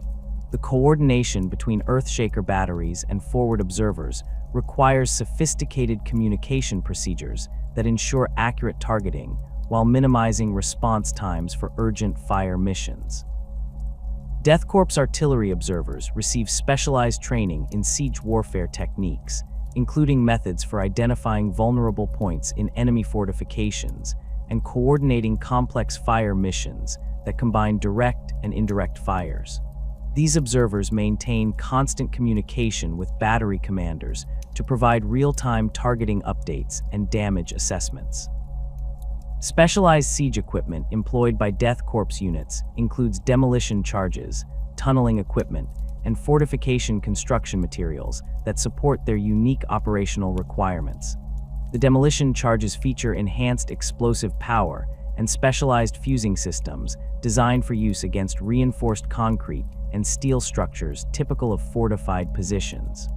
The coordination between Earthshaker batteries and forward observers requires sophisticated communication procedures that ensure accurate targeting while minimizing response times for urgent fire missions. Death Korps artillery observers receive specialized training in siege warfare techniques, including methods for identifying vulnerable points in enemy fortifications and coordinating complex fire missions that combine direct and indirect fires. These observers maintain constant communication with battery commanders to provide real-time targeting updates and damage assessments. Specialized siege equipment employed by Death Korps units includes demolition charges, tunneling equipment, and fortification construction materials that support their unique operational requirements. The demolition charges feature enhanced explosive power and specialized fusing systems designed for use against reinforced concrete and steel structures typical of fortified positions.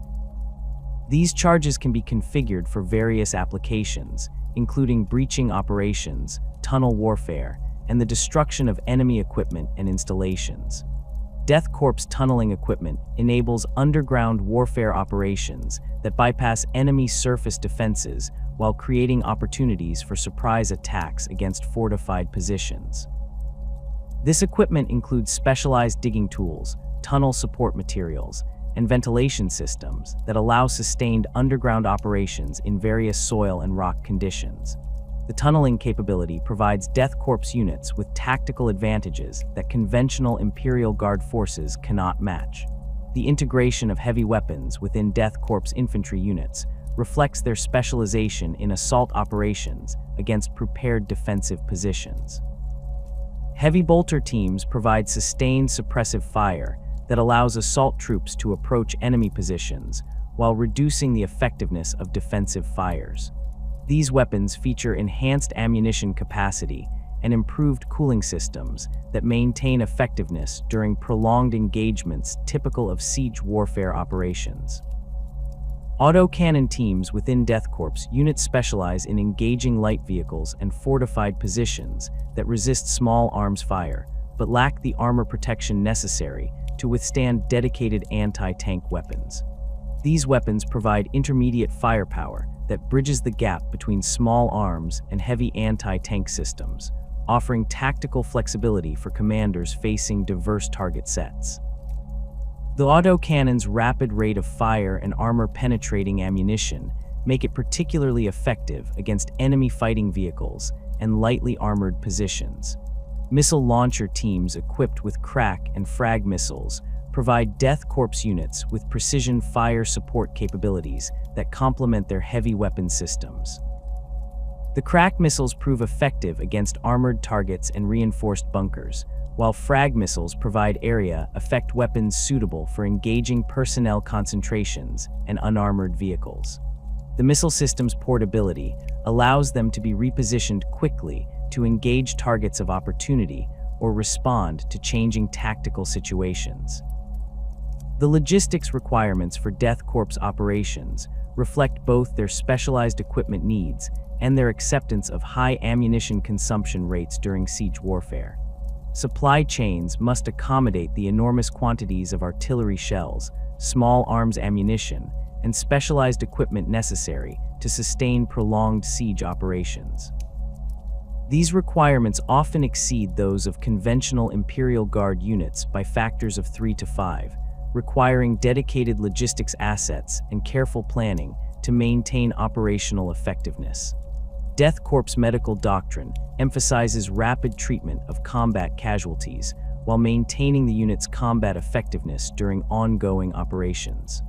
These charges can be configured for various applications, including breaching operations, tunnel warfare, and the destruction of enemy equipment and installations. Death Korps tunneling equipment enables underground warfare operations that bypass enemy surface defenses while creating opportunities for surprise attacks against fortified positions. This equipment includes specialized digging tools, tunnel support materials, and ventilation systems that allow sustained underground operations in various soil and rock conditions. The tunneling capability provides Death Korps units with tactical advantages that conventional Imperial Guard forces cannot match. The integration of heavy weapons within Death Korps infantry units reflects their specialization in assault operations against prepared defensive positions. Heavy bolter teams provide sustained suppressive fire that allows assault troops to approach enemy positions while reducing the effectiveness of defensive fires. These weapons feature enhanced ammunition capacity and improved cooling systems that maintain effectiveness during prolonged engagements typical of siege warfare operations. Autocannon teams within Death Korps units specialize in engaging light vehicles and fortified positions that resist small arms fire, but lack the armor protection necessary to withstand dedicated anti-tank weapons. These weapons provide intermediate firepower that bridges the gap between small arms and heavy anti-tank systems, offering tactical flexibility for commanders facing diverse target sets. The autocannon's rapid rate of fire and armor-penetrating ammunition make it particularly effective against enemy fighting vehicles and lightly armored positions. Missile launcher teams equipped with crack and frag missiles provide Death Korps units with precision fire support capabilities that complement their heavy weapon systems. The crack missiles prove effective against armored targets and reinforced bunkers, while frag missiles provide area effect weapons suitable for engaging personnel concentrations and unarmored vehicles. The missile system's portability allows them to be repositioned quickly to engage targets of opportunity or respond to changing tactical situations. The logistics requirements for Death Korps operations reflect both their specialized equipment needs and their acceptance of high ammunition consumption rates during siege warfare. Supply chains must accommodate the enormous quantities of artillery shells, small arms ammunition, and specialized equipment necessary to sustain prolonged siege operations. These requirements often exceed those of conventional Imperial Guard units by factors of 3 to 5, requiring dedicated logistics assets and careful planning to maintain operational effectiveness. Death Korps medical doctrine emphasizes rapid treatment of combat casualties while maintaining the unit's combat effectiveness during ongoing operations.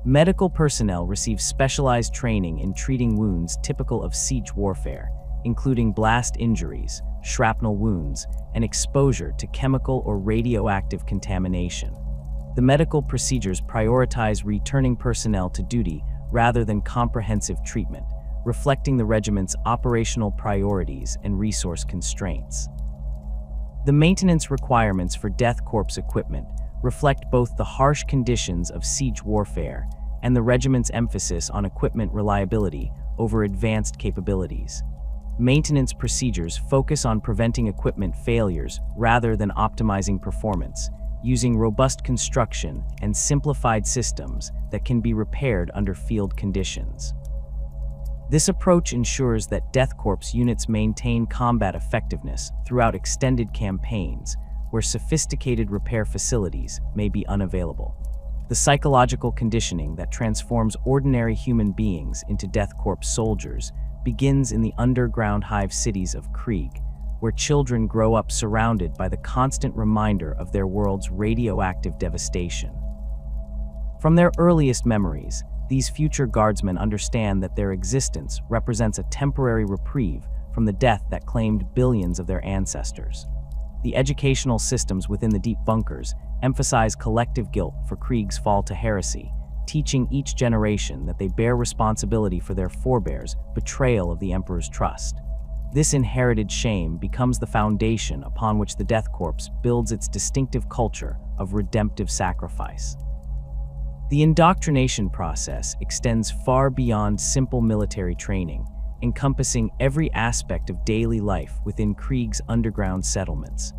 Medical personnel receive specialized training in treating wounds typical of siege warfare, including blast injuries, shrapnel wounds, and exposure to chemical or radioactive contamination. The medical procedures prioritize returning personnel to duty rather than comprehensive treatment, reflecting the regiment's operational priorities and resource constraints. The maintenance requirements for Death Korps equipment reflect both the harsh conditions of siege warfare and the regiment's emphasis on equipment reliability over advanced capabilities. Maintenance procedures focus on preventing equipment failures rather than optimizing performance, using robust construction and simplified systems that can be repaired under field conditions. This approach ensures that Death Korps units maintain combat effectiveness throughout extended campaigns where sophisticated repair facilities may be unavailable. The psychological conditioning that transforms ordinary human beings into Death Korps soldiers begins in the underground hive cities of Krieg, where children grow up surrounded by the constant reminder of their world's radioactive devastation. From their earliest memories, these future guardsmen understand that their existence represents a temporary reprieve from the death that claimed billions of their ancestors. The educational systems within the deep bunkers emphasize collective guilt for Krieg's fall to heresy, teaching each generation that they bear responsibility for their forebears' betrayal of the Emperor's trust. This inherited shame becomes the foundation upon which the Death Korps builds its distinctive culture of redemptive sacrifice. The indoctrination process extends far beyond simple military training, encompassing every aspect of daily life within Krieg's underground settlements.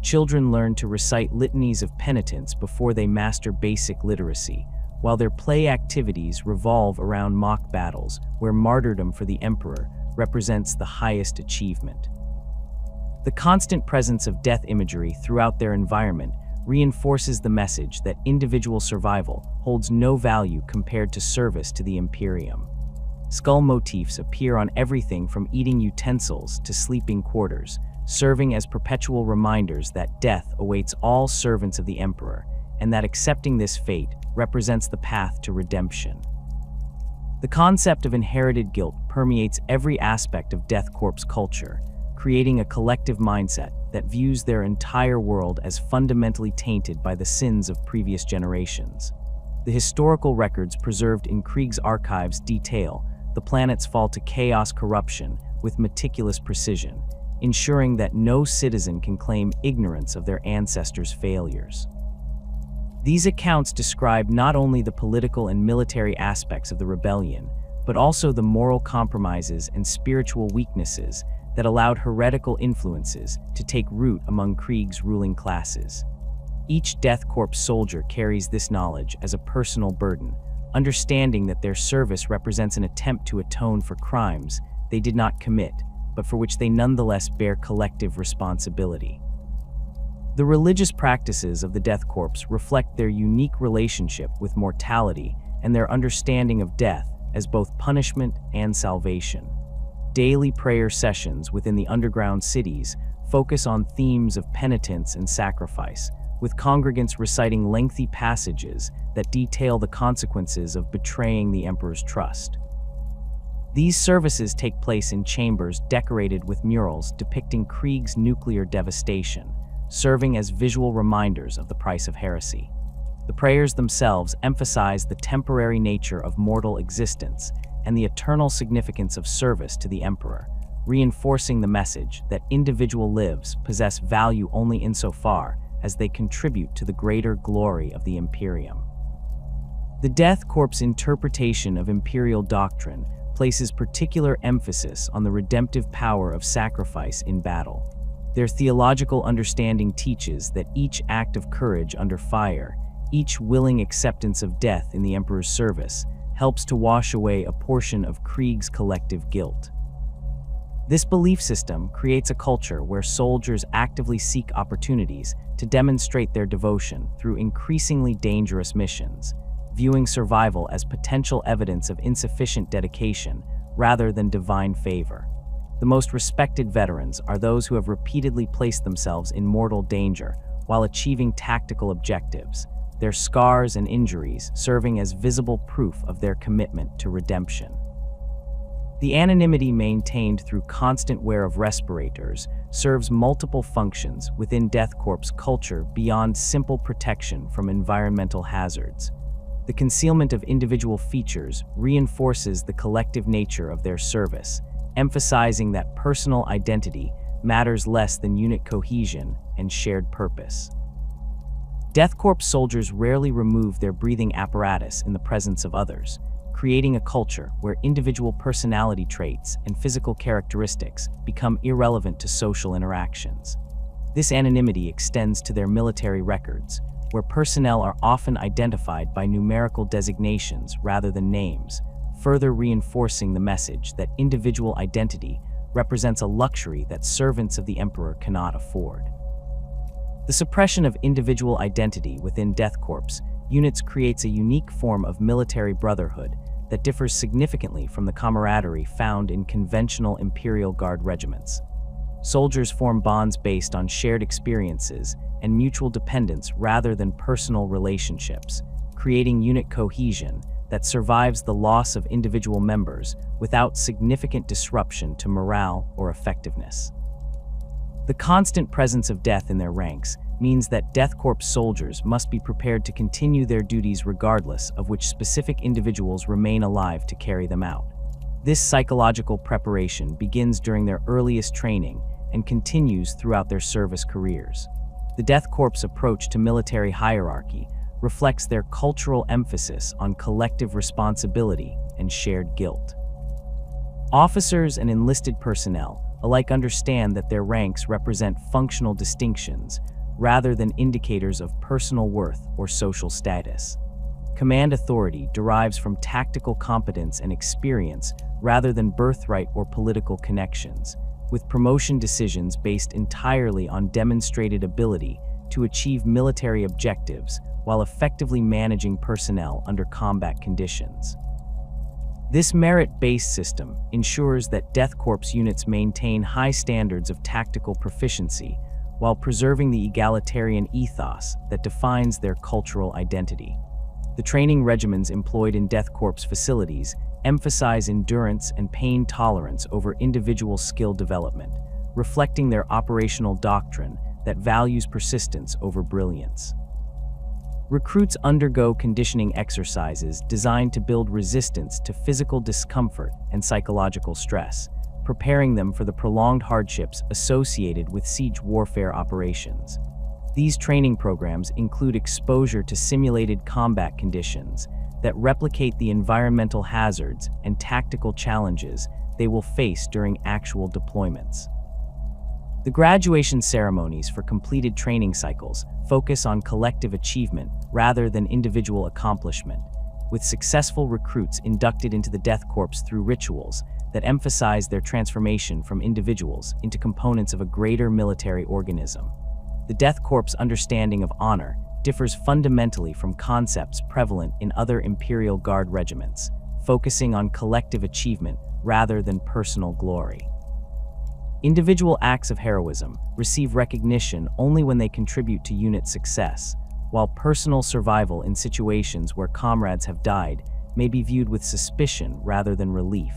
Children learn to recite litanies of penitence before they master basic literacy, while their play activities revolve around mock battles where martyrdom for the Emperor represents the highest achievement. The constant presence of death imagery throughout their environment reinforces the message that individual survival holds no value compared to service to the Imperium. Skull motifs appear on everything from eating utensils to sleeping quarters, serving as perpetual reminders that death awaits all servants of the Emperor, and that accepting this fate represents the path to redemption. The concept of inherited guilt permeates every aspect of Death Korps culture, creating a collective mindset that views their entire world as fundamentally tainted by the sins of previous generations. The historical records preserved in Krieg's archives detail the planet's fall to chaos corruption with meticulous precision, ensuring that no citizen can claim ignorance of their ancestors' failures. These accounts describe not only the political and military aspects of the rebellion, but also the moral compromises and spiritual weaknesses that allowed heretical influences to take root among Krieg's ruling classes. Each Death Korps soldier carries this knowledge as a personal burden, understanding that their service represents an attempt to atone for crimes they did not commit, but for which they nonetheless bear collective responsibility. The religious practices of the Death Korps reflect their unique relationship with mortality and their understanding of death as both punishment and salvation. Daily prayer sessions within the underground cities focus on themes of penitence and sacrifice, with congregants reciting lengthy passages that detail the consequences of betraying the Emperor's trust. These services take place in chambers decorated with murals depicting Krieg's nuclear devastation, serving as visual reminders of the price of heresy. The prayers themselves emphasize the temporary nature of mortal existence and the eternal significance of service to the Emperor, reinforcing the message that individual lives possess value only insofar as they contribute to the greater glory of the Imperium. The Death Korps' interpretation of imperial doctrine places particular emphasis on the redemptive power of sacrifice in battle. Their theological understanding teaches that each act of courage under fire, each willing acceptance of death in the Emperor's service, helps to wash away a portion of Krieg's collective guilt. This belief system creates a culture where soldiers actively seek opportunities to demonstrate their devotion through increasingly dangerous missions, viewing survival as potential evidence of insufficient dedication rather than divine favor. The most respected veterans are those who have repeatedly placed themselves in mortal danger while achieving tactical objectives, their scars and injuries serving as visible proof of their commitment to redemption. The anonymity maintained through constant wear of respirators serves multiple functions within Death Korps culture beyond simple protection from environmental hazards. The concealment of individual features reinforces the collective nature of their service, emphasizing that personal identity matters less than unit cohesion and shared purpose. Death Korps soldiers rarely remove their breathing apparatus in the presence of others, creating a culture where individual personality traits and physical characteristics become irrelevant to social interactions. This anonymity extends to their military records, where personnel are often identified by numerical designations rather than names, further reinforcing the message that individual identity represents a luxury that servants of the Emperor cannot afford. The suppression of individual identity within Death Korps units creates a unique form of military brotherhood that differs significantly from the camaraderie found in conventional Imperial Guard regiments. Soldiers form bonds based on shared experiences and mutual dependence rather than personal relationships, creating unit cohesion that survives the loss of individual members without significant disruption to morale or effectiveness. The constant presence of death in their ranks means that Death Korps soldiers must be prepared to continue their duties regardless of which specific individuals remain alive to carry them out. This psychological preparation begins during their earliest training and continues throughout their service careers. The Death Korps' approach to military hierarchy reflects their cultural emphasis on collective responsibility and shared guilt. Officers and enlisted personnel alike understand that their ranks represent functional distinctions rather than indicators of personal worth or social status. Command authority derives from tactical competence and experience rather than birthright or political connections, with promotion decisions based entirely on demonstrated ability to achieve military objectives while effectively managing personnel under combat conditions. This merit-based system ensures that Death Korps units maintain high standards of tactical proficiency while preserving the egalitarian ethos that defines their cultural identity. The training regimens employed in Death Korps facilities emphasize endurance and pain tolerance over individual skill development, reflecting their operational doctrine that values persistence over brilliance. Recruits undergo conditioning exercises designed to build resistance to physical discomfort and psychological stress, preparing them for the prolonged hardships associated with siege warfare operations. These training programs include exposure to simulated combat conditions that replicate the environmental hazards and tactical challenges they will face during actual deployments. The graduation ceremonies for completed training cycles focus on collective achievement rather than individual accomplishment, with successful recruits inducted into the Death Korps through rituals that emphasize their transformation from individuals into components of a greater military organism. The Death Korps' understanding of honor differs fundamentally from concepts prevalent in other Imperial Guard regiments, focusing on collective achievement rather than personal glory. Individual acts of heroism receive recognition only when they contribute to unit success, while personal survival in situations where comrades have died may be viewed with suspicion rather than relief.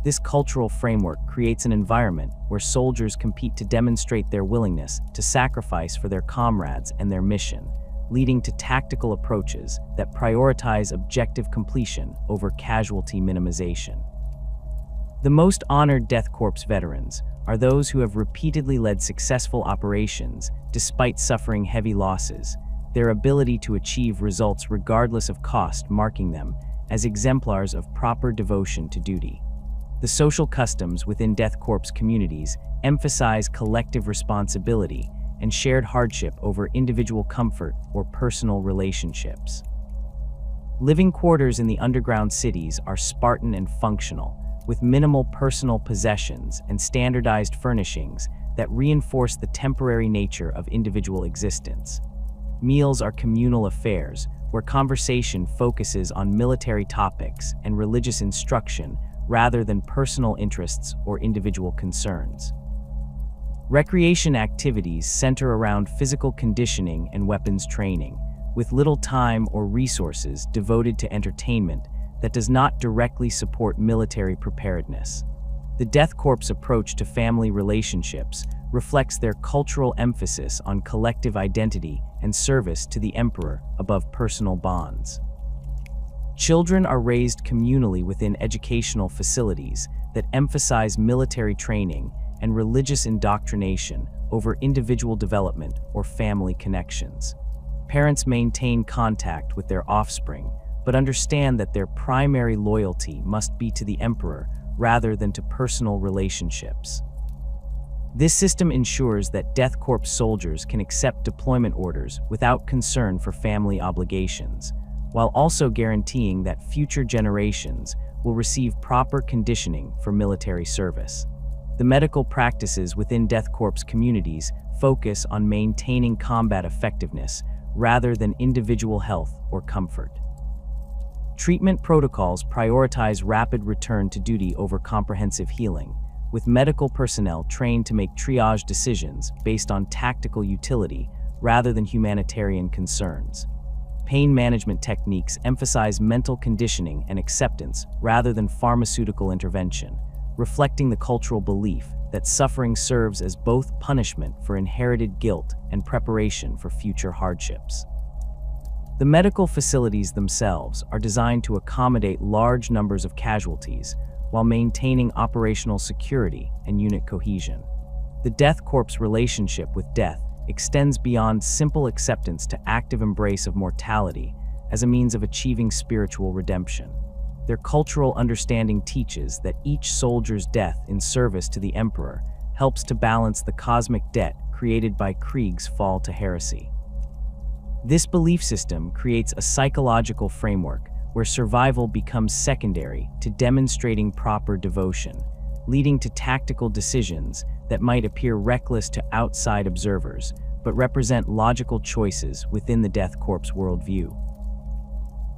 This cultural framework creates an environment where soldiers compete to demonstrate their willingness to sacrifice for their comrades and their mission, leading to tactical approaches that prioritize objective completion over casualty minimization. The most honored Death Korps veterans are those who have repeatedly led successful operations despite suffering heavy losses, their ability to achieve results regardless of cost marking them as exemplars of proper devotion to duty. The social customs within Death Korps communities emphasize collective responsibility and shared hardship over individual comfort or personal relationships. Living quarters in the underground cities are Spartan and functional, with minimal personal possessions and standardized furnishings that reinforce the temporary nature of individual existence. Meals are communal affairs, where conversation focuses on military topics and religious instruction rather than personal interests or individual concerns. Recreation activities center around physical conditioning and weapons training, with little time or resources devoted to entertainment that does not directly support military preparedness. The Death Korps' approach to family relationships reflects their cultural emphasis on collective identity and service to the Emperor above personal bonds. Children are raised communally within educational facilities that emphasize military training and religious indoctrination over individual development or family connections. Parents maintain contact with their offspring, but understand that their primary loyalty must be to the Emperor rather than to personal relationships. This system ensures that Death Korps soldiers can accept deployment orders without concern for family obligations, while also guaranteeing that future generations will receive proper conditioning for military service. The medical practices within Death Korps communities focus on maintaining combat effectiveness rather than individual health or comfort. Treatment protocols prioritize rapid return to duty over comprehensive healing, with medical personnel trained to make triage decisions based on tactical utility rather than humanitarian concerns. Pain management techniques emphasize mental conditioning and acceptance rather than pharmaceutical intervention, reflecting the cultural belief that suffering serves as both punishment for inherited guilt and preparation for future hardships. The medical facilities themselves are designed to accommodate large numbers of casualties while maintaining operational security and unit cohesion. The Death Korps' relationship with death extends beyond simple acceptance to active embrace of mortality as a means of achieving spiritual redemption. Their cultural understanding teaches that each soldier's death in service to the Emperor helps to balance the cosmic debt created by Krieg's fall to heresy. This belief system creates a psychological framework where survival becomes secondary to demonstrating proper devotion, leading to tactical decisions that might appear reckless to outside observers, but represent logical choices within the Death Korps worldview.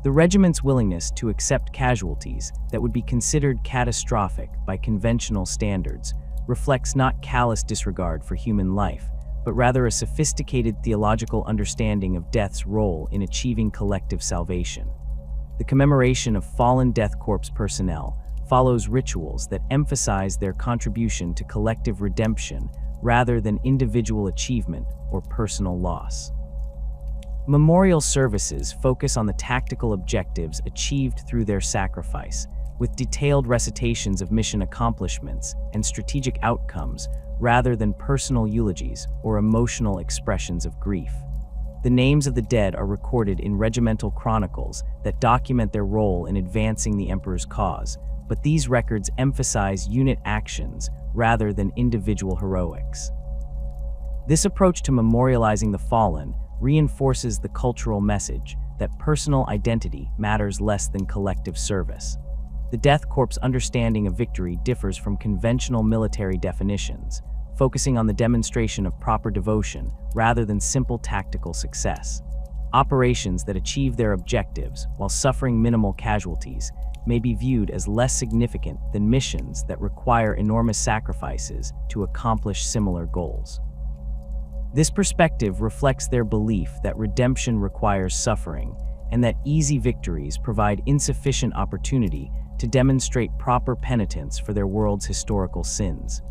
The regiment's willingness to accept casualties that would be considered catastrophic by conventional standards reflects not callous disregard for human life, but rather a sophisticated theological understanding of death's role in achieving collective salvation. The commemoration of fallen Death Korps personnel follows rituals that emphasize their contribution to collective redemption rather than individual achievement or personal loss. Memorial services focus on the tactical objectives achieved through their sacrifice, with detailed recitations of mission accomplishments and strategic outcomes rather than personal eulogies or emotional expressions of grief. The names of the dead are recorded in regimental chronicles that document their role in advancing the Emperor's cause, but these records emphasize unit actions rather than individual heroics. This approach to memorializing the fallen reinforces the cultural message that personal identity matters less than collective service. The Death Korps' understanding of victory differs from conventional military definitions, focusing on the demonstration of proper devotion rather than simple tactical success. Operations that achieve their objectives while suffering minimal casualties may be viewed as less significant than missions that require enormous sacrifices to accomplish similar goals. This perspective reflects their belief that redemption requires suffering and that easy victories provide insufficient opportunity to demonstrate proper penitence for their world's historical sins.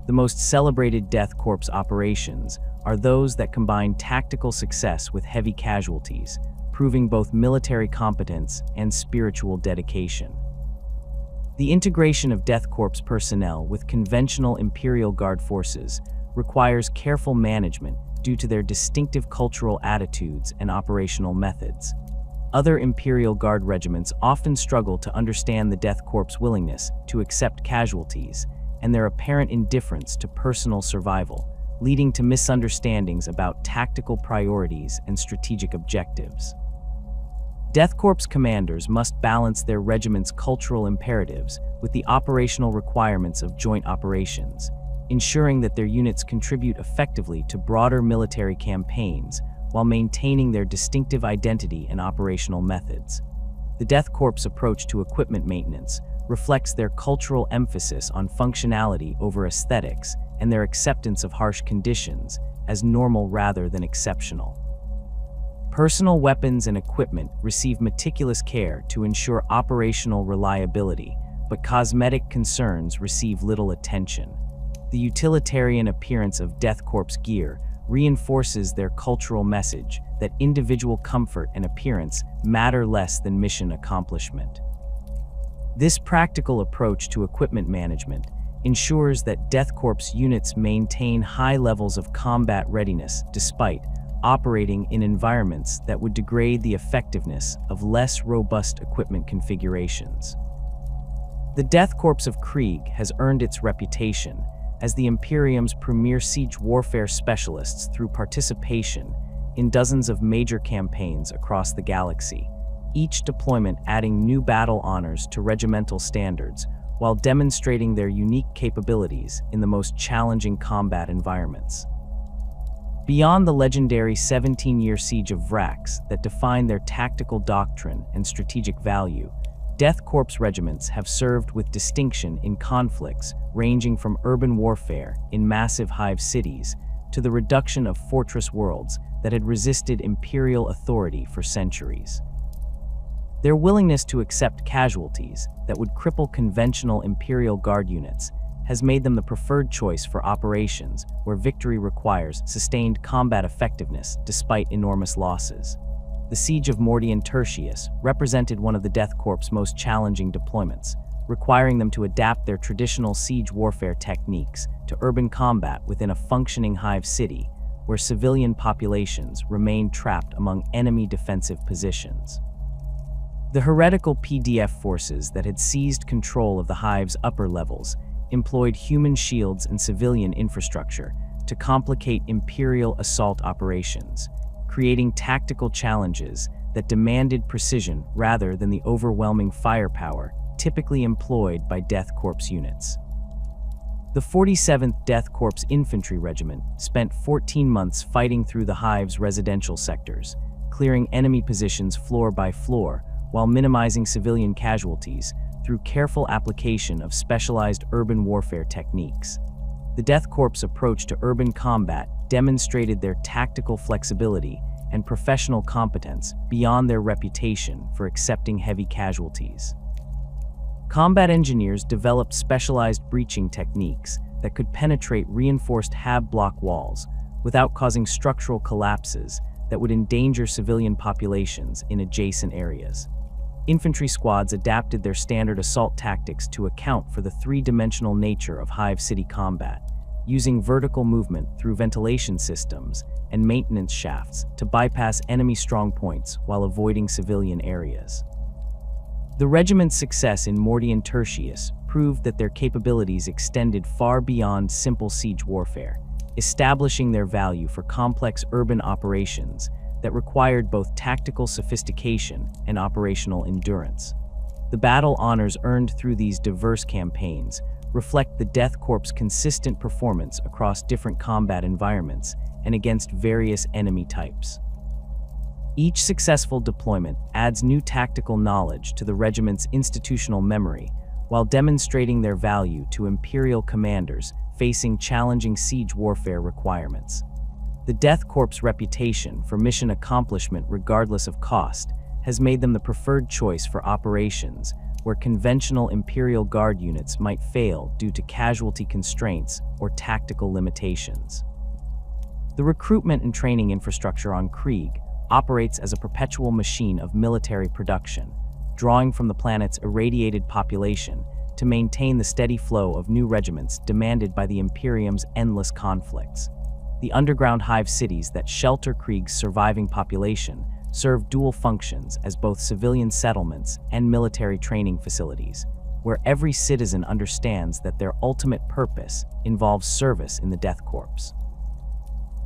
The most celebrated Death Korps operations are those that combine tactical success with heavy casualties, proving both military competence and spiritual dedication. The integration of Death Korps personnel with conventional Imperial Guard forces requires careful management due to their distinctive cultural attitudes and operational methods. Other Imperial Guard regiments often struggle to understand the Death Korps' willingness to accept casualties and their apparent indifference to personal survival, leading to misunderstandings about tactical priorities and strategic objectives. Death Korps commanders must balance their regiment's cultural imperatives with the operational requirements of joint operations, ensuring that their units contribute effectively to broader military campaigns while maintaining their distinctive identity and operational methods. The Death Korps' approach to equipment maintenance reflects their cultural emphasis on functionality over aesthetics and their acceptance of harsh conditions as normal rather than exceptional. Personal weapons and equipment receive meticulous care to ensure operational reliability, but cosmetic concerns receive little attention. The utilitarian appearance of Death Korps gear reinforces their cultural message that individual comfort and appearance matter less than mission accomplishment. This practical approach to equipment management ensures that Death Korps units maintain high levels of combat readiness despite operating in environments that would degrade the effectiveness of less robust equipment configurations. The Death Korps of Krieg has earned its reputation as the Imperium's premier siege warfare specialists through participation in dozens of major campaigns across the galaxy, each deployment adding new battle honors to regimental standards while demonstrating their unique capabilities in the most challenging combat environments. Beyond the legendary 17-year siege of Vrax that defined their tactical doctrine and strategic value, Death Korps regiments have served with distinction in conflicts ranging from urban warfare in massive hive cities to the reduction of fortress worlds that had resisted Imperial authority for centuries. Their willingness to accept casualties that would cripple conventional Imperial Guard units has made them the preferred choice for operations where victory requires sustained combat effectiveness despite enormous losses. The Siege of Mordian Tertius represented one of the Death Korps' most challenging deployments, requiring them to adapt their traditional siege warfare techniques to urban combat within a functioning hive city, where civilian populations remained trapped among enemy defensive positions. The heretical PDF forces that had seized control of the hive's upper levels employed human shields and civilian infrastructure to complicate Imperial assault operations, creating tactical challenges that demanded precision rather than the overwhelming firepower typically employed by Death Korps units. The 47th Death Korps Infantry Regiment spent 14 months fighting through the hive's residential sectors, clearing enemy positions floor by floor while minimizing civilian casualties through careful application of specialized urban warfare techniques. The Death Korps' approach to urban combat demonstrated their tactical flexibility and professional competence beyond their reputation for accepting heavy casualties. Combat engineers developed specialized breaching techniques that could penetrate reinforced HAB block walls without causing structural collapses that would endanger civilian populations in adjacent areas. Infantry squads adapted their standard assault tactics to account for the three-dimensional nature of Hive City combat, using vertical movement through ventilation systems and maintenance shafts to bypass enemy strongpoints while avoiding civilian areas. The regiment's success in Mortian Tertius proved that their capabilities extended far beyond simple siege warfare, establishing their value for complex urban operations that required both tactical sophistication and operational endurance. The battle honors earned through these diverse campaigns reflect the Death Korps' consistent performance across different combat environments and against various enemy types. Each successful deployment adds new tactical knowledge to the regiment's institutional memory while demonstrating their value to Imperial commanders facing challenging siege warfare requirements. The Death Korps' reputation for mission accomplishment regardless of cost has made them the preferred choice for operations where conventional Imperial Guard units might fail due to casualty constraints or tactical limitations. The recruitment and training infrastructure on Krieg operates as a perpetual machine of military production, drawing from the planet's irradiated population to maintain the steady flow of new regiments demanded by the Imperium's endless conflicts. The underground hive cities that shelter Krieg's surviving population serve dual functions as both civilian settlements and military training facilities, where every citizen understands that their ultimate purpose involves service in the Death Korps.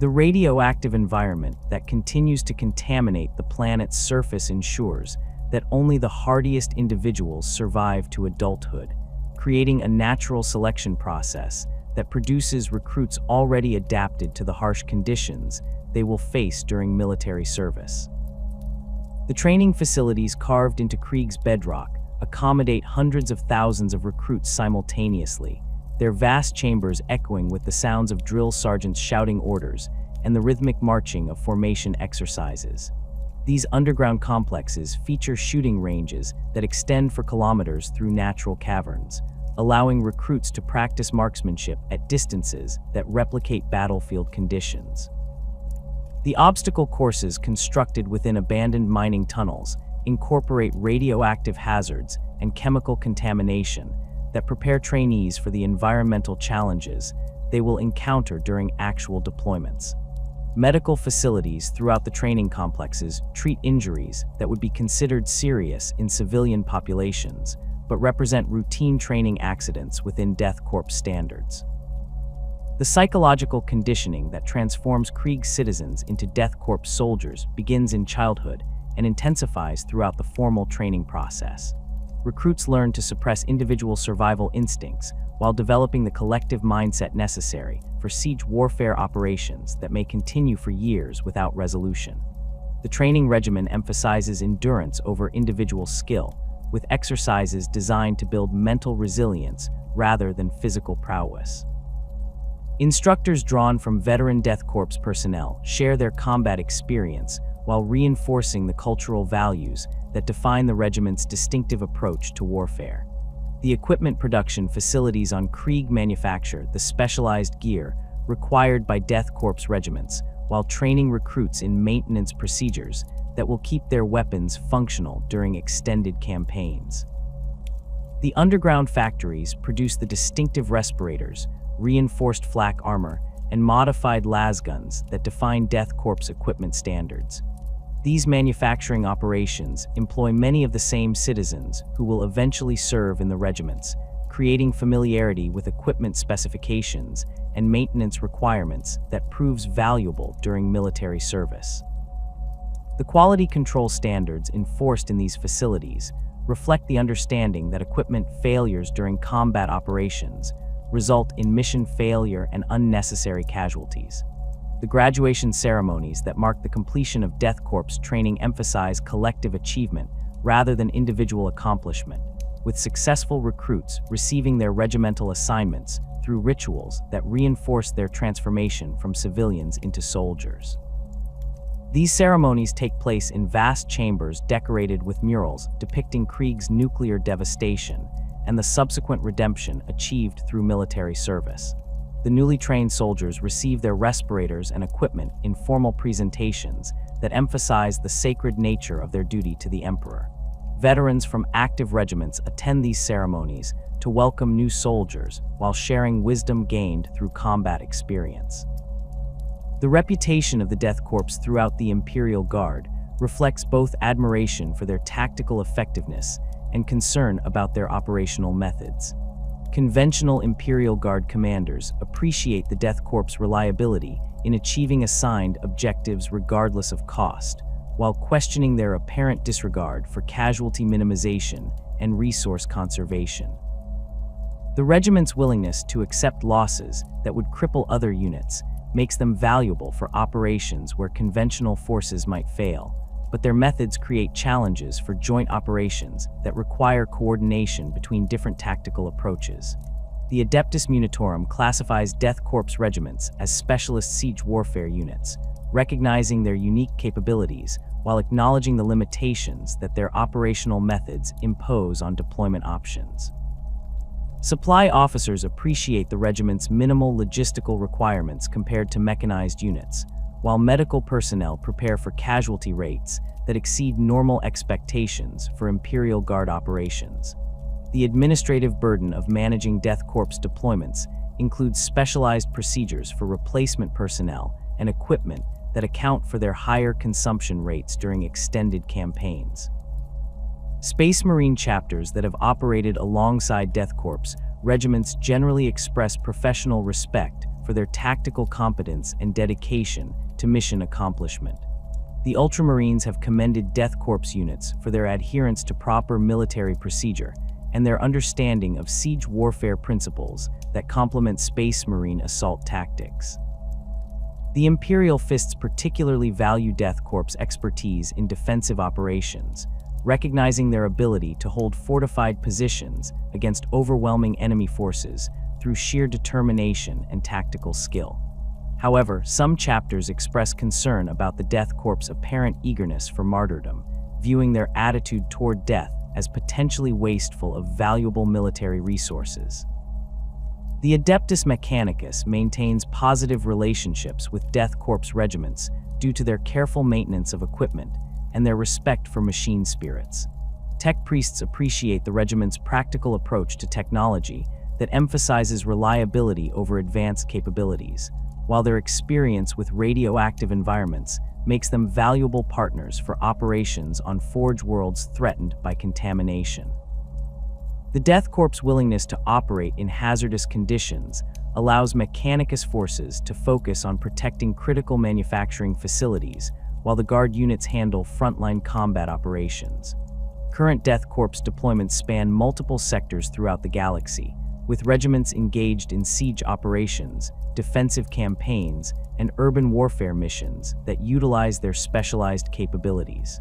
The radioactive environment that continues to contaminate the planet's surface ensures that only the hardiest individuals survive to adulthood, creating a natural selection process that produces recruits already adapted to the harsh conditions they will face during military service. The training facilities carved into Krieg's bedrock accommodate hundreds of thousands of recruits simultaneously, their vast chambers echoing with the sounds of drill sergeants shouting orders and the rhythmic marching of formation exercises. These underground complexes feature shooting ranges that extend for kilometers through natural caverns, allowing recruits to practice marksmanship at distances that replicate battlefield conditions. The obstacle courses constructed within abandoned mining tunnels incorporate radioactive hazards and chemical contamination that prepare trainees for the environmental challenges they will encounter during actual deployments. Medical facilities throughout the training complexes treat injuries that would be considered serious in civilian populations, but represent routine training accidents within Death Korps standards. The psychological conditioning that transforms Krieg citizens into Death Korps soldiers begins in childhood and intensifies throughout the formal training process. Recruits learn to suppress individual survival instincts while developing the collective mindset necessary for siege warfare operations that may continue for years without resolution. The training regimen emphasizes endurance over individual skill, with exercises designed to build mental resilience rather than physical prowess. Instructors drawn from veteran Death Korps personnel share their combat experience while reinforcing the cultural values that define the regiment's distinctive approach to warfare. The equipment production facilities on Krieg manufacture the specialized gear required by Death Korps regiments while training recruits in maintenance procedures that will keep their weapons functional during extended campaigns. The underground factories produce the distinctive respirators, reinforced flak armor, and modified lasguns that define Death Korps equipment standards. These manufacturing operations employ many of the same citizens who will eventually serve in the regiments, creating familiarity with equipment specifications and maintenance requirements that proves valuable during military service. The quality control standards enforced in these facilities reflect the understanding that equipment failures during combat operations result in mission failure and unnecessary casualties. The graduation ceremonies that mark the completion of Death Korps training emphasize collective achievement rather than individual accomplishment, with successful recruits receiving their regimental assignments through rituals that reinforce their transformation from civilians into soldiers. These ceremonies take place in vast chambers decorated with murals depicting Krieg's nuclear devastation and the subsequent redemption achieved through military service. The newly trained soldiers receive their respirators and equipment in formal presentations that emphasize the sacred nature of their duty to the Emperor. Veterans from active regiments attend these ceremonies to welcome new soldiers while sharing wisdom gained through combat experience. The reputation of the Death Korps throughout the Imperial Guard reflects both admiration for their tactical effectiveness and concern about their operational methods. Conventional Imperial Guard commanders appreciate the Death Korps' reliability in achieving assigned objectives regardless of cost, while questioning their apparent disregard for casualty minimization and resource conservation. The regiment's willingness to accept losses that would cripple other units makes them valuable for operations where conventional forces might fail, but their methods create challenges for joint operations that require coordination between different tactical approaches. The Adeptus Munitorum classifies Death Korps regiments as specialist siege warfare units, recognizing their unique capabilities while acknowledging the limitations that their operational methods impose on deployment options. Supply officers appreciate the regiment's minimal logistical requirements compared to mechanized units, while medical personnel prepare for casualty rates that exceed normal expectations for Imperial Guard operations. The administrative burden of managing Death Korps deployments includes specialized procedures for replacement personnel and equipment that account for their higher consumption rates during extended campaigns. Space Marine chapters that have operated alongside Death Korps regiments generally express professional respect for their tactical competence and dedication to mission accomplishment. The Ultramarines have commended Death Korps units for their adherence to proper military procedure and their understanding of siege warfare principles that complement Space Marine assault tactics. The Imperial Fists particularly value Death Korps' expertise in defensive operations, recognizing their ability to hold fortified positions against overwhelming enemy forces through sheer determination and tactical skill. However, some chapters express concern about the Death Korps' apparent eagerness for martyrdom, viewing their attitude toward death as potentially wasteful of valuable military resources. The Adeptus Mechanicus maintains positive relationships with Death Korps regiments due to their careful maintenance of equipment and their respect for machine spirits. Tech priests appreciate the regiment's practical approach to technology that emphasizes reliability over advanced capabilities, while their experience with radioactive environments makes them valuable partners for operations on Forge worlds threatened by contamination. The Death Korps' willingness to operate in hazardous conditions allows Mechanicus forces to focus on protecting critical manufacturing facilities while the Guard units handle frontline combat operations. Current Death Korps deployments span multiple sectors throughout the galaxy, with regiments engaged in siege operations, defensive campaigns, and urban warfare missions that utilize their specialized capabilities.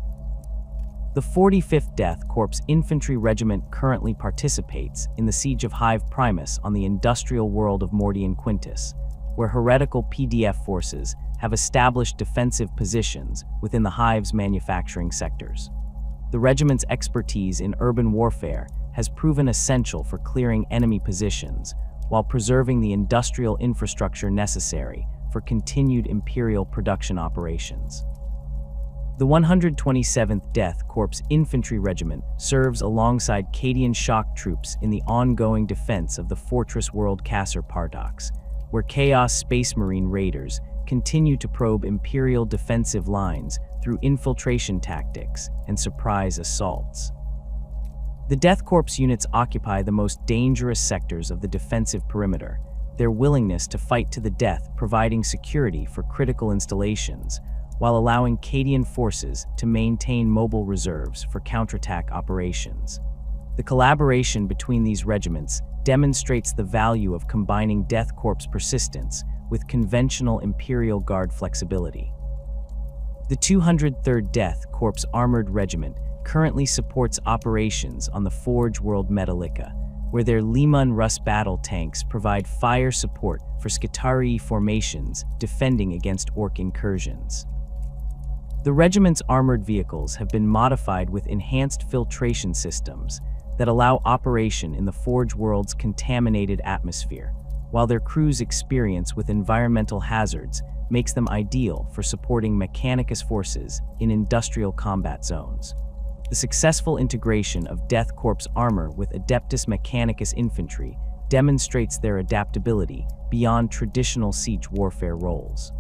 The 45th Death Korps Infantry Regiment currently participates in the Siege of Hive Primus on the industrial world of Mordian Quintus, where heretical PDF forces have established defensive positions within the Hive's manufacturing sectors. The regiment's expertise in urban warfare has proven essential for clearing enemy positions while preserving the industrial infrastructure necessary for continued Imperial production operations. The 127th Death Korps Infantry Regiment serves alongside Cadian shock troops in the ongoing defense of the fortress world Kasser Pardox, where Chaos Space Marine raiders continue to probe Imperial defensive lines through infiltration tactics and surprise assaults. The Death Korps units occupy the most dangerous sectors of the defensive perimeter, their willingness to fight to the death providing security for critical installations, while allowing Cadian forces to maintain mobile reserves for counterattack operations. The collaboration between these regiments demonstrates the value of combining Death Korps persistence with conventional Imperial Guard flexibility. The 203rd Death Korps Armored Regiment currently supports operations on the Forge World Metallica, where their Liman Rus battle tanks provide fire support for Skitarii formations defending against Orc incursions. The regiment's armored vehicles have been modified with enhanced filtration systems that allow operation in the Forge World's contaminated atmosphere, while their crew's experience with environmental hazards makes them ideal for supporting Mechanicus forces in industrial combat zones. The successful integration of Death Korps armor with Adeptus Mechanicus infantry demonstrates their adaptability beyond traditional siege warfare roles.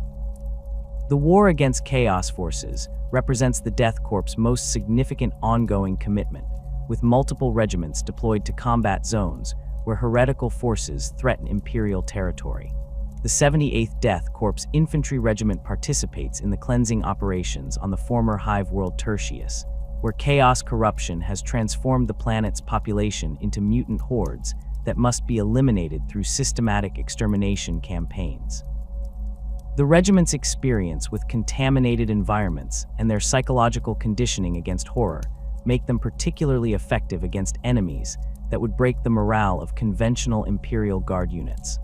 The war against Chaos forces represents the Death Korps' most significant ongoing commitment, with multiple regiments deployed to combat zones where heretical forces threaten Imperial territory. The 78th Death Korps Infantry Regiment participates in the cleansing operations on the former Hive world Tertius, where chaos corruption has transformed the planet's population into mutant hordes that must be eliminated through systematic extermination campaigns. The regiment's experience with contaminated environments and their psychological conditioning against horror make them particularly effective against enemies that would break the morale of conventional Imperial Guard units.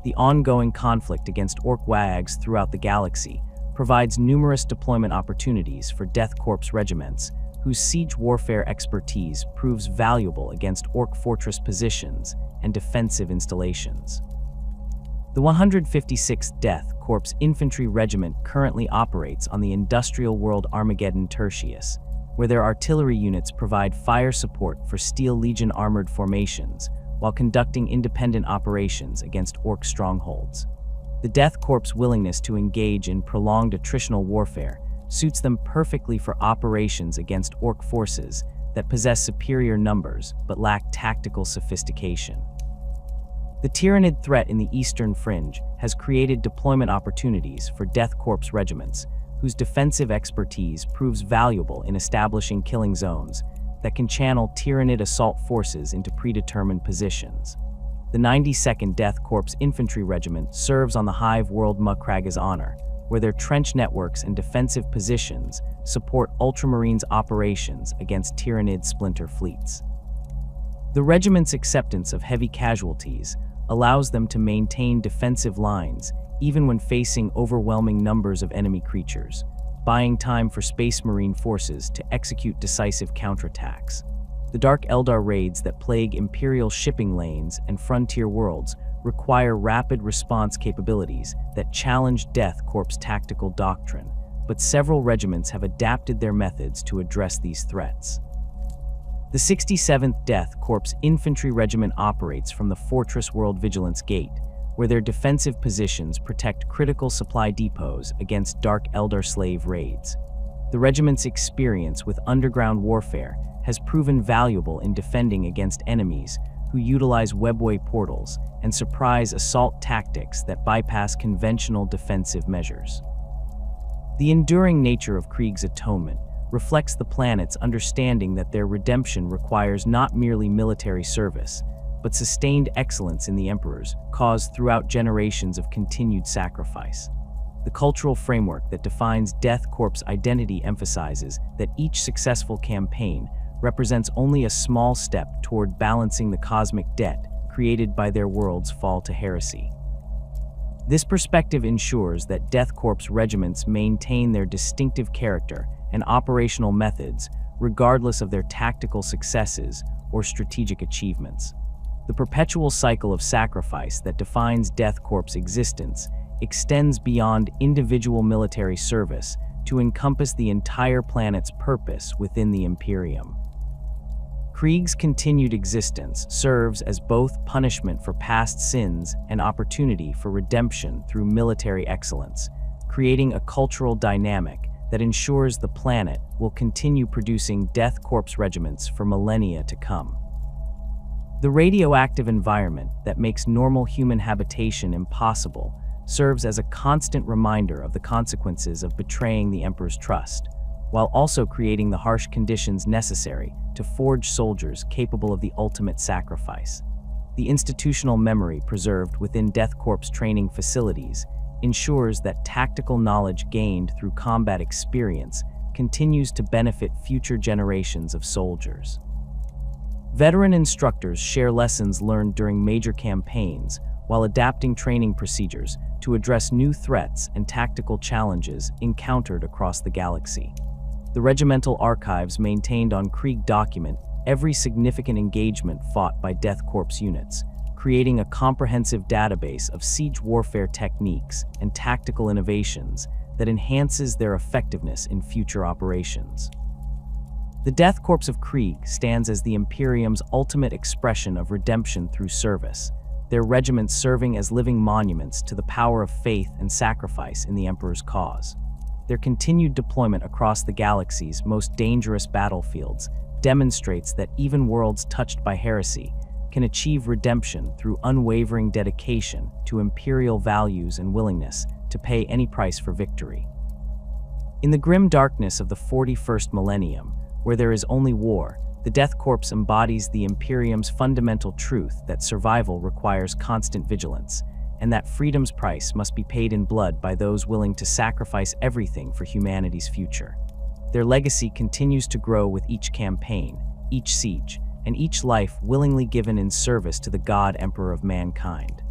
The ongoing conflict against Orc wags throughout the galaxy provides numerous deployment opportunities for Death Korps regiments whose siege warfare expertise proves valuable against Orc fortress positions and defensive installations. The 156th Death Korps Infantry Regiment currently operates on the industrial world Armageddon Tertius, where their artillery units provide fire support for Steel Legion armored formations while conducting independent operations against Orc strongholds. The Death Korps' willingness to engage in prolonged attritional warfare suits them perfectly for operations against Orc forces that possess superior numbers but lack tactical sophistication. The Tyrannid threat in the Eastern Fringe has created deployment opportunities for Death Korps regiments whose defensive expertise proves valuable in establishing killing zones that can channel Tyrannid assault forces into predetermined positions. The 92nd Death Korps Infantry Regiment serves on the Hive World Muckraga's honor, where their trench networks and defensive positions support Ultramarines' operations against Tyrannid splinter fleets. The regiment's acceptance of heavy casualties allows them to maintain defensive lines even when facing overwhelming numbers of enemy creatures, buying time for Space Marine forces to execute decisive counterattacks. The Dark Eldar raids that plague Imperial shipping lanes and frontier worlds require rapid response capabilities that challenge Death Korps' tactical doctrine, but several regiments have adapted their methods to address these threats. The 67th Death Korps Infantry Regiment operates from the Fortress World Vigilance Gate, where their defensive positions protect critical supply depots against Dark Eldar slave raids. The regiment's experience with underground warfare has proven valuable in defending against enemies who utilize webway portals and surprise assault tactics that bypass conventional defensive measures. The enduring nature of Krieg's atonement reflects the planet's understanding that their redemption requires not merely military service, but sustained excellence in the Emperor's cause throughout generations of continued sacrifice. The cultural framework that defines Death Korps' identity emphasizes that each successful campaign represents only a small step toward balancing the cosmic debt created by their world's fall to heresy. This perspective ensures that Death Korps regiments maintain their distinctive character and operational methods regardless of their tactical successes or strategic achievements. The perpetual cycle of sacrifice that defines Death Korps' existence extends beyond individual military service to encompass the entire planet's purpose within the Imperium. Krieg's continued existence serves as both punishment for past sins and opportunity for redemption through military excellence, creating a cultural dynamic that ensures the planet will continue producing Death Korps regiments for millennia to come. The radioactive environment that makes normal human habitation impossible serves as a constant reminder of the consequences of betraying the Emperor's trust, while also creating the harsh conditions necessary to forge soldiers capable of the ultimate sacrifice. The institutional memory preserved within Death Korps training facilities ensures that tactical knowledge gained through combat experience continues to benefit future generations of soldiers. Veteran instructors share lessons learned during major campaigns while adapting training procedures to address new threats and tactical challenges encountered across the galaxy. The regimental archives maintained on Krieg document every significant engagement fought by Death Korps units, creating a comprehensive database of siege warfare techniques and tactical innovations that enhances their effectiveness in future operations. The Death Korps of Krieg stands as the Imperium's ultimate expression of redemption through service, their regiments serving as living monuments to the power of faith and sacrifice in the Emperor's cause. Their continued deployment across the galaxy's most dangerous battlefields demonstrates that even worlds touched by heresy can achieve redemption through unwavering dedication to imperial values and willingness to pay any price for victory. In the grim darkness of the 41st millennium, where there is only war, the Death Korps embodies the Imperium's fundamental truth that survival requires constant vigilance, and that freedom's price must be paid in blood by those willing to sacrifice everything for humanity's future. Their legacy continues to grow with each campaign, each siege, and each life willingly given in service to the God Emperor of mankind.